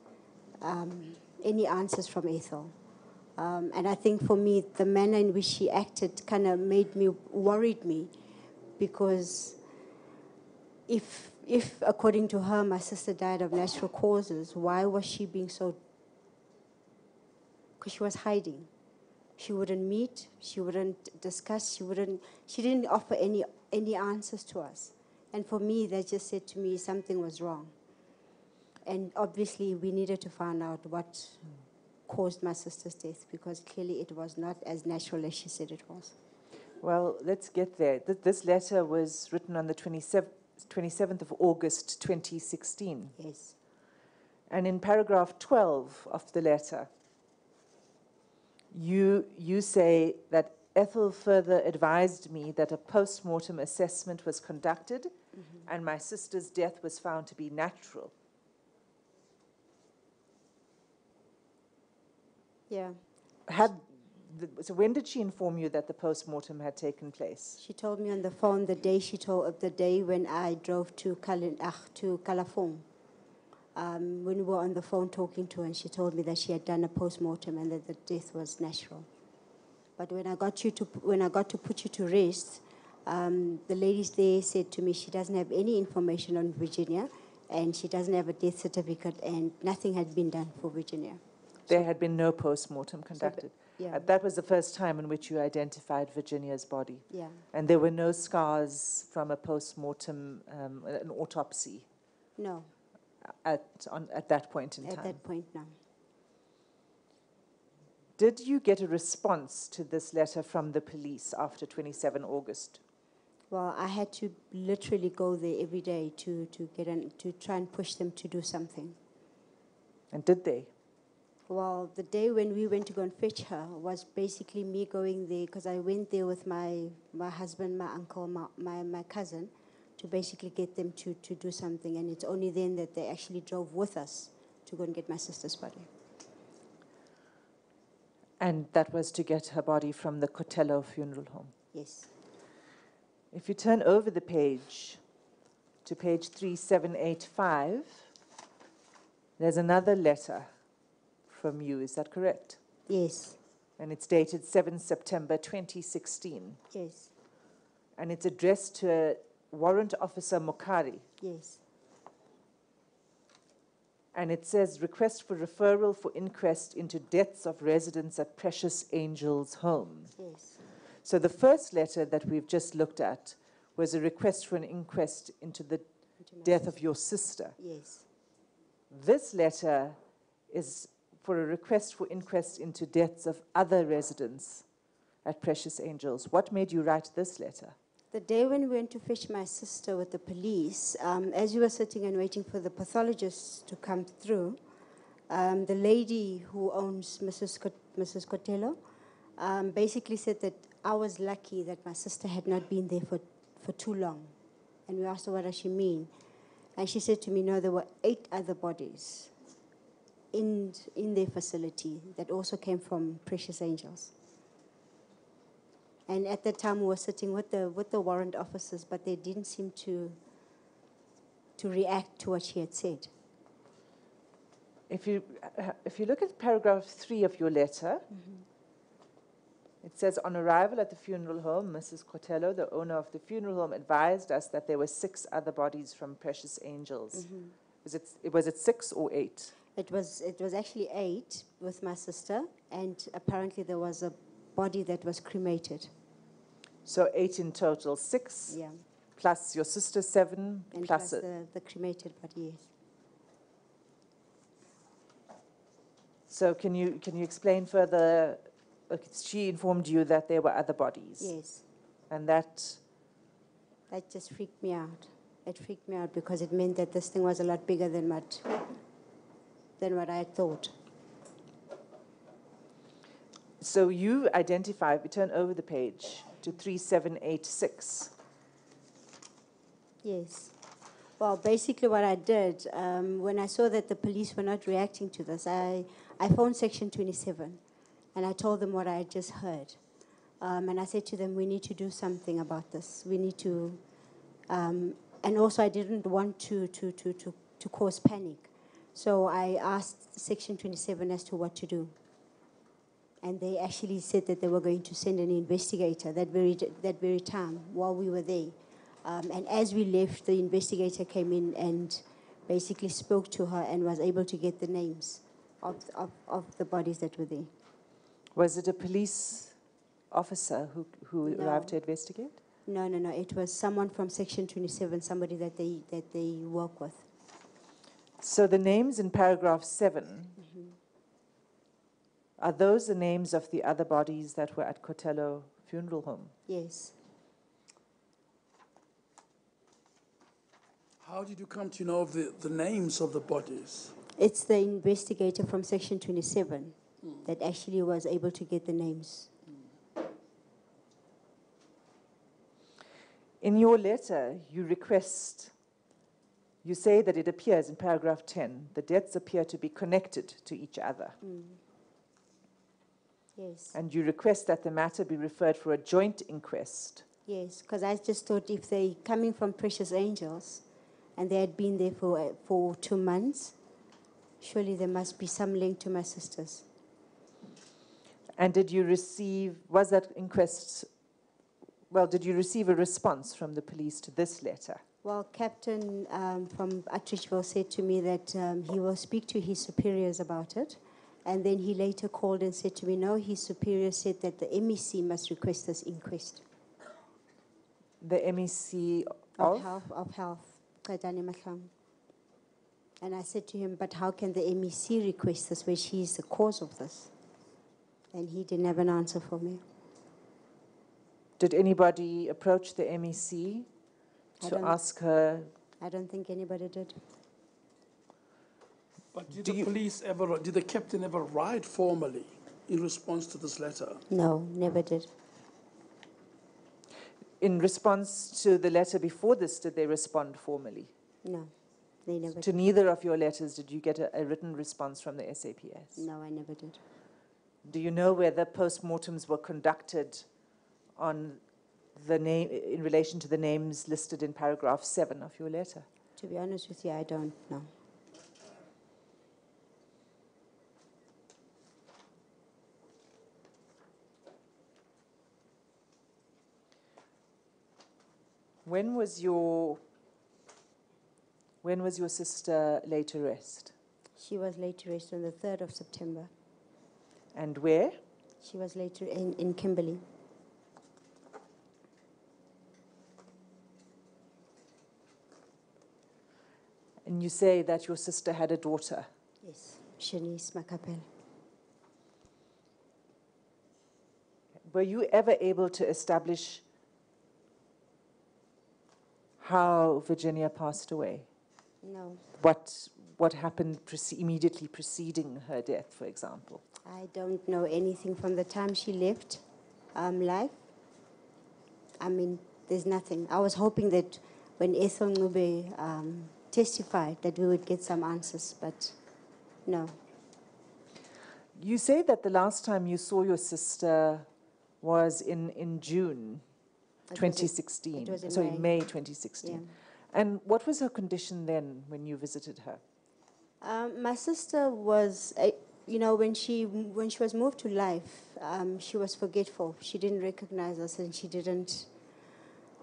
Speaker 19: any answers from Ethel. And I think for me, the manner in which she acted kind of worried me, because if according to her, my sister died of natural causes, why was she being so? Because she was hiding. She wouldn't meet, she wouldn't discuss, she didn't offer any answers to us. And for me, that just said to me something was wrong. And obviously, we needed to find out what caused my sister's death, because clearly it was not as natural as she said it was.
Speaker 5: Well, let's get there. This letter was written on the 27th of August, 2016.
Speaker 19: Yes.
Speaker 5: And in paragraph 12 of the letter, you say that Ethel further advised me that a post-mortem assessment was conducted and my sister's death was found to be natural.
Speaker 19: Yeah.
Speaker 5: So when did she inform you that the post-mortem had taken place?
Speaker 19: She told me on the phone the day when I drove to Kalafong. When we were on the phone talking to her, and she told me that she had done a post-mortem and that the death was natural. But when I got to put you to rest, the ladies there said to me she doesn't have any information on Virginia, and she doesn't have a death certificate, and nothing had been done for Virginia.
Speaker 5: There had been no post-mortem conducted.
Speaker 19: Yeah.
Speaker 5: That was the first time in which you identified Virginia's body.
Speaker 19: Yeah.
Speaker 5: And there were no scars from a post-mortem, an autopsy.
Speaker 19: No.
Speaker 5: At that point in time.
Speaker 19: At that point, no.
Speaker 5: Did you get a response to this letter from the police after 27 August?
Speaker 19: Well, I had to literally go there every day to try and push them to do something.
Speaker 5: And did they?
Speaker 19: Well, the day when we went to go and fetch her was basically me going there, because I went there with my husband, my uncle, my cousin, to basically get them to do something. And it's only then that they actually drove with us to go and get my sister's body.
Speaker 5: And that was to get her body from the Cotello funeral home?
Speaker 19: Yes.
Speaker 5: If you turn over the page to page 3785, there's another letter from you, is that correct?
Speaker 19: Yes.
Speaker 5: And it's dated 7 September 2016.
Speaker 19: Yes.
Speaker 5: And it's addressed to Warrant Officer Mokari.
Speaker 19: Yes.
Speaker 5: And it says, request for referral for inquest into deaths of residents at Precious Angels Home.
Speaker 19: Yes.
Speaker 5: So the first letter that we've just looked at was a request for an inquest into the death of your sister.
Speaker 19: Yes.
Speaker 5: This letter is for a request for inquest into deaths of other residents at Precious Angels. What made you write this letter?
Speaker 19: The day when we went to fetch my sister with the police, as we were sitting and waiting for the pathologist to come through, the lady who owns Mrs. Cotello basically said that I was lucky that my sister had not been there for too long. And we asked her, what does she mean? And she said to me, no, there were 8 other bodies in their facility that also came from Precious Angels. And at that time, we were sitting with the warrant officers, but they didn't seem to react to what she had said.
Speaker 5: If you look at paragraph 3 of your letter, it says, on arrival at the funeral home, Mrs. Cotello, the owner of the funeral home, advised us that there were 6 other bodies from Precious Angels. Was it 6 or 8?
Speaker 19: It was actually 8 with my sister, and apparently there was a body that was cremated.
Speaker 5: So 8 in total, 6 plus your sister 7
Speaker 19: and
Speaker 5: plus
Speaker 19: plus the cremated body, yes.
Speaker 5: So can you explain further? She informed you that there were other bodies.
Speaker 19: Yes.
Speaker 5: And that
Speaker 19: just freaked me out. It freaked me out because it meant that this thing was a lot bigger than what I had thought.
Speaker 5: So you identify, we turn over the page to 3786.
Speaker 19: Yes. Well, basically what I did, when I saw that the police were not reacting to this, I phoned Section 27, and I told them what I had just heard. And I said to them, we need to do something about this. We need to, and also I didn't want to cause panic. So I asked Section 27 as to what to do. And they actually said that they were going to send an investigator that very time while we were there. And as we left, the investigator came in and basically spoke to her and was able to get the names of the bodies that were there.
Speaker 5: Was it a police officer who arrived to investigate?
Speaker 19: No. It was someone from Section 27, somebody that they work with.
Speaker 5: So the names in paragraph 7, are those the names of the other bodies that were at Cotello Funeral Home?
Speaker 19: Yes.
Speaker 21: How did you come to know of the names of the bodies?
Speaker 19: It's the investigator from Section 27 that actually was able to get the names.
Speaker 5: In your letter, you say that it appears in paragraph 10, the deaths appear to be connected to each other.
Speaker 19: Yes.
Speaker 5: And you request that the matter be referred for a joint inquest.
Speaker 19: Yes, because I just thought if they coming from Precious Angels and they had been there for 2 months, surely there must be some link to my sisters.
Speaker 5: And did you receive a response from the police to this letter?
Speaker 19: Well, Captain from Atteridgeville said to me that he will speak to his superiors about it. And then he later called and said to me, no, his superior said that the MEC must request this inquest.
Speaker 5: The MEC
Speaker 19: of health, Qedani Mahlang. And I said to him, but how can the MEC request this where she is the cause of this? And he didn't have an answer for me.
Speaker 5: Did anybody approach the MEC to ask her?
Speaker 19: I don't think anybody did.
Speaker 21: But did the captain ever write formally in response to this letter?
Speaker 19: No, never did.
Speaker 5: In response to the letter before this, did they respond formally?
Speaker 19: No, they never did.
Speaker 5: To neither of your letters, did you get a written response from the SAPS?
Speaker 19: No, I never did.
Speaker 5: Do you know whether postmortems were conducted on the name in relation to the names listed in paragraph 7 of your letter?
Speaker 19: To be honest with you, I don't know.
Speaker 5: When was your sister laid to rest?
Speaker 19: She was laid to rest on the 3rd of September.
Speaker 5: And where?
Speaker 19: She was laid to in Kimberley.
Speaker 5: And you say that your sister had a daughter?
Speaker 19: Yes, Shanice Makapel.
Speaker 5: Were you ever able to establish how Virginia passed away?
Speaker 19: No.
Speaker 5: What happened immediately preceding her death, for example?
Speaker 19: I don't know anything from the time she left life. I mean, there's nothing. I was hoping that when Ethel Ngube testified that we would get some answers, but no.
Speaker 5: You say that the last time you saw your sister was in June 2016. Sorry, May 2016.
Speaker 19: Yeah.
Speaker 5: And what was her condition then when you visited her?
Speaker 19: My sister was, you know, when she was moved to life, she was forgetful. She didn't recognize us, and she didn't,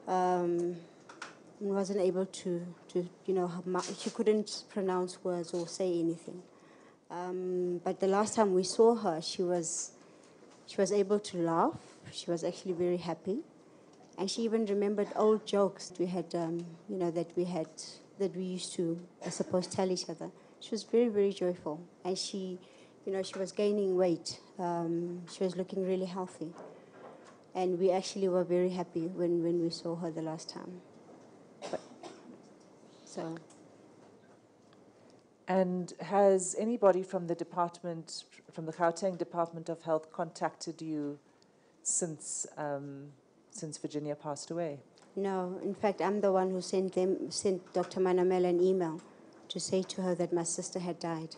Speaker 19: wasn't able to you know, she couldn't pronounce words or say anything. But the last time we saw her, she was able to laugh. She was actually very happy, and she even remembered old jokes we had, you know, that we used to, I suppose, tell each other. She was very, very joyful, and she, you know, she was gaining weight. She was looking really healthy, and we actually were very happy when we saw her the last time. So.
Speaker 5: And has anybody from the department, from the Gauteng Department of Health, contacted you since Virginia passed away?
Speaker 19: No, in fact, I'm the one who sent Dr. Manamela an email to say to her that my sister had died.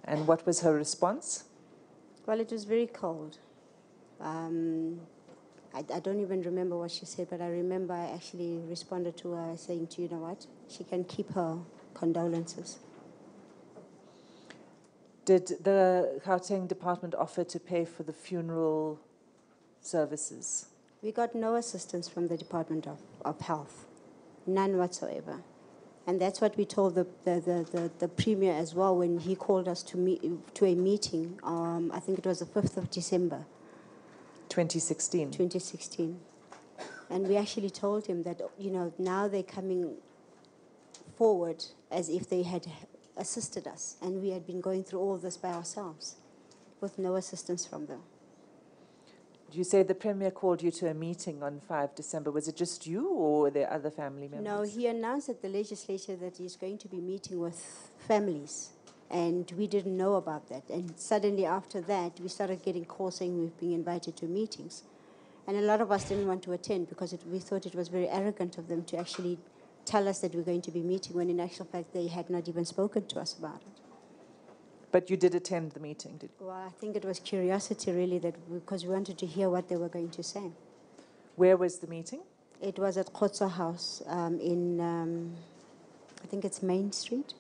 Speaker 5: And what was her response?
Speaker 19: Well, it was very cold. I don't even remember what she said, but I remember I actually responded to her saying, you know what, she can keep her condolences.
Speaker 5: Did the Gauteng department offer to pay for the funeral services?
Speaker 19: We got no assistance from the Department of Health, none whatsoever. And that's what we told the Premier as well when he called us to a meeting. I think it was the 5th of December.
Speaker 5: 2016.
Speaker 19: 2016. And we actually told him that, you know, now they're coming forward as if they had assisted us, and we had been going through all this by ourselves with no assistance from them.
Speaker 5: You say the Premier called you to a meeting on 5 December. Was it just you, or were there other family members?
Speaker 19: No, he announced at the legislature that he's going to be meeting with families, and we didn't know about that. And suddenly after that, we started getting calls saying we've been invited to meetings. And a lot of us didn't want to attend because we thought it was very arrogant of them to actually tell us that we're going to be meeting when in actual fact they had not even spoken to us about it.
Speaker 5: But you did attend the meeting, did you?
Speaker 19: Well, I think it was curiosity really, because we wanted to hear what they were going to say.
Speaker 5: Where was the meeting?
Speaker 19: It was at Khotso House in, I think it's Main Street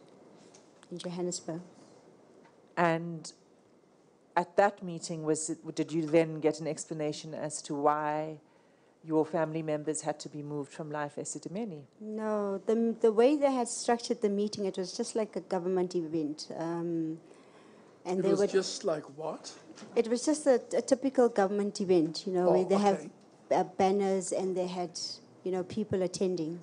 Speaker 19: in Johannesburg.
Speaker 5: And at that meeting, did you then get an explanation as to why your family members had to be moved from life esidimeni?
Speaker 19: No, the way they had structured the meeting, it was just like a government event. And
Speaker 21: it was just like what?
Speaker 19: It was just a typical government event, you know, where they have banners and they had, you know, people attending.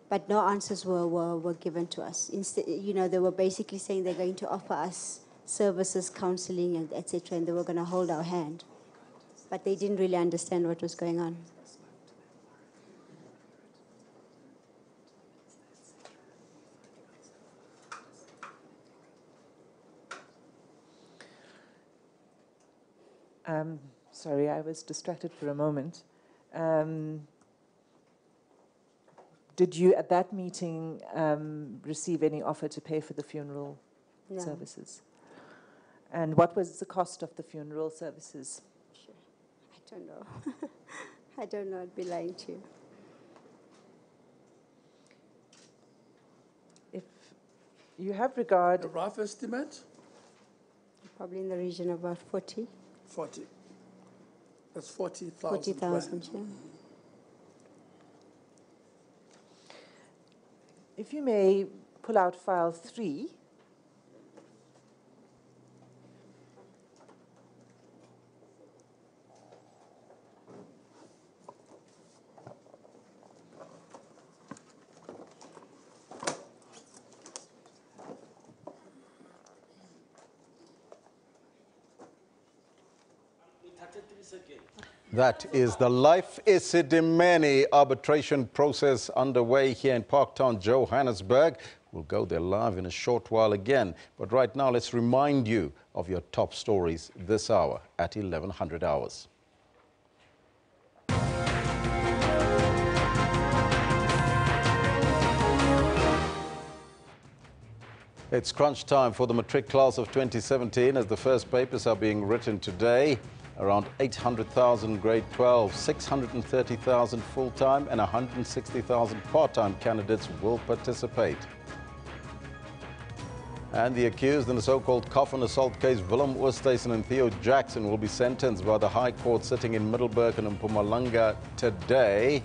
Speaker 19: But no answers were given to us. Instead, you know, they were basically saying they're going to offer us services, counseling, and etc., and they were going to hold our hand. But they didn't really understand what was going on.
Speaker 5: Sorry, I was distracted for a moment. Did you, at that meeting, receive any offer to pay for the funeral services? And what was the cost of the funeral services?
Speaker 19: I don't know. I don't know. I'd be lying to you.
Speaker 5: If you have regard...
Speaker 21: A rough estimate?
Speaker 19: Probably in the region of about 40.
Speaker 21: 40. That's 40,000.
Speaker 19: 40,000, yeah.
Speaker 5: If you may pull out file 3.
Speaker 1: That is the Life esidimeni arbitration process underway here in Parktown, Johannesburg. We'll go there live in a short while again. But right now, let's remind you of your top stories this hour at 1100 hours. It's crunch time for the matric class of 2017 as the first papers are being written today. Around 800,000 grade 12, 630,000 full-time and 160,000 part-time candidates will participate. And the accused in the so-called coffin assault case, Willem Oosthuizen and Theo Jackson, will be sentenced by the High Court sitting in Middelburg and Mpumalanga today.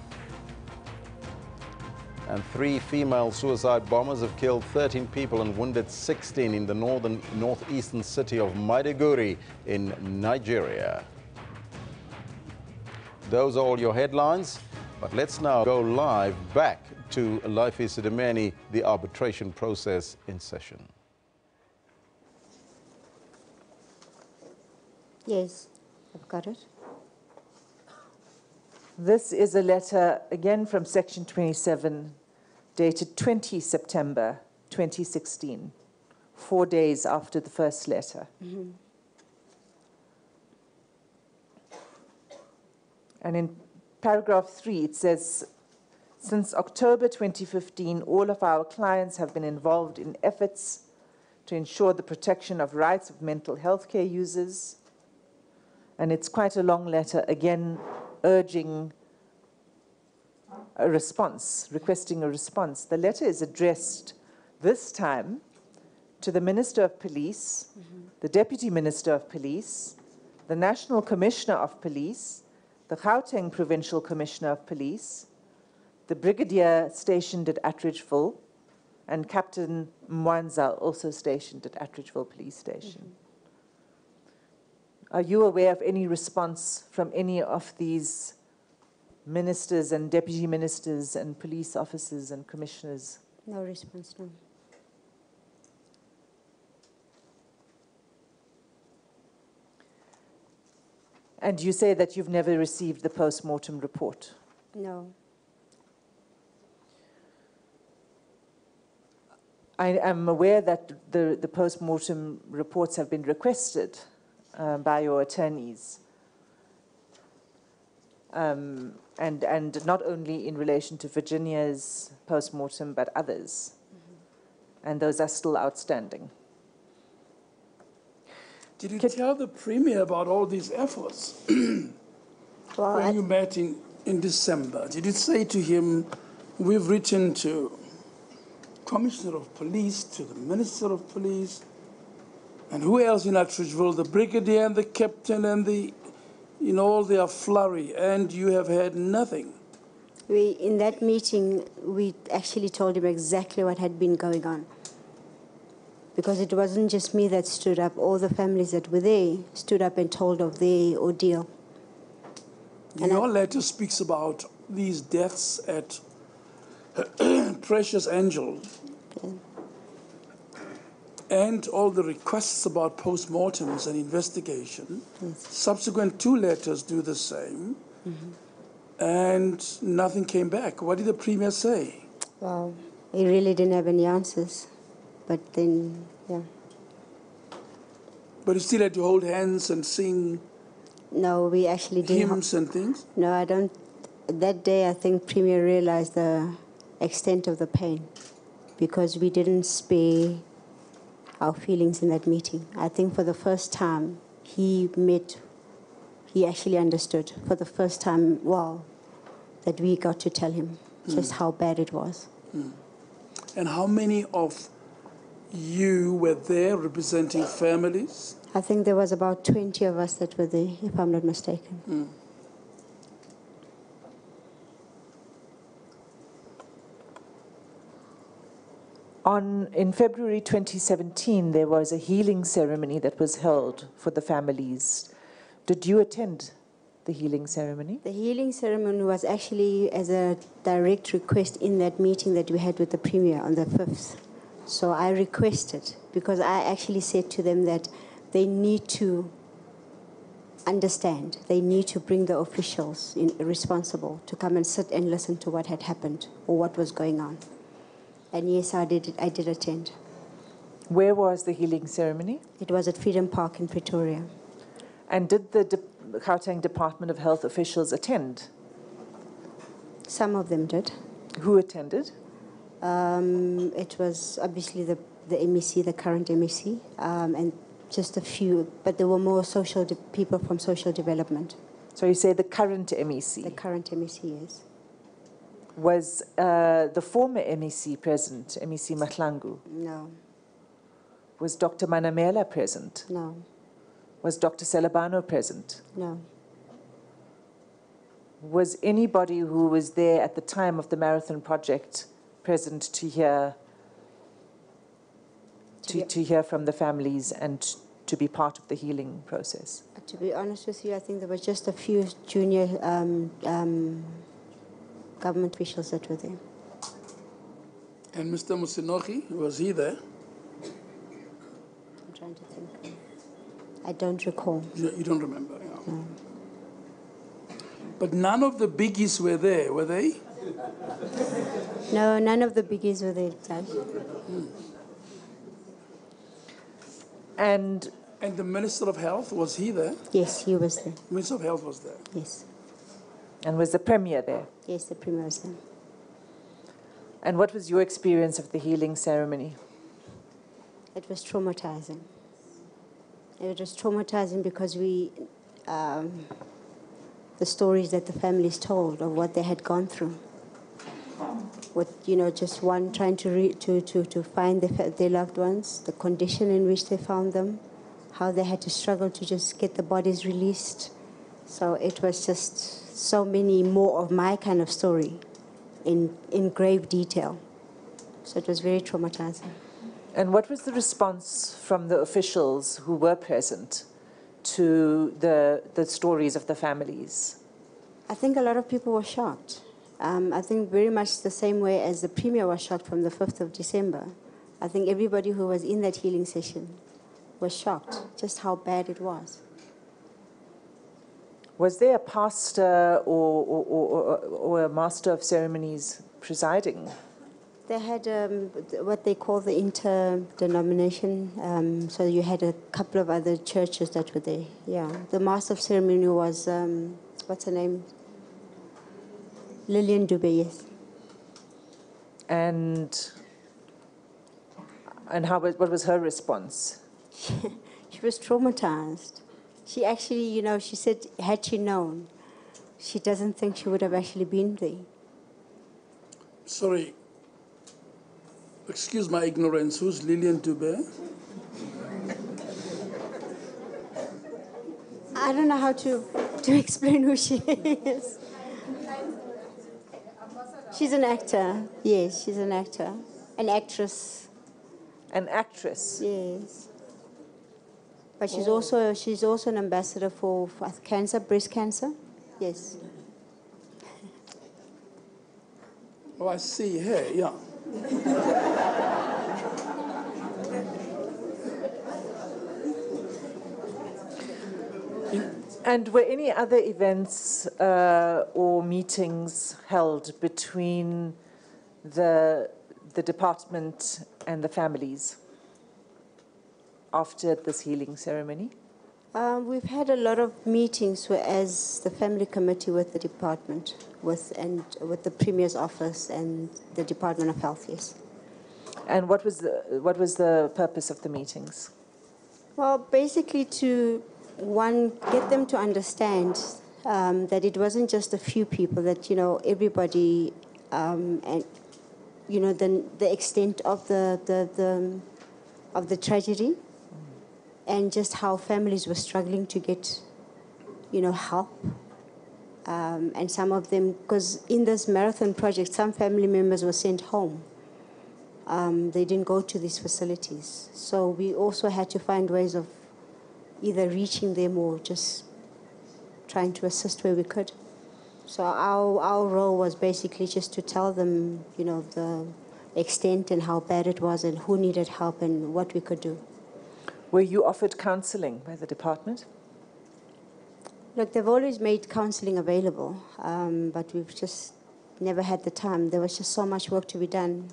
Speaker 1: And 3 female suicide bombers have killed 13 people and wounded 16 in the northeastern city of Maiduguri in Nigeria. Those are all your headlines, but let's now go live back to Life Isidimeni, the arbitration process in session.
Speaker 20: Yes, I've got it.
Speaker 5: This is a letter, again from Section 27, dated 20 September 2016, 4 days after the first letter.
Speaker 20: Mm-hmm.
Speaker 5: And in paragraph 3, it says, since October 2015, all of our clients have been involved in efforts to ensure the protection of rights of mental health care users. And it's quite a long letter, again, urging a response, requesting a response. The letter is addressed this time to the Minister of Police, the Deputy Minister of Police, the National Commissioner of Police, the Gauteng Provincial Commissioner of Police, the Brigadier stationed at Attridgeville, and Captain Mwanza, also stationed at Attridgeville Police Station. Are you aware of any response from any of these ministers and deputy ministers and police officers and commissioners?
Speaker 20: No response, no.
Speaker 5: And you say that you've never received the post-mortem report?
Speaker 20: No.
Speaker 5: I am aware that the post-mortem reports have been requested by your attorneys. And not only in relation to Virginia's post-mortem, but others. And those are still outstanding.
Speaker 21: Did you tell the Premier about all these efforts when you met in December? Did you say to him, we've written to Commissioner of Police, to the Minister of Police, and who else in Attridgeville, the Brigadier and the Captain and the, in all their flurry, and you have had nothing?
Speaker 20: In that meeting, we actually told him exactly what had been going on. Because it wasn't just me that stood up, all the families that were there stood up and told of their ordeal. And
Speaker 21: your letter speaks about these deaths at Precious Angel, and all the requests about post-mortems and investigation.
Speaker 20: Yes.
Speaker 21: Subsequent 2 letters do the same, and nothing came back. What did the Premier say?
Speaker 20: Well, he really didn't have any answers. But then, yeah.
Speaker 21: But you still had to hold hands and sing.
Speaker 20: No, we actually didn't.
Speaker 21: Hymns and things?
Speaker 20: No, I don't. That day, I think Premier realized the extent of the pain because we didn't spare our feelings in that meeting. I think for the first time, he actually understood for the first time, wow, that we got to tell him just how bad it was.
Speaker 21: And how many of you were there representing families?
Speaker 20: I think there was about 20 of us that were there, if I'm not mistaken.
Speaker 5: In February 2017, there was a healing ceremony that was held for the families. Did you attend the healing ceremony?
Speaker 20: The healing ceremony was actually as a direct request in that meeting that we had with the Premier on the 5th. So I requested, because I actually said to them that they need to understand, they need to bring the officials responsible to come and sit and listen to what had happened or what was going on. And yes, I did attend.
Speaker 5: Where was the healing ceremony?
Speaker 20: It was at Freedom Park in Pretoria.
Speaker 5: And did the Gauteng Department of Health officials attend?
Speaker 20: Some of them did.
Speaker 5: Who attended?
Speaker 20: It was obviously the
Speaker 19: the MEC, the current MEC, and just a few, but there were more people from social development.
Speaker 5: So you say the current MEC?
Speaker 19: The current MEC, yes.
Speaker 5: Was the former MEC present, MEC Mahlangu?
Speaker 19: No.
Speaker 5: Was Dr. Manamela present?
Speaker 19: No.
Speaker 5: Was Dr. Selabano present?
Speaker 19: No.
Speaker 5: Was anybody who was there at the time of the Marathon Project present to hear to hear from the families and to be part of the healing process?
Speaker 19: To be honest with you, I think there were just a few junior government officials that were there.
Speaker 21: And Mr. Musinogi, was he there?
Speaker 19: I'm trying to think. I don't recall.
Speaker 21: You don't remember? Yeah.
Speaker 19: No.
Speaker 21: But none of the biggies were there, were they?
Speaker 19: No, none of the biggies were there, Judge.
Speaker 5: And
Speaker 21: the Minister of Health, was he there?
Speaker 19: Yes, he was there.
Speaker 21: Minister of Health was there?
Speaker 19: Yes.
Speaker 5: And was the Premier there?
Speaker 19: Yes, the Premier was there.
Speaker 5: And what was your experience of the healing ceremony?
Speaker 19: It was traumatizing. It was traumatizing because the stories that the families told of what they had gone through. With, just one trying to find their loved ones, the condition in which they found them, how they had to struggle to just get the bodies released. So it was just so many more of my kind of story in grave detail. So it was very traumatizing.
Speaker 5: And what was the response from the officials who were present to the stories of the families?
Speaker 19: I think a lot of people were shocked. I think very much the same way as the Premier was shocked from the 5th of December. I think everybody who was in that healing session was shocked just how bad it was.
Speaker 5: Was there a pastor or a master of ceremonies presiding?
Speaker 19: They had what they call the interdenomination. So you had a couple of other churches that were there. Yeah, the master of ceremony was what's her name? Lillian Dube, yes.
Speaker 5: And what was her response?
Speaker 19: She was traumatized. She actually, she said, had she known, she doesn't think she would have actually been there.
Speaker 21: Sorry, excuse my ignorance. Who's Lillian Dube?
Speaker 19: I don't know how to explain who she is. She's an actor. Yes, she's an actor. An actress.
Speaker 5: An actress?
Speaker 19: Yes. But she's also an ambassador for cancer, breast cancer. Yes.
Speaker 21: Oh, I see her, yeah.
Speaker 5: And were any other events or meetings held between the department and the families after this healing ceremony?
Speaker 19: We've had a lot of meetings as the family committee with the department, with the Premier's office and the Department of Health, yes.
Speaker 5: And what was the purpose of the meetings?
Speaker 19: Well, basically to get them to understand that it wasn't just a few people, that everybody, and the extent of the tragedy, and just how families were struggling to get, help. And some of them, because in this marathon project, some family members were sent home. They didn't go to these facilities. So we also had to find ways of either reaching them or just trying to assist where we could. So our role was basically just to tell them, the extent and how bad it was and who needed help and what we could do.
Speaker 5: Were you offered counseling by the department?
Speaker 19: Look, they've always made counseling available, but we've just never had the time. There was just so much work to be done.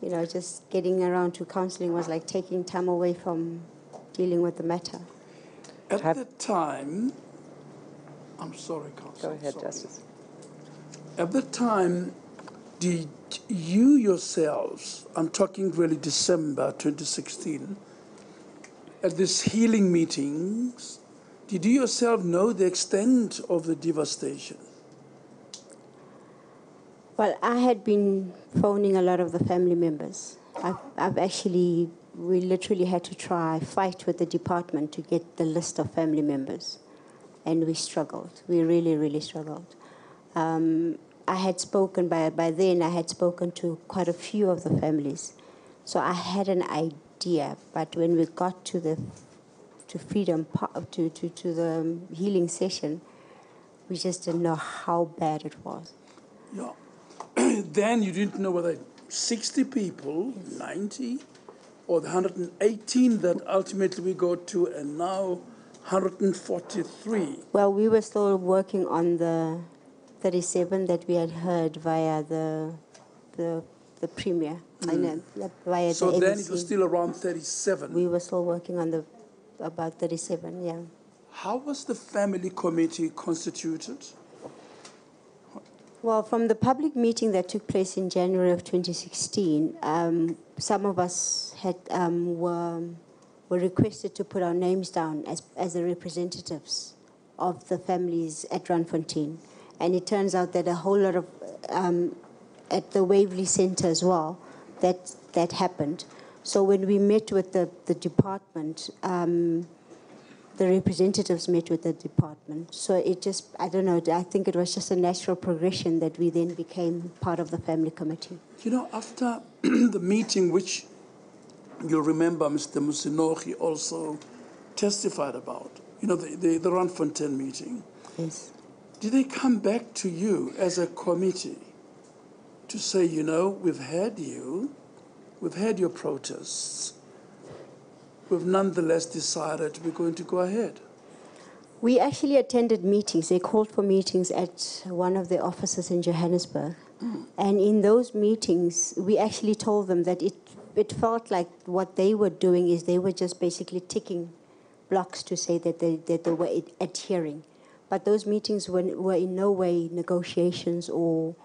Speaker 19: Just getting around to counseling was like taking time away from dealing with the matter.
Speaker 21: At the time, I'm sorry, Council.
Speaker 5: Go ahead, Justice.
Speaker 21: At the time, did you yourselves, I'm talking really December 2016, at these healing meetings, did you yourself know the extent of the devastation?
Speaker 19: Well, I had been phoning a lot of the family members. We literally had to fight with the department to get the list of family members. And we struggled. We really, really struggled. I had spoken, by then I had spoken to quite a few of the families. So I had an idea, but when we got to the healing session, we just didn't know how bad it was.
Speaker 21: Yeah. Then you didn't know whether 60 people, 90, or the 118 that ultimately we got to, and now 143.
Speaker 19: Well, we were still working on the 37 that we had heard via the premier. Via
Speaker 21: So
Speaker 19: the
Speaker 21: then
Speaker 19: SABC.
Speaker 21: it was still around 37.
Speaker 19: We were still working on about 37, yeah.
Speaker 21: How was the family committee constituted?
Speaker 19: Well, from the public meeting that took place in January of 2016, some of us were requested to put our names down as the representatives of the families at Randfontein. And it turns out that a whole lot of, at the Waverley Centre as well, that happened. So when we met with the department, the representatives met with the department. So it just, I don't know, I think it was just a natural progression that we then became part of the family committee.
Speaker 21: You know, after the meeting, which you'll remember Mr. Musinohi also testified about, you know, the Randfontein meeting.
Speaker 19: Yes.
Speaker 21: Did they come back to you as a committee to say, you know, we've had your protests, we've nonetheless decided we're going to go ahead?
Speaker 19: We actually attended meetings. They called for meetings at one of the offices in Johannesburg. And in those meetings, we actually told them that it felt like what they were doing is they were just basically ticking blocks to say that they were adhering. But those meetings were in no way negotiations or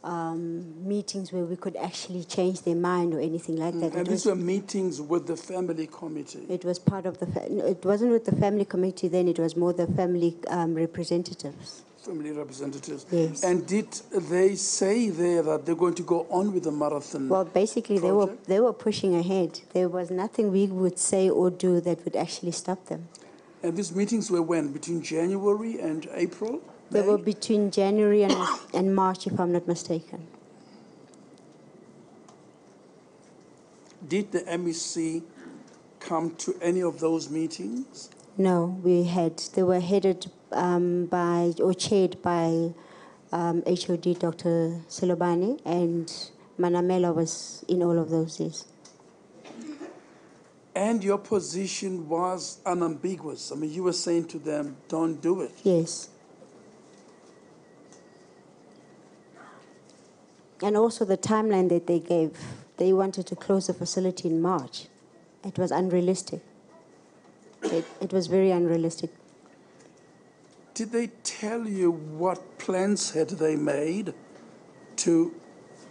Speaker 19: meetings where we could actually change their mind or anything like that.
Speaker 21: And these were meetings with the family committee?
Speaker 19: It was part of it wasn't with the family committee then, it was more the family representatives.
Speaker 21: Family representatives.
Speaker 19: Yes.
Speaker 21: And did they say there that they're going to go on with the marathon?
Speaker 19: Well, basically they were pushing ahead. There was nothing we would say or do that would actually stop them.
Speaker 21: And these meetings were when? Between January and April?
Speaker 19: They were between January and March, if I'm not mistaken.
Speaker 21: Did the MEC come to any of those meetings?
Speaker 19: No, they were headed by or chaired by HOD Dr. Silobane, and Manamela was in all of those days.
Speaker 21: And your position was unambiguous. I mean, you were saying to them, don't do it.
Speaker 19: Yes. And also the timeline that they gave, they wanted to close the facility in March. It was unrealistic. It was very unrealistic.
Speaker 21: Did they tell you what plans had they made to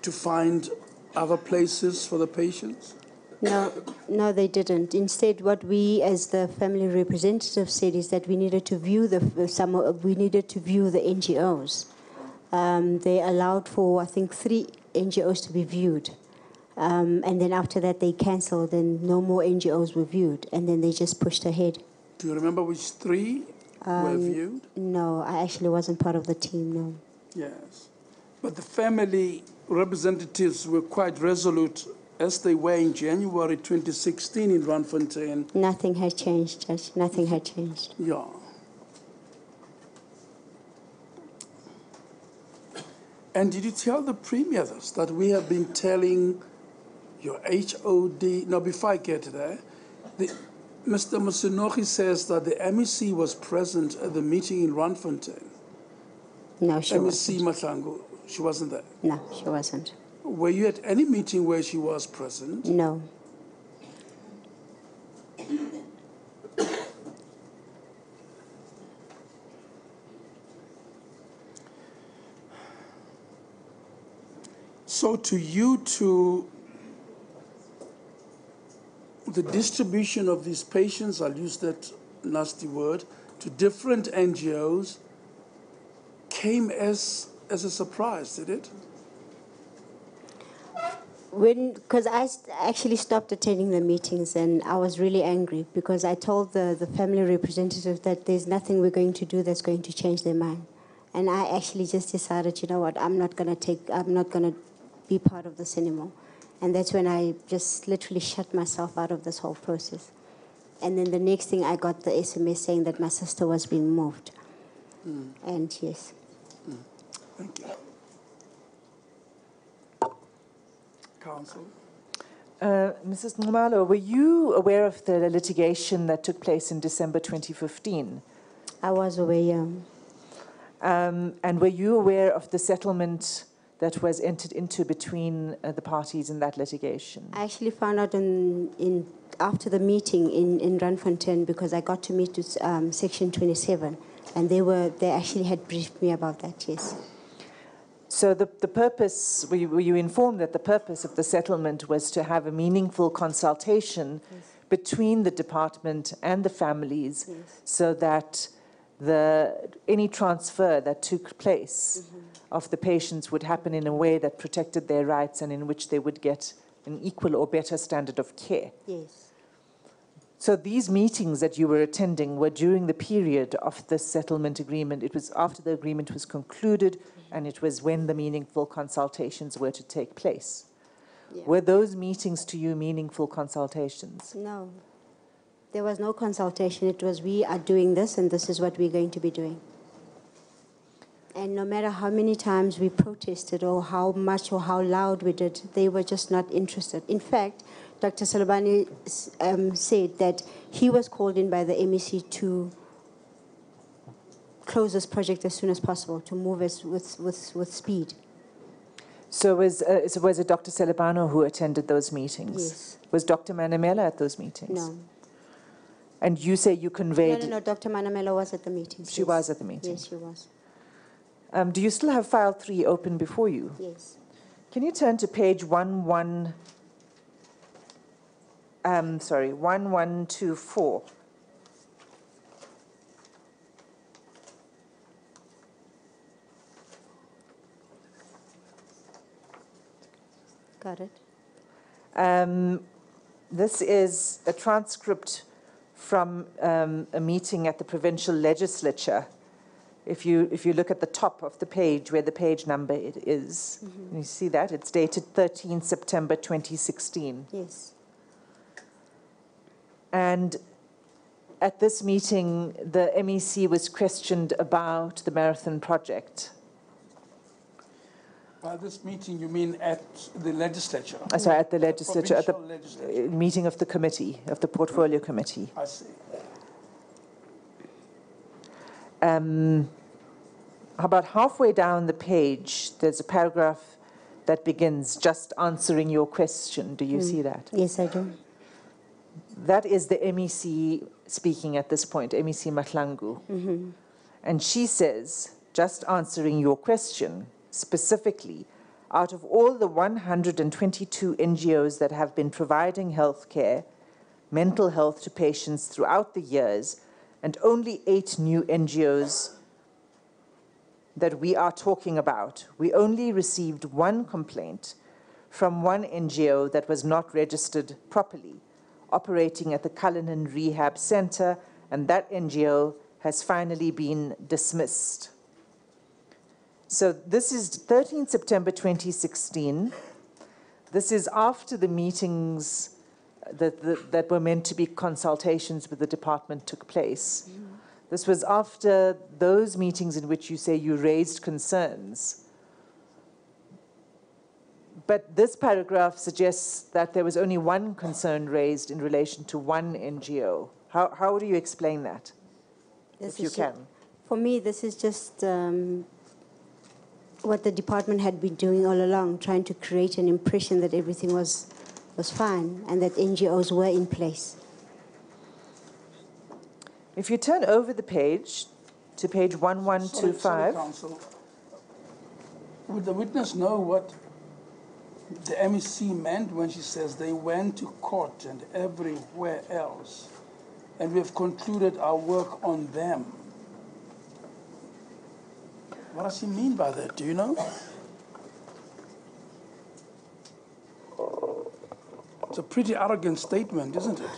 Speaker 21: find other places for the patients?
Speaker 19: No, they didn't. Instead, what we, as the family representatives, said is that we needed to view the NGOs. They allowed for, I think, 3 NGOs to be viewed. And then after that, they cancelled and no more NGOs were viewed. And then they just pushed ahead.
Speaker 21: Do you remember which 3 were viewed?
Speaker 19: No, I actually wasn't part of the team, no.
Speaker 21: Yes. But the family representatives were quite resolute, as they were in January 2016 in Randfontein.
Speaker 19: Nothing had changed, Judge. Nothing had changed.
Speaker 21: Yeah. And did you tell the Premier this, that we have been telling your HOD? No, before I get there, Mr. Musinohi says that the MEC was present at the meeting in Randfontein.
Speaker 19: No, she
Speaker 21: wasn't.
Speaker 19: wasn't.
Speaker 21: MEC Mahlangu, she wasn't there?
Speaker 19: No, she wasn't.
Speaker 21: Were you at any meeting where she was present?
Speaker 19: No.
Speaker 21: So to you, to the distribution of these patients, I'll use that nasty word, to different NGOs came as a surprise, did it?
Speaker 19: Because I actually stopped attending the meetings, and I was really angry because I told the family representative that there's nothing we're going to do that's going to change their mind. And I actually just decided, you know what, I'm not going to be part of this anymore. And that's when I just literally shut myself out of this whole process. And then the next thing, I got the SMS saying that my sister was being moved. And yes.
Speaker 21: Thank you. Counsel.
Speaker 5: Mrs. Nxumalo, were you aware of the litigation that took place in December 2015?
Speaker 19: I was aware, yeah.
Speaker 5: And were you aware of the settlement that was entered into between the parties in that litigation?
Speaker 19: I actually found out after the meeting in Randfontein, because I got to meet with Section 27, and they actually had briefed me about that, yes.
Speaker 5: So the purpose, were you informed that the purpose of the settlement was to have a meaningful consultation between the department and the families, so that any transfer that took place of the patients would happen in a way that protected their rights and in which they would get an equal or better standard of care?
Speaker 19: Yes.
Speaker 5: So these meetings that you were attending were during the period of the settlement agreement. It was after the agreement was concluded, and it was when the meaningful consultations were to take place.
Speaker 19: Yeah.
Speaker 5: Were those meetings to you meaningful consultations?
Speaker 19: No. There was no consultation. It was, we are doing this, and this is what we're going to be doing. And no matter how many times we protested or how much or how loud we did, they were just not interested. In fact, Dr. Salabani said that he was called in by the MEC to close this project as soon as possible, to move us with speed.
Speaker 5: So was it Dr. Salabano who attended those meetings?
Speaker 19: Yes.
Speaker 5: Was Dr. Manamela at those meetings?
Speaker 19: No.
Speaker 5: And you say you conveyed...
Speaker 19: No, Dr. Manamela was at the meetings.
Speaker 5: She was at the meetings?
Speaker 19: Yes, she was.
Speaker 5: Do you still have file 3 open before you?
Speaker 19: Yes.
Speaker 5: Can you turn to page 1124?
Speaker 19: Got it.
Speaker 5: This is a transcript from a meeting at the provincial legislature. If you look at the top of the page where the page number it is, you see that? It's dated 13 September 2016.
Speaker 19: Yes.
Speaker 5: And at this meeting, the MEC was questioned about the marathon project.
Speaker 21: By this meeting, you mean at the legislature?
Speaker 5: Sorry, at the legislature, at the
Speaker 21: legislature.
Speaker 5: meeting of the committee, of the portfolio committee.
Speaker 21: I see.
Speaker 5: About halfway down the page, there's a paragraph that begins, just answering your question. Do you see that?
Speaker 19: Yes, I do.
Speaker 5: That is the MEC speaking at this point, MEC Mahlangu. And she says, just answering your question, specifically, out of all the 122 NGOs that have been providing health care, mental health to patients throughout the years, and only 8 new NGOs that we are talking about, we only received 1 complaint from 1 NGO that was not registered properly, operating at the Cullinan Rehab Center, and that NGO has finally been dismissed. So this is 13 September 2016. This is after the meetings that were meant to be consultations with the department took place. This was after those meetings in which you say you raised concerns. But this paragraph suggests that there was only 1 concern raised in relation to 1 NGO. How do you explain that, if you can?
Speaker 19: For me, this is just what the department had been doing all along, trying to create an impression that everything was fine and that NGOs were in place.
Speaker 5: If you turn over the page to page 1125.
Speaker 21: Sorry, Counsel. Would the witness know what the MEC meant when she says they went to court and everywhere else, and we have concluded our work on them. What does she mean by that? Do you know? It's a pretty arrogant statement, isn't it?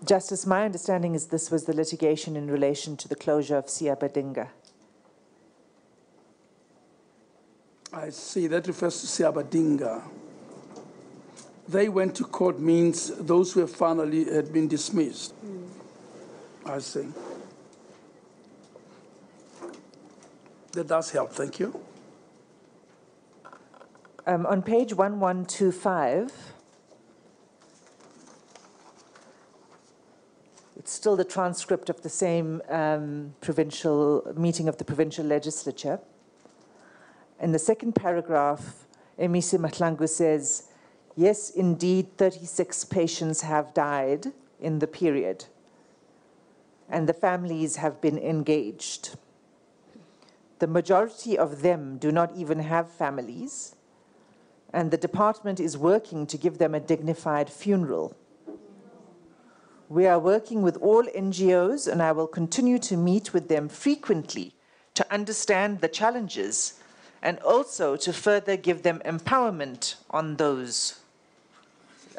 Speaker 5: Justice, my understanding is this was the litigation in relation to the closure of Siabadinga.
Speaker 21: I see, that refers to Siabadinga. They went to court means those who have finally had been dismissed. I see. That does help, thank you.
Speaker 5: On page 1125, it's still the transcript of the same provincial meeting of the provincial legislature. In the second paragraph, MEC Mahlangu says, yes, indeed, 36 patients have died in the period, and the families have been engaged. The majority of them do not even have families, and the department is working to give them a dignified funeral. We are working with all NGOs, and I will continue to meet with them frequently to understand the challenges and also to further give them empowerment on those,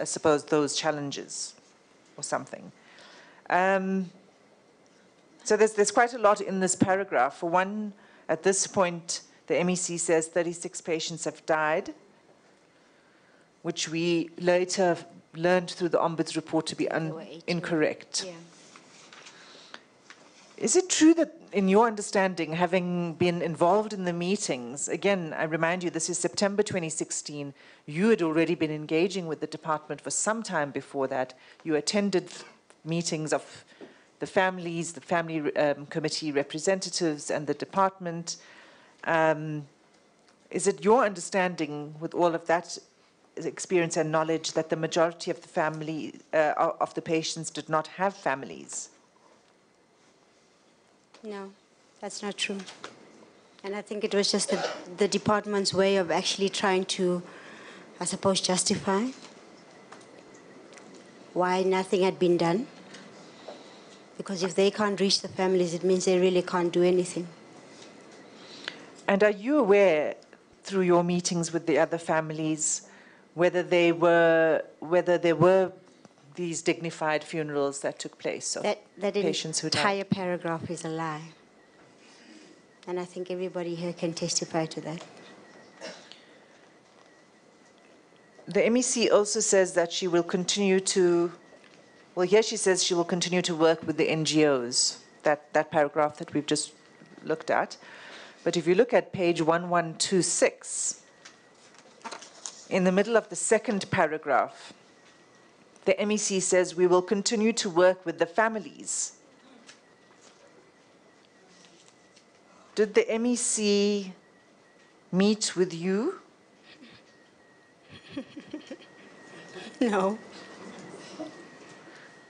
Speaker 5: I suppose, those challenges or something. So there's quite a lot in this paragraph. For one, at this point, the MEC says 36 patients have died, which we later learned through the Ombuds report to be incorrect.
Speaker 19: Yeah.
Speaker 5: Is it true that, in your understanding, having been involved in the meetings, again, I remind you, this is September 2016, you had already been engaging with the department for some time before that. You attended meetings of the families, the family committee representatives, and the department. Is it your understanding, with all of that experience and knowledge, that the majority of the family, of the patients did not have families?
Speaker 19: No, that's not true. And I think it was just the department's way of actually trying to, I suppose, justify why nothing had been done. Because if they can't reach the families, it means they really can't do anything.
Speaker 5: And are you aware, through your meetings with the other families, whether there were these dignified funerals that took place of patients who died?
Speaker 19: That entire paragraph is a lie. And I think everybody here can testify to that.
Speaker 5: The MEC also says that she will continue to, well, here she says she will continue to work with the NGOs, that paragraph that we've just looked at. But if you look at page 1126, in the middle of the second paragraph, the MEC says we will continue to work with the families. Did the MEC meet with you?
Speaker 19: No.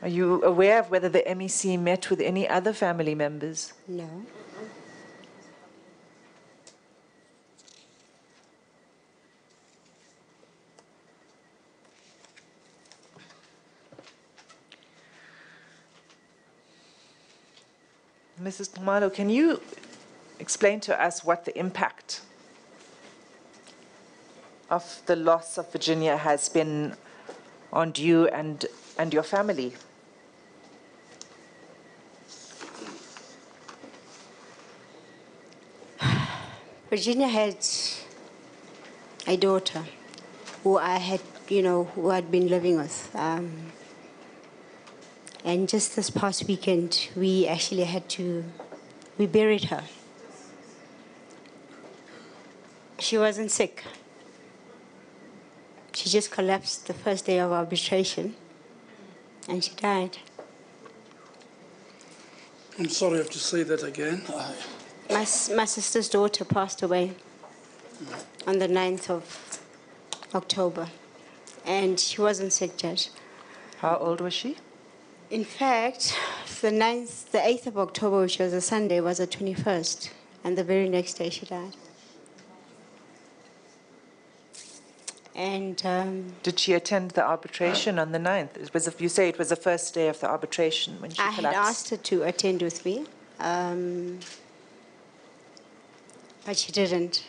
Speaker 5: Are you aware of whether the MEC met with any other family members?
Speaker 19: No.
Speaker 5: Mrs. Khumalo, can you explain to us what the impact of the loss of Virginia has been on you and your family?
Speaker 19: Virginia had a daughter who I had, who I'd been living with. And just this past weekend, we actually we buried her. She wasn't sick. She just collapsed the first day of arbitration, and she died.
Speaker 21: I'm sorry I have to say that again.
Speaker 19: My sister's daughter passed away on the 9th of October, and she wasn't sick, Judge.
Speaker 5: How old was she?
Speaker 19: In fact, the 8th of October, which was a Sunday, was the 21st, and the very next day she died. And
Speaker 5: did she attend the arbitration on the 9th? It was, you say it was the first day of the arbitration when she collapsed.
Speaker 19: I had asked her to attend with me, but she didn't.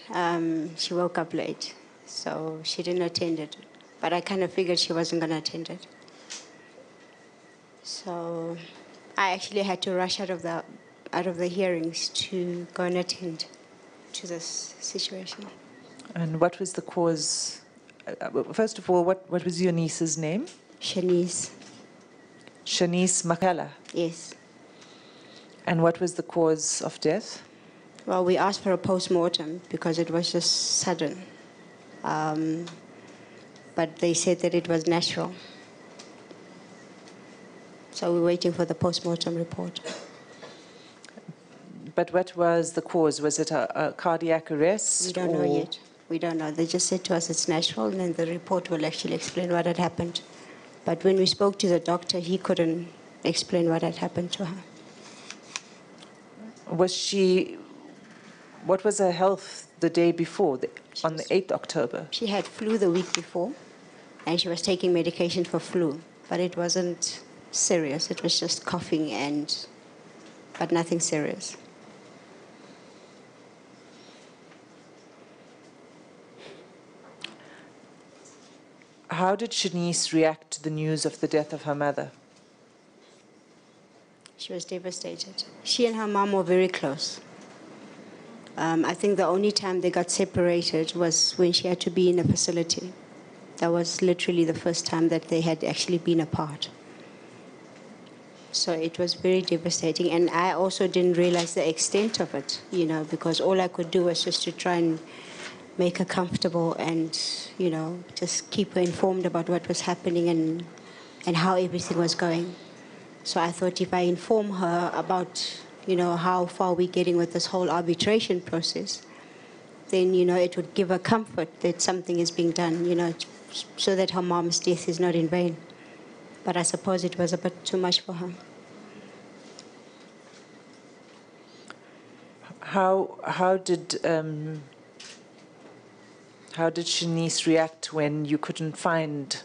Speaker 19: She woke up late, so she didn't attend it. But I kind of figured she wasn't going to attend it. So I actually had to rush out of the hearings to go and attend to this situation.
Speaker 5: And what was the cause? First of all, what was your niece's name?
Speaker 19: Shanice.
Speaker 5: Shanice Makala?
Speaker 19: Yes.
Speaker 5: And what was the cause of death?
Speaker 19: Well, we asked for a post-mortem because it was just sudden. But they said that it was natural. So we're waiting for the post-mortem report.
Speaker 5: But what was the cause? Was it a cardiac arrest?
Speaker 19: We don't know yet. We don't know. They just said to us it's natural, and then the report will actually explain what had happened. But when we spoke to the doctor, he couldn't explain what had happened to her.
Speaker 5: What was her health the day before, on the 8th October?
Speaker 19: She had flu the week before, and she was taking medication for flu, but it wasn't serious. It was just coughing, but nothing serious.
Speaker 5: How did Shanice react to the news of the death of her mother?
Speaker 19: She was devastated. She and her mom were very close. I think the only time they got separated was when she had to be in a facility. That was literally the first time that they had actually been apart. So it was very devastating. And I also didn't realize the extent of it, because all I could do was just to try and make her comfortable and, just keep her informed about what was happening and how everything was going. So I thought if I inform her about, how far we're getting with this whole arbitration process, then, it would give her comfort that something is being done, so that her mom's death is not in vain. But I suppose it was a bit too much for her.
Speaker 5: How did Shanice react when you couldn't find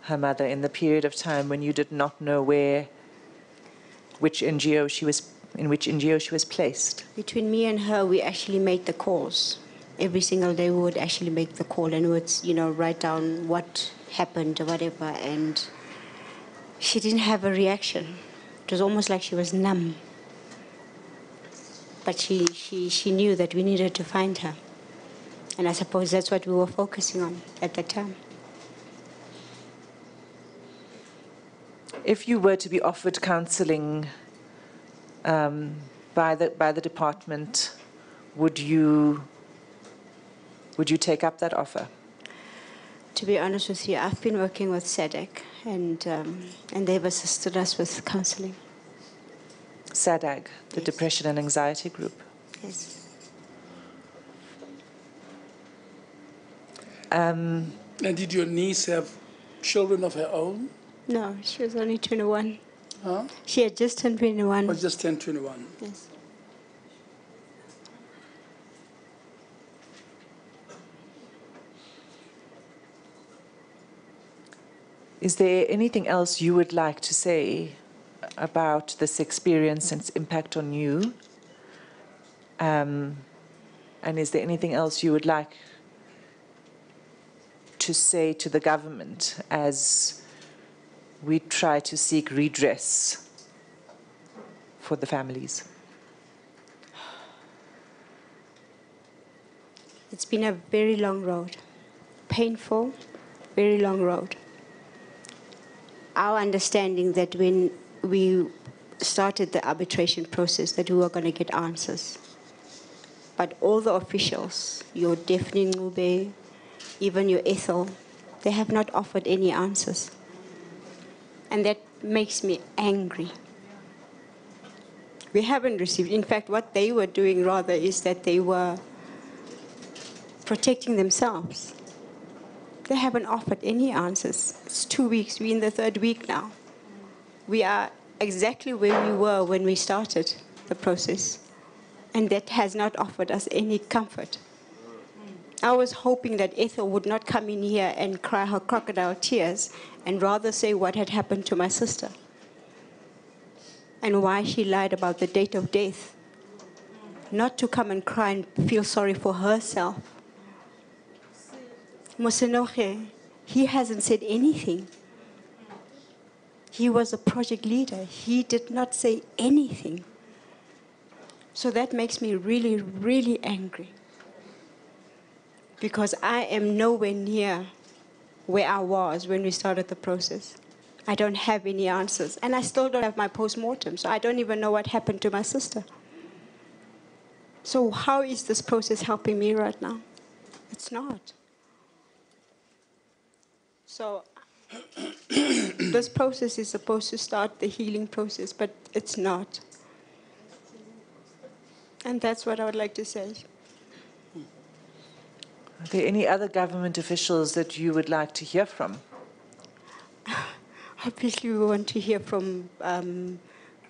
Speaker 5: her mother in the period of time when you did not know in which NGO she was placed?
Speaker 19: Between me and her, we actually made the calls. Every single day we would actually make the call and would, write down what happened or whatever. And she didn't have a reaction. It was almost like she was numb. But she knew that we needed to find her. And I suppose that's what we were focusing on at that time.
Speaker 5: If you were to be offered counseling by the department, would you take up that offer?
Speaker 19: To be honest with you, I've been working with SADC, and they've assisted us with counseling.
Speaker 5: SADC, the
Speaker 19: Yes.
Speaker 5: Depression and Anxiety Group.
Speaker 19: Yes.
Speaker 21: And did your niece have children of her own?
Speaker 19: No, she was only 21.
Speaker 21: Huh?
Speaker 19: She had just turned 21.
Speaker 21: Or just turned 21?
Speaker 19: Yes.
Speaker 5: Is there anything else you would like to say about this experience and its impact on you? And is there anything else you would like to say to the government as we try to seek redress for the families?
Speaker 19: It's been a very long road, painful, very long road. Our understanding that when we started the arbitration process that we were going to get answers. But all the officials, your Daphne Ngube, even your Ethel, they have not offered any answers. And that makes me angry. We haven't received, in fact, what they were doing rather is that they were protecting themselves. They haven't offered any answers. It's 2 weeks, we're in the 3rd week now. We are
Speaker 20: exactly where we were when we started the process. And that has not offered us any comfort. I was hoping that Ethel would not come in here and cry her crocodile tears and rather say what had happened to my sister and why she lied about the date of death. Not to come and cry and feel sorry for herself. Mosenoche, he hasn't said anything. He was a project leader. He did not say anything. So that makes me really, really angry. Because I am nowhere near where I was when we started the process. I don't have any answers. And I still don't have my post-mortem, so I don't even know what happened to my sister. So how is this process helping me right now? It's not. So this process is supposed to start the healing process, but it's not. And that's what I would like to say.
Speaker 5: Are there any other government officials that you would like to hear from?
Speaker 20: Obviously, we want to hear from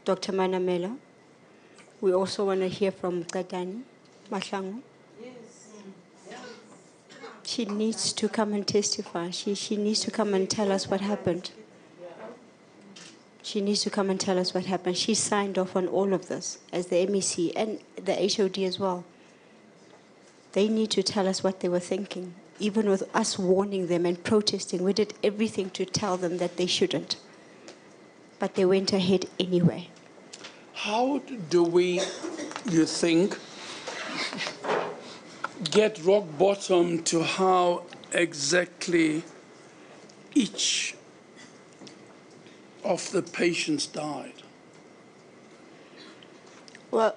Speaker 20: Dr. Manamela. We also want to hear from Kadani Mahlangu. She needs to come and testify. She needs to come and tell us what happened. She needs to come and tell us what happened. She signed off on all of this as the MEC and the HOD as well. They need to tell us what they were thinking. Even with us warning them and protesting, we did everything to tell them that they shouldn't. But they went ahead anyway.
Speaker 21: How do we, you think, get rock bottom to how exactly each of the patients died?
Speaker 20: Well,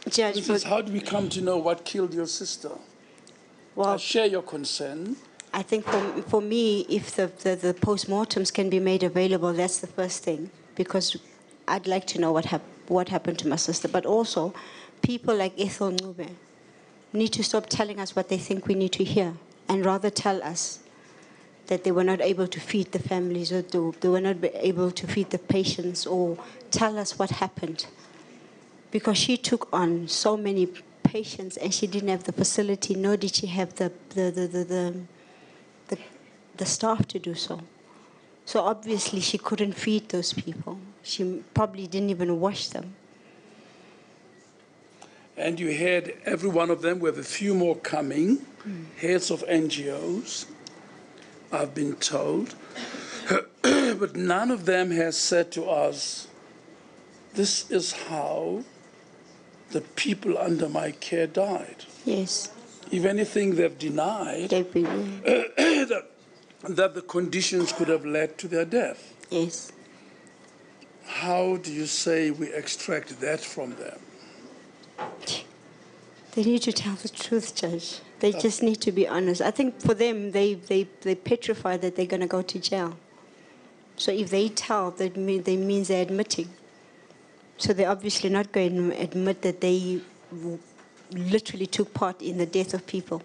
Speaker 20: Judge,
Speaker 21: how do we come to know what killed your sister?
Speaker 20: Well,
Speaker 21: I share your concern.
Speaker 20: I think for me, if the post-mortems can be made available, that's the first thing, because I'd like to know what happened to my sister. But also, people like Ethel Ncube need to stop telling us what they think we need to hear and rather tell us that they were not able to feed the families or they were not able to feed the patients, or tell us what happened. Because she took on so many patients and she didn't have the facility, nor did she have the staff to do so. So obviously she couldn't feed those people. She probably didn't even wash them.
Speaker 21: And you had every one of them, with a few more coming, heads of NGOs, I've been told. But none of them has said to us, this is how the people under my care died.
Speaker 20: Yes.
Speaker 21: If anything, they've denied that the conditions could have led to their death.
Speaker 20: Yes.
Speaker 21: How do you say we extract that from them?
Speaker 20: They need to tell the truth, Judge. They just need to be honest. I think for them, they petrified that they're going to go to jail. So if they tell, that means they're admitting. So they're obviously not going to admit that they literally took part in the death of people.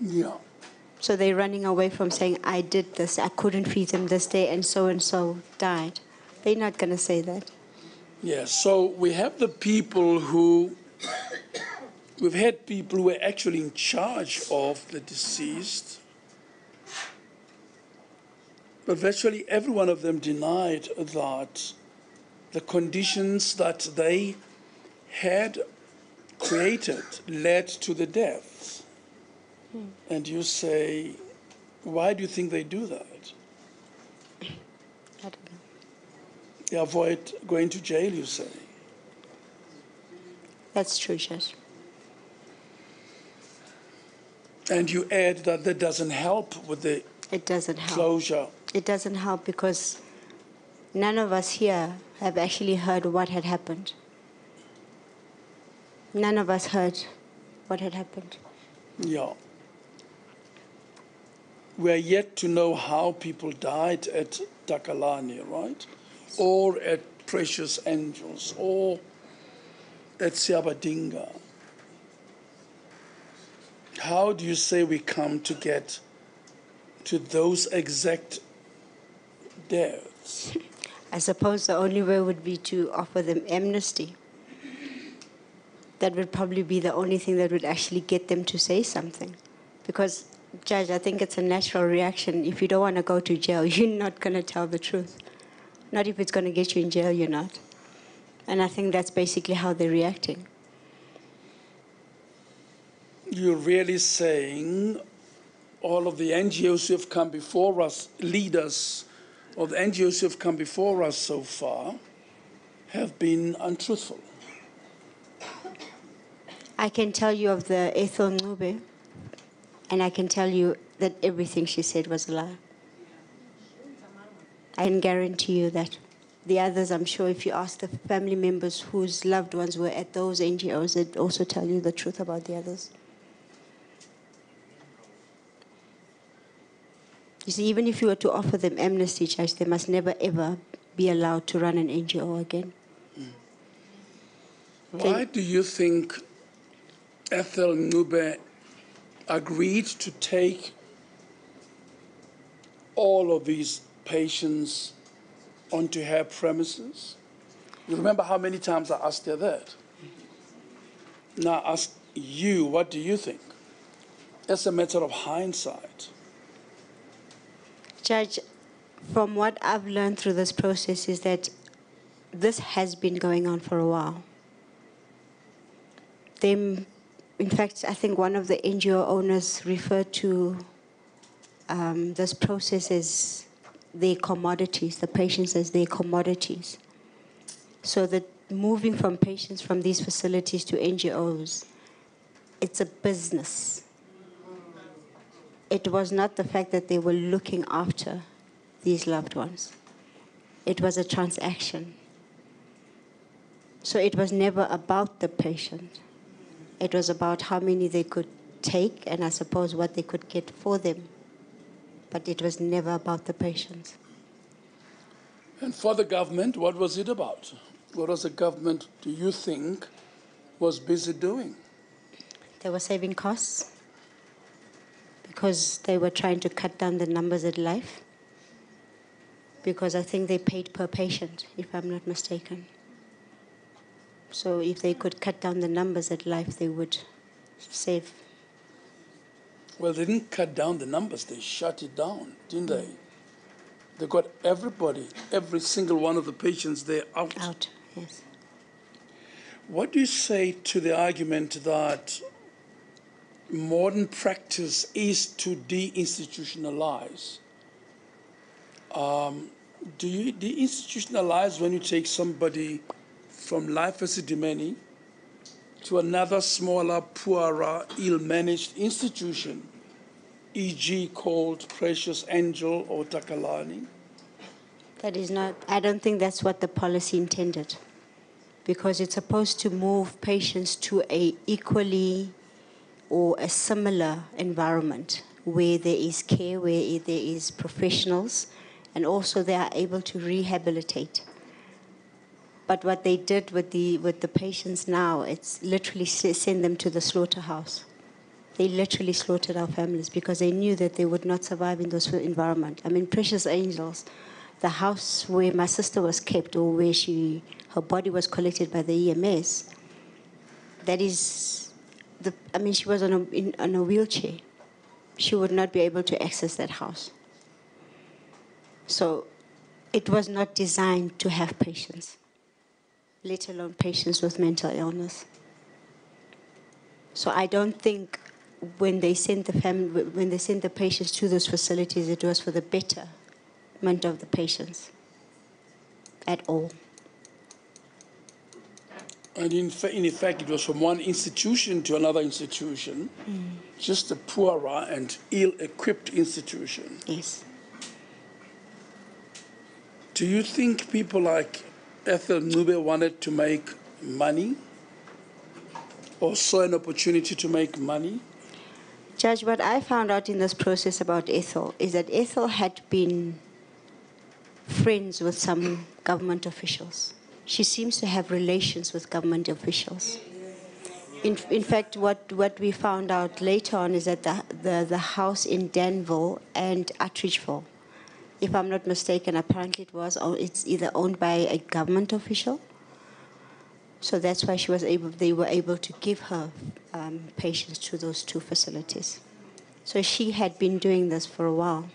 Speaker 21: Yeah.
Speaker 20: So they're running away from saying, I did this, I couldn't feed them this day, and so died. They're not going to say that.
Speaker 21: Yeah, so we have the people who, we've had people who were actually in charge of the deceased, but virtually every one of them denied that the conditions that they had created led to the deaths. And you say, why do you think they do that?
Speaker 20: I don't know.
Speaker 21: They avoid going to jail, you say?
Speaker 20: That's true, Judge.
Speaker 21: And you add that that doesn't help with the closure.
Speaker 20: It doesn't help because none of us here have actually heard what had happened. None of us heard what had happened.
Speaker 21: Yeah. We're yet to know how people died at Takalani, right? Or at Precious Angels, or at Siabadinga. How do you say we come to get to those exact deaths?
Speaker 19: I suppose the only way would be to offer them amnesty. That would probably be the only thing that would actually get them to say something. Because, Judge, I think it's a natural reaction. If you don't want to go to jail, you're not going to tell the truth. Not if it's going to get you in jail, you're not. And I think that's basically how they're reacting.
Speaker 21: You're really saying all of the NGOs who have come before us, leaders of the NGOs who have come before us so far, have been untruthful?
Speaker 19: I can tell you of the Ethel Ncube, and I can tell you that everything she said was a lie. I can guarantee you that. The others, I'm sure if you ask the family members whose loved ones were at those NGOs, they'd also tell you the truth about the others. You see, even if you were to offer them amnesty, Judge, they must never, ever be allowed to run an NGO again.
Speaker 21: Why do you think Ethel Ncube agreed to take all of these patients onto her premises? You remember how many times I asked her that? Now I ask you, what do you think? As a matter of hindsight.
Speaker 19: Judge, from what I've learned through this process is that this has been going on for a while. In fact, I think one of the NGO owners referred to this process as their commodities, the patients as their commodities. So that moving from patients from these facilities to NGOs, it's a business. It was not the fact that they were looking after these loved ones. It was a transaction. So it was never about the patient. It was about how many they could take and I suppose what they could get for them. But it was never about the patients.
Speaker 21: And for the government, what was it about? What was the government, do you think, was busy doing?
Speaker 19: They were saving costs because they were trying to cut down the numbers at life. Because I think they paid per patient, if I'm not mistaken. So if they could cut down the numbers at life, they would save.
Speaker 21: Well, they didn't cut down the numbers, they shut it down, didn't they? They got everybody, every single one of the patients there out.
Speaker 19: Out, yes.
Speaker 21: What do you say to the argument that modern practice is to deinstitutionalize? Do you deinstitutionalize when you take somebody from life as a demeni to another smaller, poorer, ill-managed institution, e.g. called Precious Angel or Takalani?
Speaker 19: That is not, I don't think that's what the policy intended, because it's supposed to move patients to a equally or a similar environment where there is care, where there is professionals, and also they are able to rehabilitate. But what they did with the patients now, it's literally send them to the slaughterhouse. They literally slaughtered our families because they knew that they would not survive in those environments. I mean, Precious Angels, the house where my sister was kept or where her body was collected by the EMS, that is, she was on a wheelchair. She would not be able to access that house. So it was not designed to have patients, let alone patients with mental illness. So I don't think when they sent the patients to those facilities, it was for the betterment of the patients at all.
Speaker 21: And in effect, it was from one institution to another institution, just a poorer and ill-equipped institution.
Speaker 19: Yes.
Speaker 21: Do you think people like Ethel Ncube wanted to make money or saw an opportunity to make money?
Speaker 19: Judge, what I found out in this process about Ethel is that Ethel had been friends with some government officials. She seems to have relations with government officials. In fact, what we found out later on is that the house in Danville and Attridgeville, If I'm not mistaken, apparently it's either owned by a government official. So that's why they were able to give her patients to those 2 facilities. So she had been doing this for a while.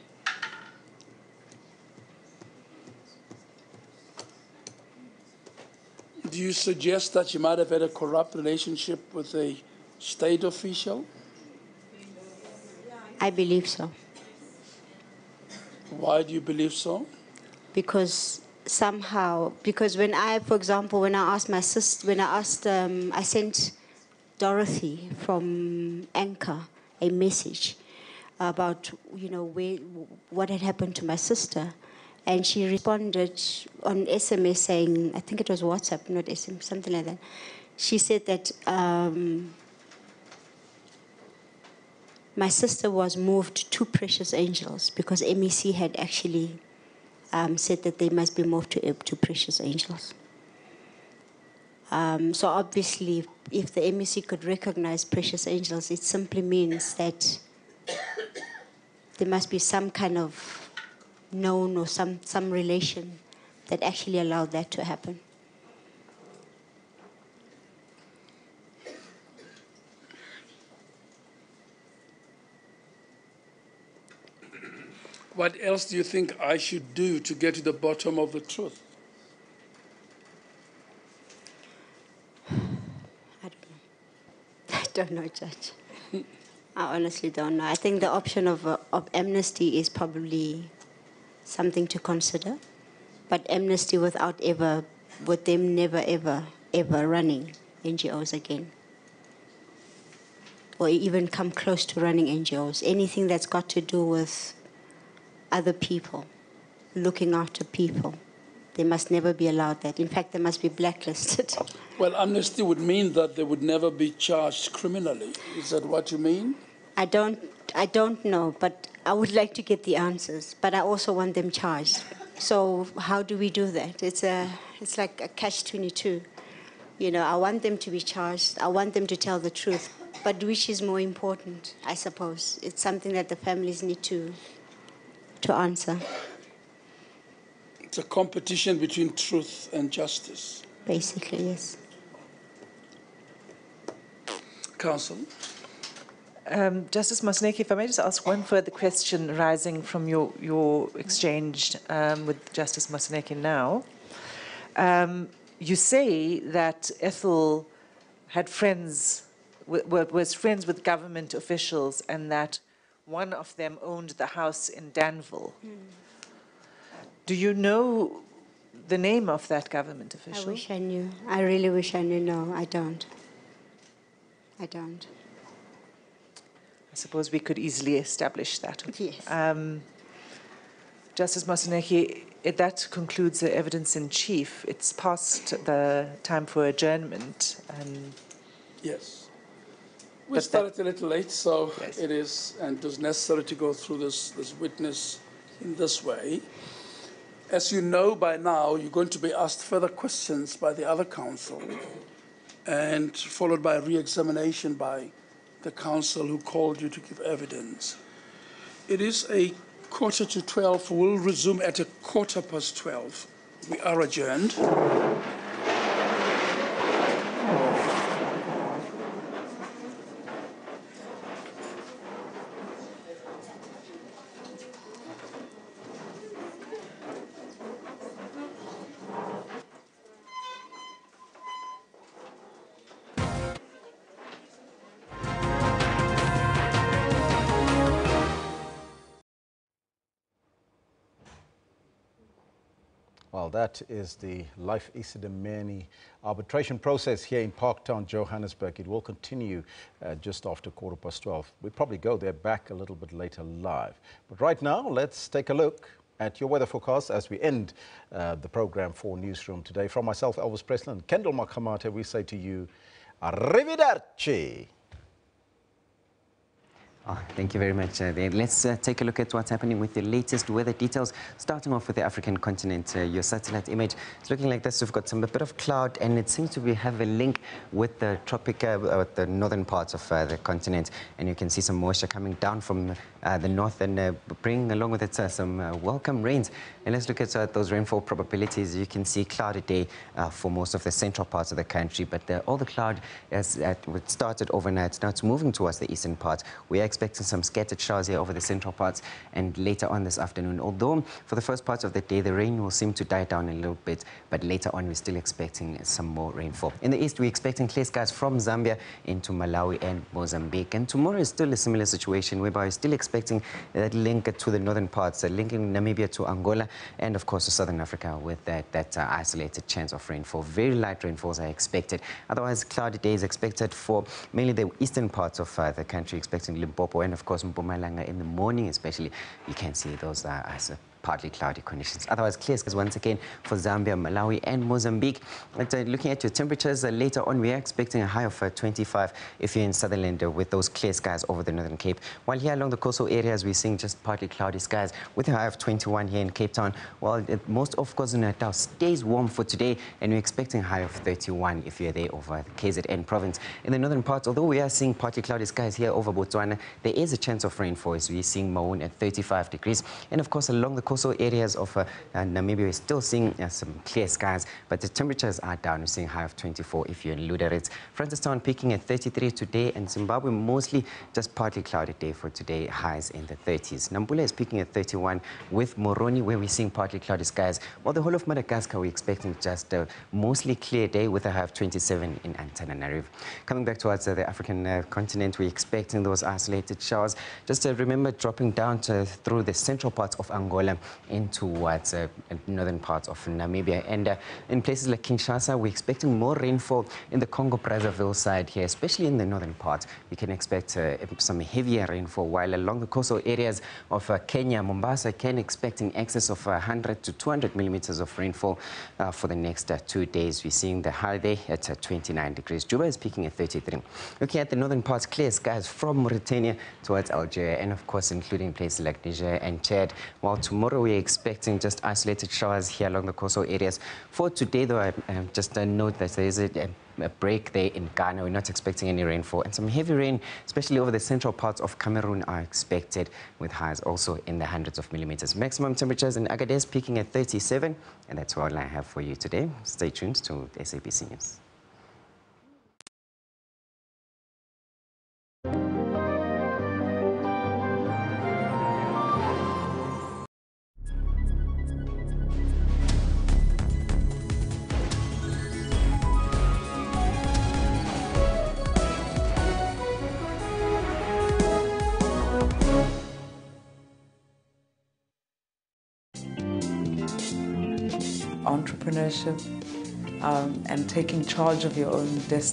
Speaker 21: Do you suggest that she might have had a corrupt relationship with a state official?
Speaker 19: I believe so.
Speaker 21: Why do you believe so?
Speaker 19: Because when I, for example, when I asked my sister, I sent Dorothy from Anchor a message about, what had happened to my sister. And she responded on SMS saying, I think it was WhatsApp, not SMS, something like that. She said that my sister was moved to Precious Angels because MEC had actually said that they must be moved to Precious Angels. So obviously, if the MEC could recognize Precious Angels, it simply means that there must be some kind of known or some relation that actually allowed that to happen.
Speaker 21: What else do you think I should do to get to the bottom of the truth?
Speaker 19: I don't know, Judge. I honestly don't know. I think the option of amnesty is probably something to consider, but amnesty with them never, ever running NGOs again, or even come close to running NGOs. Anything that's got to do with other people, looking after people, they must never be allowed that. In fact, they must be blacklisted.
Speaker 21: Well, amnesty would mean that they would never be charged criminally. Is that what you mean?
Speaker 19: I don't know, but I would like to get the answers, but I also want them charged. So how do we do that? It's like a catch-22. I want them to be charged. I want them to tell the truth. But which is more important, I suppose? It's something that the families need to answer.
Speaker 21: It's a competition between truth and justice.
Speaker 19: Basically, yes.
Speaker 21: Counsel.
Speaker 5: Justice Moseneke, if I may just ask one further question arising from your exchange with Justice Moseneke now. You say that Ethel had was friends with government officials and that one of them owned the house in Danville. Do you know the name of that government official?
Speaker 19: I wish I knew. I really wish I knew. No, I don't. I don't.
Speaker 5: I suppose we could easily establish that.
Speaker 19: Yes.
Speaker 5: Justice Moseneke, that concludes the evidence in chief. It's past the time for adjournment.
Speaker 21: Yes. We started a little late, so yes. It is, and it was necessary to go through this witness in this way. As you know by now, you're going to be asked further questions by the other counsel, and followed by a re-examination by the counsel who called you to give evidence. It is a 11:45. We'll resume at 12:15. We are adjourned.
Speaker 1: Well, that is the Life Isidimeni arbitration process here in Parktown, Johannesburg. It will continue just after 12:15. We'll probably go there back a little bit later live. But right now, let's take a look at your weather forecast as we end the program for Newsroom today. From myself, Elvis Presley, and Kendall Makamate, we say to you, arrivederci.
Speaker 6: Oh, thank you very much there. Let's take a look at what's happening with the latest weather details. Starting off with the African continent, your satellite image is looking like this. We've got a bit of cloud, and it seems to have a link with the the northern parts of the continent. And you can see some moisture coming down from the north and bringing along with it some welcome rains. And let's look at those rainfall probabilities. You can see cloudy day for most of the central parts of the country, but all the cloud it started overnight. Now it's moving towards the eastern part. We are expecting some scattered showers here over the central parts and later on this afternoon. Although for the first part of the day, the rain will seem to die down a little bit, but later on we're still expecting some more rainfall. In the east, we're expecting clear skies from Zambia into Malawi and Mozambique. And tomorrow is still a similar situation whereby we're still expecting that link to the northern parts, linking Namibia to Angola and of course to Southern Africa with that isolated chance of rainfall. Very light rainfalls are expected. Otherwise, cloudy days expected for mainly the eastern parts of the country, expecting Limpopo and of course Mpumalanga in the morning especially. You can see those partly cloudy conditions. Otherwise, clear skies once again for Zambia, Malawi and Mozambique. But looking at your temperatures later on, we are expecting a high of 25 if you're in Sutherland with those clear skies over the Northern Cape. While here along the coastal areas, we're seeing just partly cloudy skies with a high of 21 here in Cape Town. While most of KwaZulu-Natal stays warm for today, and we're expecting a high of 31 if you're there over the KZN province. In the northern parts, although we are seeing partly cloudy skies here over Botswana, there is a chance of rainfall as we're seeing Maun at 35 degrees. And of course, along the coastal areas of Namibia, we're still seeing some clear skies, but the temperatures are down. We're seeing a high of 24 if you're in Lüderitz. Francistown peaking at 33 today, and Zimbabwe mostly just partly cloudy day for today, highs in the 30s. Nampula is peaking at 31 with Moroni, where we're seeing partly cloudy skies. While the whole of Madagascar, we're expecting just a mostly clear day with a high of 27 in Antananarivo. Coming back towards the African continent, we're expecting those isolated showers. Just remember dropping down through the central parts of Angola in towards northern parts of Namibia. And in places like Kinshasa, we're expecting more rainfall in the Congo-Brazzaville side here, especially in the northern part. We can expect some heavier rainfall, while along the coastal areas of Kenya, Mombasa can expect in excess of 100 to 200 millimeters of rainfall for the next 2 days. We're seeing the high day at 29 degrees. Juba is peaking at 33. Looking at the northern parts, clear skies from Mauritania towards Algeria, and of course including places like Niger and Chad. While tomorrow we're expecting just isolated showers here along the coastal areas. For today, though, just note that there is a break there in Ghana. We're not expecting any rainfall, and some heavy rain, especially over the central parts of Cameroon, are expected, with highs also in the hundreds of millimeters. Maximum temperatures in Agadez peaking at 37, and that's all I have for you today. Stay tuned to SABC News.
Speaker 22: Entrepreneurship and taking charge of your own destiny.